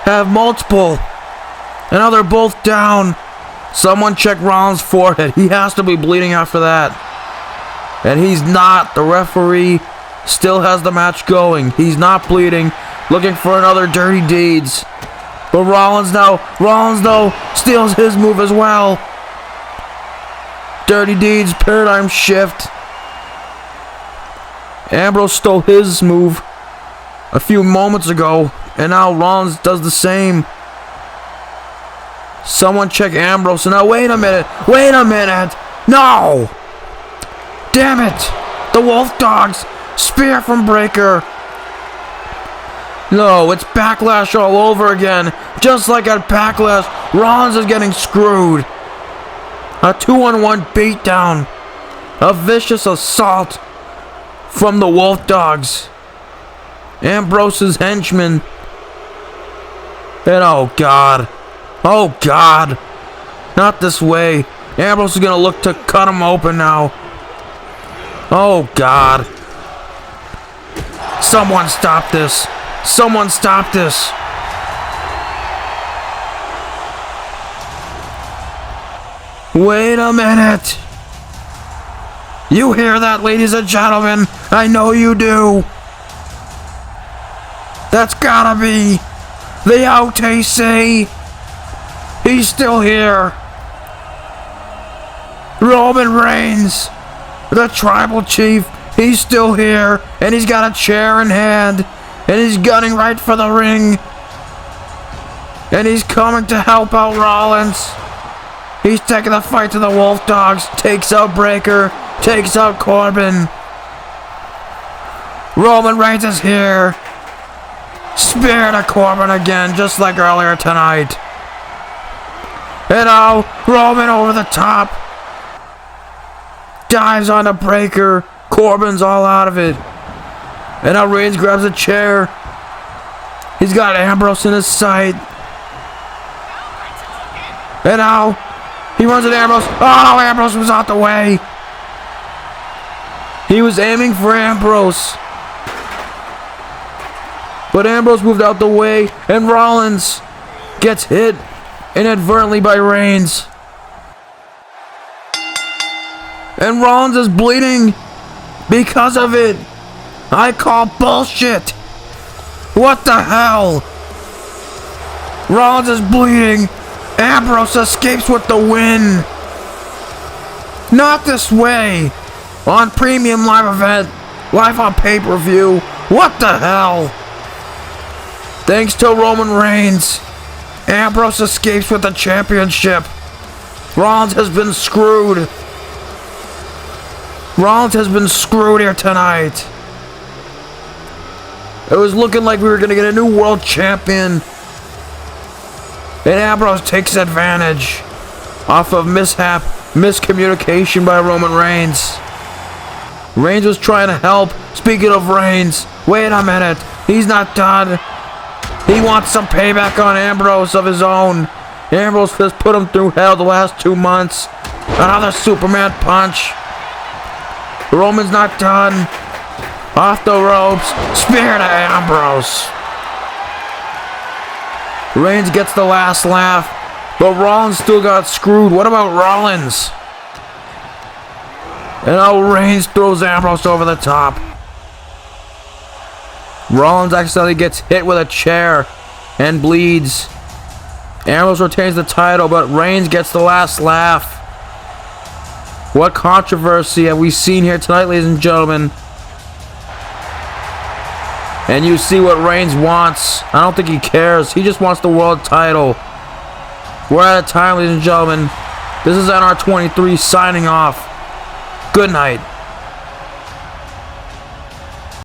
have multiple? And now they're both down. Someone check Rollins' forehead. He has to be bleeding after that. And he's not. The referee still has the match going. He's not bleeding. Looking for another Dirty Deeds. But Rollins though steals his move as well. Dirty Deeds, paradigm shift. Ambrose stole his move a few moments ago, and now Rollins does the same. Someone check Ambrose. Now wait a minute. No! Damn it! The Wolf Dogs. Spear from Breaker. No, it's Backlash all over again. Just like at Backlash, Rollins is getting screwed. A 2-on-1 beatdown. A vicious assault from the Wolf Dogs. Ambrose's henchmen. And oh God. Not this way. Ambrose is gonna look to cut him open now. Oh God. Someone stop this. Wait a minute. You hear that, ladies and gentlemen? I know you do. That's gotta be the OTC. He's still here. Roman Reigns, the tribal chief, he's still here. And he's got a chair in hand. And he's gunning right for the ring. And he's coming to help out Rollins. He's taking the fight to the Wolf Dogs. Takes out Breaker. Takes out Corbin. Roman Reigns is here. Spear to Corbin again, just like earlier tonight. And now, Roman over the top. Dives on the Breaker. Corbin's all out of it. And now Reigns grabs a chair. He's got Ambrose in his sight. And now he runs at Ambrose. Oh, Ambrose was out the way. He was aiming for Ambrose. But Ambrose moved out the way. And Rollins gets hit inadvertently by Reigns. And Rollins is bleeding because of it. I call bullshit. What the hell? Rollins is bleeding. Ambrose escapes with the win. Not this way. On Premium Live Event. Live on pay-per-view. What the hell? Thanks to Roman Reigns, Ambrose escapes with the championship. Rollins has been screwed. Rollins has been screwed here tonight. It was looking like we were going to get a new world champion. And Ambrose takes advantage off of miscommunication by Roman Reigns. Reigns was trying to help. Speaking of Reigns, wait a minute. He's not done. He wants some payback on Ambrose of his own. Ambrose has put him through hell the last 2 months. Another Superman punch. Roman's not done. Off the ropes. Spear to Ambrose. Reigns gets the last laugh. But Rollins still got screwed. What about Rollins? And now Reigns throws Ambrose over the top. Rollins accidentally gets hit with a chair and bleeds. Ambrose retains the title, but Reigns gets the last laugh. What controversy have we seen here tonight, ladies and gentlemen? And you see what Reigns wants. I don't think he cares. He just wants the world title. We're out of time, ladies and gentlemen. This is NR23 signing off. Good night.